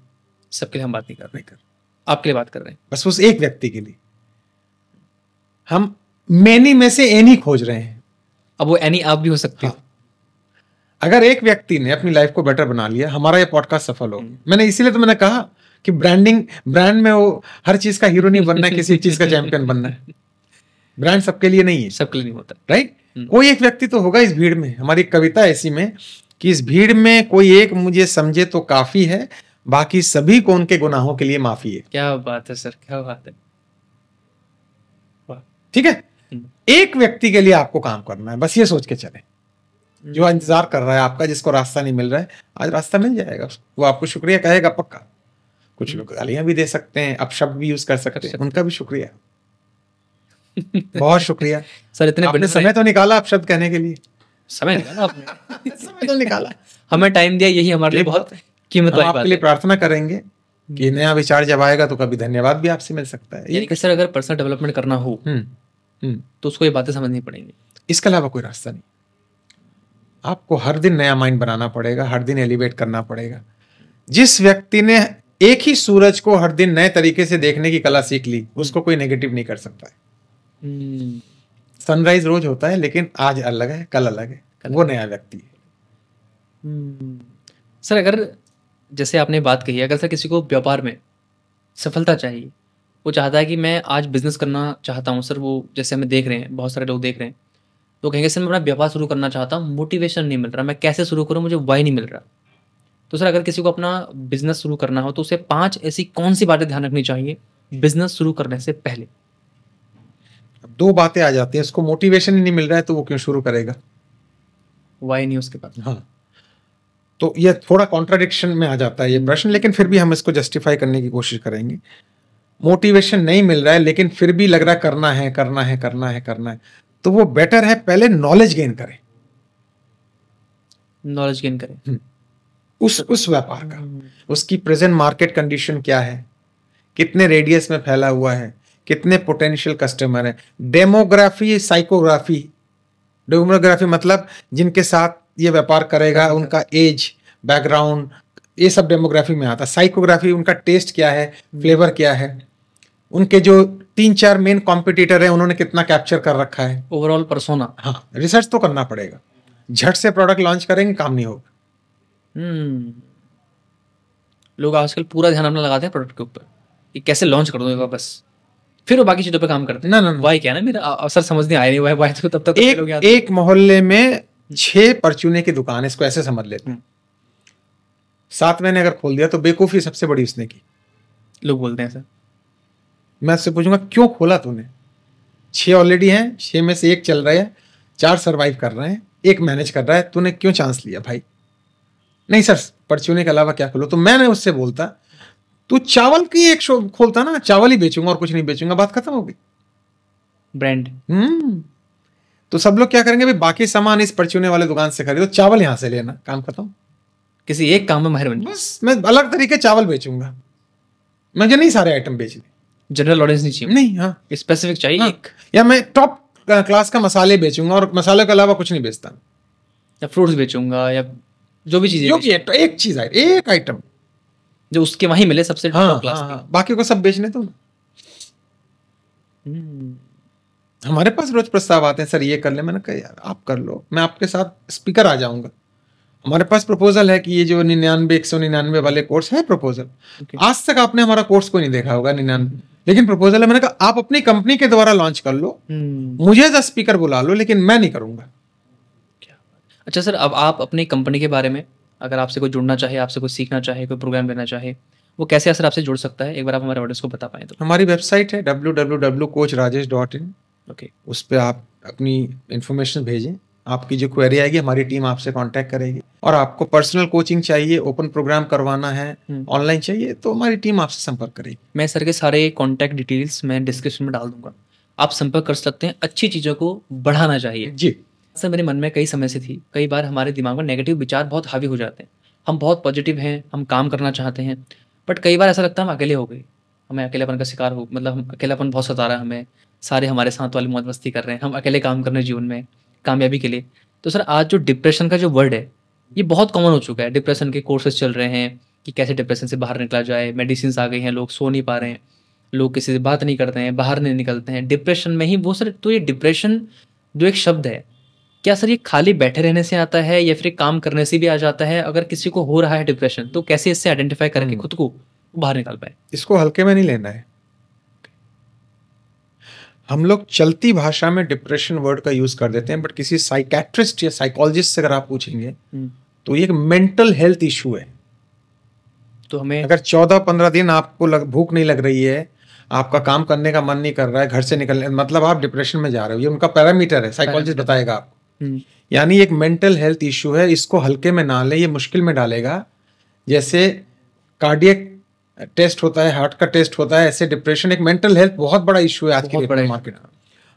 सबके लिए हम बात नहीं कर रहे, आपके लिए बात कर रहे हैं, बस उस एक व्यक्ति के लिए। हम मैनी में से एनी खोज रहे हैं। अब वो एनी आप भी हो सकते हो। अगर एक व्यक्ति ने अपनी लाइफ को बेटर बना लिया, हमारा ये पॉडकास्ट सफल हो। मैंने इसीलिए तो मैंने कहा कि ब्रांड में वो हर चीज का हीरो नहीं बनना है, किसी चीज का चैंपियन बनना है। ब्रांड सबके लिए नहीं है, सबके लिए नहीं होता, राइट? कोई एक व्यक्ति तो होगा इस भीड़ में। हमारी कविता ऐसी में कि इस भीड़ में कोई एक मुझे समझे तो काफी है, बाकी सभी को उनके गुनाहों के लिए माफी है। क्या बात है सर, क्या बात है। ठीक है, एक व्यक्ति के लिए आपको काम करना है, बस ये सोच के चले। जो इंतजार कर रहा है आपका, जिसको रास्ता नहीं मिल रहा है, आज रास्ता मिल जाएगा। वो आपको शुक्रिया कहेगा पक्का। कुछ लोग गालियां भी दे सकते हैं, अपशब्द भी यूज कर सकते हैं, उनका भी शुक्रिया। बहुत शुक्रिया सर, इतने आपने समय तो निकाला अपशब्द कहने के लिए। समय निकाला आपने समय तो निकाला, हमें टाइम दिया, यही हमारे लिए बहुत कीमत वाली बात है। आपके लिए प्रार्थना करेंगे कि नया विचार जब आएगा तो कभी धन्यवाद भी आपसे मिल सकता है। यानी कि सर अगर पर्सनल डेवलपमेंट करना हो तो उसको ये बातें समझनी पड़ेंगी, इसके अलावा कोई रास्ता नहीं। आपको हर दिन नया माइंड बनाना पड़ेगा, हर दिन एलिवेट करना पड़ेगा। जिस व्यक्ति ने एक ही सूरज को हर दिन नए तरीके से देखने की कला सीख ली, उसको कोई नेगेटिव नहीं कर सकता है। सनराइज रोज होता है, लेकिन आज अलग है, कल अलग है, वो नया व्यक्ति है। सर अगर जैसे आपने बात कही, अगर सर किसी को व्यापार में सफलता चाहिए, वो चाहता है कि मैं आज बिजनेस करना चाहता हूँ सर, वो जैसे हमें देख रहे हैं, बहुत सारे लोग देख रहे हैं, तो कहेंगे सर मैं अपना व्यापार शुरू करना चाहता हूँ, मोटिवेशन नहीं मिल रहा, मैं कैसे शुरू करूँ, मुझे वाई नहीं मिल रहा। तो सर अगर किसी को अपना बिजनेस शुरू करना हो तो उसे 5 ऐसी कौन सी बातें ध्यान रखनी चाहिए बिजनेस शुरू करने से पहले? 2 बातें आ जाती हैं, उसको मोटिवेशन ही नहीं मिल रहा है तो वो क्यों शुरू करेगा? वाई नहीं उसके पास। हाँ, तो ये थोड़ा कॉन्ट्राडिक्शन में आ जाता है ये प्रश्न, लेकिन फिर भी हम इसको जस्टिफाई करने की कोशिश करेंगे। मोटिवेशन नहीं मिल रहा है लेकिन फिर भी लग रहा है करना है करना है करना है करना है, तो वो बेटर है पहले नॉलेज गेन करें। नॉलेज गेन करें उस व्यापार का, उसकी प्रेजेंट मार्केट कंडीशन क्या है, कितने रेडियस में फैला हुआ है, कितने पोटेंशियल कस्टमर है। Demography, psychography. डेमोग्राफी मतलब जिनके साथ ये व्यापार करेगा, उनका एज, बैकग्राउंड, ये सब डेमोग्राफी में आता है। साइकोग्राफी, उनका टेस्ट क्या है, फ्लेवर क्या है, उनके जो 3-4 मेन कॉम्पिटिटर हैं उन्होंने कितना कैप्चर कर रखा है, ओवरऑल पर्सोना। हाँ, रिसर्च तो करना पड़ेगा। झट से प्रोडक्ट लॉन्च करेंगे काम नहीं होगा। लोग आजकल पूरा ध्यान अपना लगाते हैं प्रोडक्ट के ऊपर कि कैसे लॉन्च कर दूंगा बस, फिर वो बाकी चीजों पे काम करते हैं। ना वाई क्या है ना, मेरा अवसर समझ नहीं आया नहीं, वाई तो तब तक एक मोहल्ले में 6 परचूने की दुकान है, इसको ऐसे समझ लेते हैं। 7 महीने अगर खोल दिया तो बेवकूफी सबसे बड़ी उसने की, लोग बोलते हैं सर। मैं उससे पूछूंगा क्यों खोला तूने? 6 ऑलरेडी हैं, 6 में से 1 चल रहा है, 4 सर्वाइव कर रहे हैं, 1 मैनेज कर रहा है, तूने क्यों चांस लिया भाई? नहीं सर, परचूने के अलावा क्या खोलो? तो मैंने उससे बोलता, तू चावल की एक शॉप खोलता ना, चावल ही बेचूंगा और कुछ नहीं बेचूंगा, बात खत्म हो गई। ब्रांड। तो सब लोग क्या करेंगे भाई, बाकी सामान इस परचूने वाले दुकान से खरीदो, चावल यहां से लेना, काम खत्म। किसी एक काम में माहिर बन जाओ। बस मैं अलग तरीके चावल बेचूंगा, मुझे नहीं सारे आइटम बेचने। जनरल ऑडियंस नहीं चाहिए, नहीं, हाँ स्पेसिफिक चाहिए। हाँ। एक या मैं टॉप क्लास का मसाले बेचूंगा और मसाले के अलावा कुछ नहीं बेचता, या फ्रूट्स बेचूंगा, या जो भी चीजें जो कि एक चीज है, एक आइटम जो उसके वहीं मिले सबसे हाँ, टॉप क्लास हाँ, बाकी को सब बेचने दो। हमारे पास रोज प्रस्ताव आते हैं, सर ये कर ले, मैंने कहा यार आप कर लो, मैं आपके साथ स्पीकर आ जाऊंगा। हमारे पास प्रपोजल है कि ये जो 99 199 वाले कोर्स है प्रपोजल, आज तक आपने हमारा कोर्स को नहीं देखा होगा 99, लेकिन प्रपोजल है। मैंने कहा आप अपनी कंपनी के द्वारा लॉन्च कर लो, मुझे एज स्पीकर बुला लो, लेकिन मैं नहीं करूंगा। अच्छा सर, अब आप अपनी कंपनी के बारे में, अगर आपसे कोई जुड़ना चाहे, आपसे कोई सीखना चाहे, कोई प्रोग्राम लेना चाहे, वो कैसे सर आपसे जुड़ सकता है? एक बार आप हमारे ऑडियंस को बता पाएं तो। हमारी वेबसाइट है www.coachrajesh.in, ओके, उस पर आप अपनी इंफॉर्मेशन भेजें, आपकी जो क्वेरी आएगी हमारी टीम आपसे कांटेक्ट करेगी। और आपको पर्सनल कोचिंग चाहिए, ओपन प्रोग्राम करवाना है, ऑनलाइन चाहिए, तो हमारी टीम आपसे संपर्क करेगी। मैं सर के सारे कॉन्टैक्ट डिटेल्स मैं डिस्क्रिप्शन में डाल दूंगा, आप संपर्क कर सकते हैं। अच्छी चीज़ों को बढ़ाना चाहिए जी सर। मेरे मन में कई समय से थी, कई बार हमारे दिमाग में नेगेटिव विचार बहुत हावी हो जाते हैं। हम बहुत पॉजिटिव हैं, हम काम करना चाहते हैं, बट कई बार ऐसा लगता है हम अकेले हो गए, हमें अकेलेपन का शिकार हो, मतलब हम अकेलापन बहुत सता रहा है हमें, सारे हमारे साथ वाले मौज मस्ती कर रहे हैं, हम अकेले काम कर रहे हैं जीवन में कामयाबी के लिए। तो सर आज जो डिप्रेशन का जो वर्ड है, ये बहुत कॉमन हो चुका है। डिप्रेशन के कोर्सेज चल रहे हैं कि कैसे डिप्रेशन से बाहर निकला जाए, मेडिसिन आ गई हैं, लोग सो नहीं पा रहे हैं, लोग किसी से बात नहीं करते हैं, बाहर नहीं निकलते हैं, डिप्रेशन में ही वो। सर तो ये डिप्रेशन जो एक शब्द है, क्या सर ये खाली बैठे रहने से आता है या फिर काम करने से भी आ जाता है? अगर किसी को हो रहा है डिप्रेशन, तो कैसे इससे आइडेंटिफाई करके खुद को बाहर निकाल पाए? इसको हल्के में नहीं लेना है। हम लोग चलती भाषा में डिप्रेशन वर्ड का यूज कर देते हैं, बट किसी साइकेट्रिस्ट या साइकोलॉजिस्ट से अगर आप पूछेंगे तो ये एक मेंटल हेल्थ इशू है। तो हमें अगर 14-15 दिन आपको भूख नहीं लग रही है, आपका काम करने का मन नहीं कर रहा है, घर से निकलने, मतलब आप डिप्रेशन में जा रहे हो, ये उनका पैरामीटर है, साइकोलॉजिस्ट बताएगा आपको। यानी एक मेंटल हेल्थ इशू है, इसको हल्के में ना ले, ये मुश्किल में डालेगा। जैसे कार्डियक टेस्ट होता है, हार्ट का टेस्ट होता है, ऐसे डिप्रेशन एक मेंटल हेल्थ बहुत बड़ा इशू है आज की मार्केट में।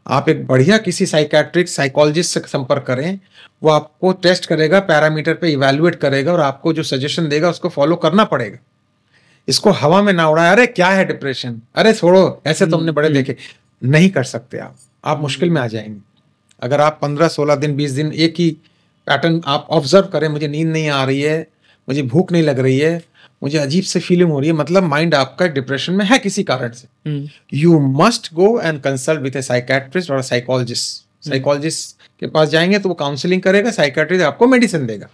आप एक बढ़िया किसी साइकेट्रिक साइकोलॉजिस्ट से संपर्क करें, वो आपको टेस्ट करेगा, पैरामीटर पे इवैल्यूएट करेगा और आपको जो सजेशन देगा उसको फॉलो करना पड़ेगा। इसको हवा में ना उड़ाए, अरे क्या है डिप्रेशन, अरे छोड़ो, ऐसे तो हमने बड़े देखे। नहीं कर सकते आप मुश्किल में आ जाएंगे। अगर आप 15-16 दिन 20 दिन एक ही पैटर्न आप ऑब्जर्व करें, मुझे नींद नहीं आ रही है, मुझे भूख नहीं लग रही है, मुझे अजीब से फीलिंग हो रही है, मतलब माइंड आपका डिप्रेशन में है किसी कारण से। You must go and consult with A psychiatrist और साइकोलॉजिस्ट। साइकोलॉजिस्ट के पास जाएंगे तो वो काउंसलिंग करेगा, साइकेट्रिस्ट आपको मेडिसिन देगा।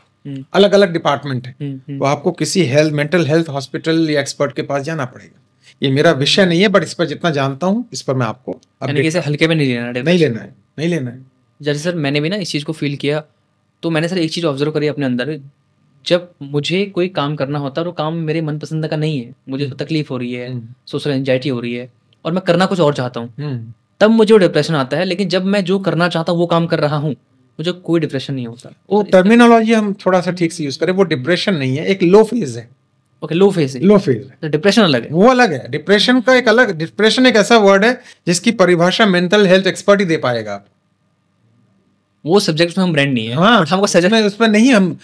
अलग अलग डिपार्टमेंट है, तो आपको किसी हेल्थ मेंटल हेल्थ हॉस्पिटल या एक्सपर्ट के पास जाना पड़ेगा। ये मेरा विषय नहीं है, बट इस पर जितना जानता हूँ इस पर मैं आपको हल्के में नहीं लेना है। नहीं लेना है। जैसे सर मैंने भी ना इस चीज़ को फील किया, तो मैंने सर एक चीज़ ऑब्जर्व करी अपने अंदर। जब मुझे कोई काम करना होता है, वो काम मेरे मनपसंद का नहीं है, मुझे तो तकलीफ हो रही है, सोशल एंजाइटी हो रही है, और मैं करना कुछ और चाहता हूँ, तब मुझे वो डिप्रेशन आता है। लेकिन जब मैं जो करना चाहता हूँ वो काम कर रहा हूँ, मुझे कोई डिप्रेशन नहीं होता। वो टर्मिनोलॉजी हम थोड़ा सा ठीक से यूज करें, वो डिप्रेशन नहीं है, एक लो फेज है। ओके, लो फेज है। लो फेज है, डिप्रेशन अलग है, वो अलग है। डिप्रेशन का एक अलग, डिप्रेशन एक ऐसा वर्ड है जिसकी परिभाषा मेंटल हेल्थ एक्सपर्ट ही दे पाएगा। वो सब्जेक्ट में हम ब्रांड नहीं है। हाँ, हमको सजेस्ट उसमें नहीं हम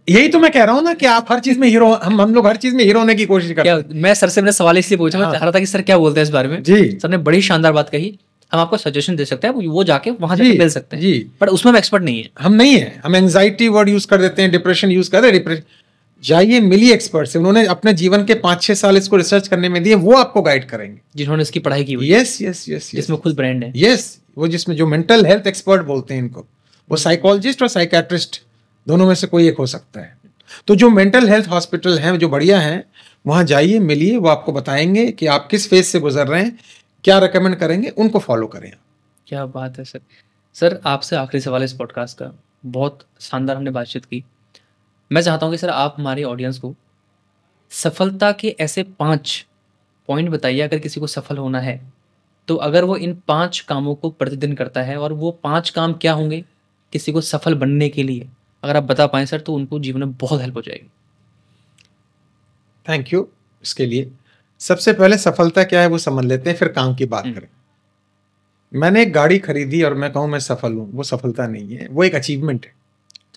यही तो मैं कह रहा हूँ ना कि आप हर चीज में हीरो, हम लोग हर चीज में हीरो होने की कोशिश करते हैं। मैं सर से मैंने सवाल इसलिए पूछा, मैं चाह रहा था कि सर क्या बोलते हैं इस बारे में। जी, सर ने बड़ी शानदार बात कही। हम आपको सजेशन दे सकते हैं, वो जाके वहां जाके मिल सकते हैं, पर उसमें हम एक्सपर्ट नहीं है। हम नहीं है, हम एंजाइटी वर्ड यूज कर देते हैं, डिप्रेशन यूज कर रहे हैं। जाइए, मिलिए एक्सपर्ट से, उन्होंने अपने जीवन के 5-6 साल इसको रिसर्च करने में दिए, वो आपको गाइड करेंगे, जिन्होंने इसकी पढ़ाई की हुई। यस यस यस, जिसमें खुद ब्रांड है। यस, वो जिसमें जो मेंटल हेल्थ एक्सपर्ट बोलते हैं इनको, वो साइकोलॉजिस्ट और साइकेट्रिस्ट दोनों में से कोई एक हो सकता है। तो जो मेंटल हेल्थ हॉस्पिटल हैं, जो बढ़िया हैं, वहां जाइए, मिलिए, वो आपको बताएंगे कि आप किस फेज से गुजर रहे हैं, क्या रेकमेंड करेंगे, उनको फॉलो करें। क्या बात है सर। सर आपसे आखिरी सवाल इस पॉडकास्ट का, बहुत शानदार हमने बातचीत की। मैं चाहता हूँ कि सर आप हमारी ऑडियंस को सफलता के ऐसे 5 पॉइंट बताइए, अगर किसी को सफल होना है तो अगर वो इन 5 कामों को प्रतिदिन करता है, और वो 5 काम क्या होंगे किसी को सफल बनने के लिए, अगर आप बता पाएँ सर, तो उनको जीवन में बहुत हेल्प हो जाएगी। थैंक यू इसके लिए। सबसे पहले सफलता क्या है वो समझ लेते हैं, फिर काम की बात करें। मैंने एक गाड़ी खरीदी और मैं कहूँ मैं सफल हूँ, वो सफलता नहीं है, वो एक अचीवमेंट है।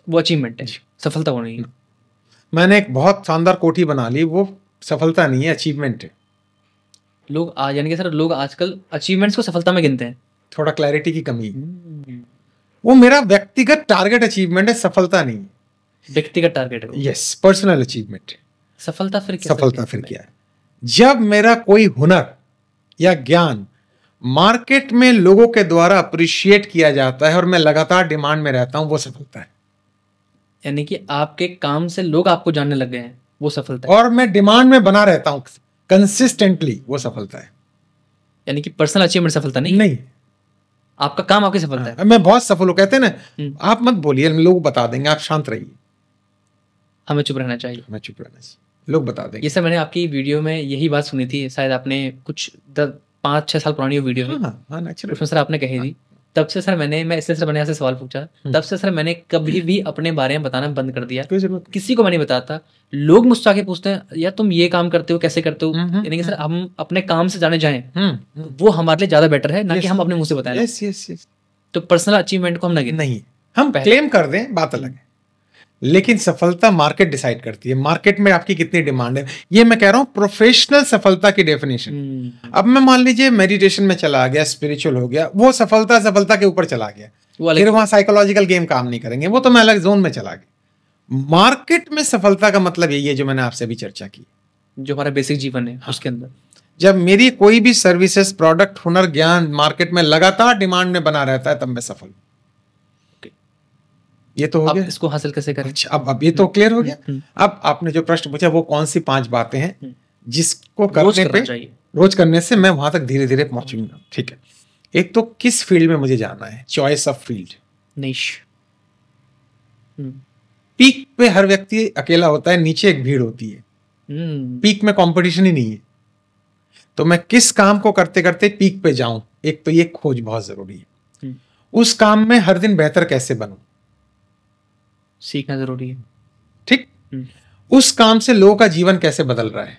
वो अचीवमेंट है, सफलता वो नहीं है। मैंने एक बहुत शानदार कोठी बना ली, वो सफलता नहीं है, अचीवमेंट है। लोग आज, यानी कि सर, लोग आजकल अचीवमेंट्स को सफलता में गिनते हैं। थोड़ा क्लैरिटी की कमी है। वो मेरा व्यक्तिगत टारगेट अचीवमेंट है, सफलता नहीं है। व्यक्तिगत टारगेट है। यस, पर्सनल अचीवमेंट है। सफलता फिर क्या? सफलता फिर क्या है? जब मेरा कोई हुनर या ज्ञान मार्केट में लोगों के द्वारा अप्रिशिएट किया जाता है और मैं लगातार डिमांड में रहता हूं, वो सफलता है। यानी कि आपके काम से लोग आपको जानने लग गए हैं, वो सफलता है। और मैं डिमांड में बना रहता हूं कंसिस्टेंटली, वो सफलता है। यानी कि पर्सनल अचीवमेंट सफलता नहीं। आपका काम आपकी सफलता है। मैं बहुत सफल हूं कहते हैं ना, आप मत बोलिए, लोग बता देंगे, आप शांत रहिए। हमें चुप रहना चाहिए। हमें चुप रहना चाहिए, लोग बता देंगे। ये सर मैंने आपकी वीडियो में यही बात सुनी थी, शायद आपने कुछ 5-6 साल पुरानी वीडियो में, उसमें सर आपने कही थी। तब से सर मैं इसलिए सर मैंने यहाँ से सवाल पूछा, तब से सर मैंने कभी भी अपने बारे में बताना बंद कर दिया। किसी को मैं नहीं बताता। लोग मुझसे आके पूछते हैं, यार तुम ये काम करते हो, कैसे करते हो? यानी कि सर हम अपने काम से जाने जाएं, वो हमारे लिए ज्यादा बेटर है, ना कि हम अपने मुंह से बताएं। तो पर्सनल अचीवमेंट को हम नहीं, हम क्लेम कर दें, बात अलग है, लेकिन सफलता मार्केट डिसाइड करती है। मार्केट में आपकी कितनी डिमांड है, ये मैं कह रहा हूं प्रोफेशनल सफलता की डेफिनेशन। अब मैं मान लीजिए मेडिटेशन में चला गया, स्पिरिचुअल हो गया, वो सफलता के ऊपर चला गया, फिर वहां साइकोलॉजिकल गेम काम नहीं करेंगे, वो तो मैं अलग जोन में चला गया। मार्केट में सफलता का मतलब यही है जो मैंने आपसे अभी चर्चा की, जो हमारा बेसिक जीवन है उसके अंदर। जब मेरी कोई भी सर्विसेज, प्रोडक्ट, हुनर, ज्ञान मार्केट में लगातार डिमांड में बना रहता है, तब मैं सफल हूं। ये तो हो गया। इसको हासिल कैसे करें? अच्छा, अब ये तो क्लियर हो गया। अब आपने जो प्रश्न पूछा, वो कौन सी 5 बातें हैं जिसको करने पे रोज करने से मैं वहां तक धीरे धीरे पहुंचूंगा। ठीक है, एक तो किस फील्ड में मुझे जाना है, चॉइस ऑफ फील्ड, निश। पीक पे हर व्यक्ति अकेला होता है, नीचे एक भीड़ होती है। पीक में कंपटीशन ही नहीं है, तो मैं किस काम को करते करते पीक पे जाऊं, एक तो ये खोज बहुत जरूरी है। उस काम में हर दिन बेहतर कैसे बनूं, सीखना जरूरी है। ठीक, उस काम से लोगों का जीवन कैसे बदल रहा है,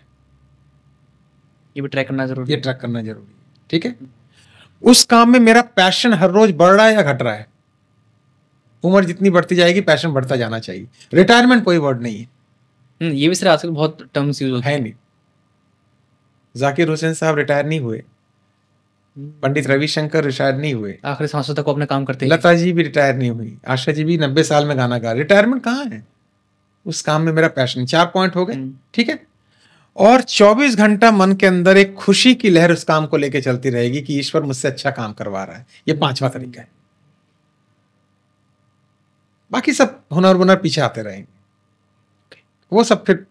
ये भी ट्रैक करना जरूरी है। ये ट्रैक करना जरूरी है। ठीक है, उस काम में मेरा पैशन हर रोज बढ़ रहा है या घट रहा है। उम्र जितनी बढ़ती जाएगी पैशन बढ़ता जाना चाहिए। रिटायरमेंट कोई वर्ड नहीं है। ये भी सर आजकल बहुत टर्म्स यूज होते हैं। नहीं, जाकिर हुसैन साहब रिटायर नहीं हुए, पंडित रविशंकर रिटायर नहीं हुए, आखिरी सांसों तक वो अपना काम करते हैं। लता जी भी रिटायर नहीं हुई, आशा जी भी 90 साल में गाना गा। रिटायरमेंट कहाँ है? उस काम में मेरा पैशन। 4 पॉइंट हो गए। ठीक है, और 24 घंटा मन के अंदर एक खुशी की लहर उस काम को लेके चलती रहेगी कि ईश्वर मुझसे अच्छा काम करवा रहा है। ये 5वां तरीका है। बाकी सब हुनर पीछे आते रहेंगे, वो सब फिर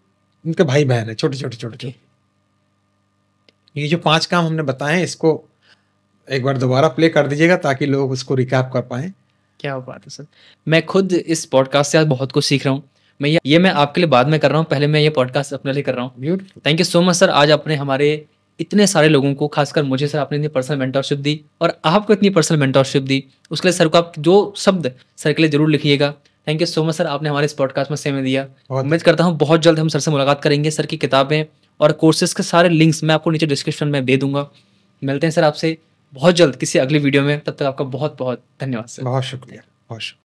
उनके भाई बहन है, छोटे। ये जो 5 काम हमने बताए, इसको एक बार दोबारा प्ले कर दीजिएगा ताकि लोग उसको रिकैप कर पाएं। क्या बात है सर, मैं खुद इस पॉडकास्ट से आज बहुत कुछ सीख रहा हूँ। मैं आपके लिए बाद में कर रहा हूँ, पहले मैं ये पॉडकास्ट अपने लिए कर रहा हूँ। Beautiful, thank you so much sir. आज आपने हमारे इतने सारे लोगों को, खासकर मुझे सर, आपने इतनी पर्सनल मेंटरशिप दी, और आपको इतनी पर्सनल मेंटरशिप दी, उसके लिए सर को आप जो शब्द सर के लिए जरूर लिखिएगा। Thank you so much sir, आपने हमारे इस पॉडकास्ट में समय दिया। उम्मीद करता हूँ बहुत जल्द हम सर से मुलाकात करेंगे। सर की किताबें और कोर्सेज के सारे लिंक्स मैं आपको नीचे डिस्क्रिप्शन में दे दूंगा। मिलते हैं सर आपसे बहुत जल्द किसी अगली वीडियो में, तब तक आपका बहुत बहुत धन्यवाद सर। बहुत शुक्रिया, बहुत शुक्रिया।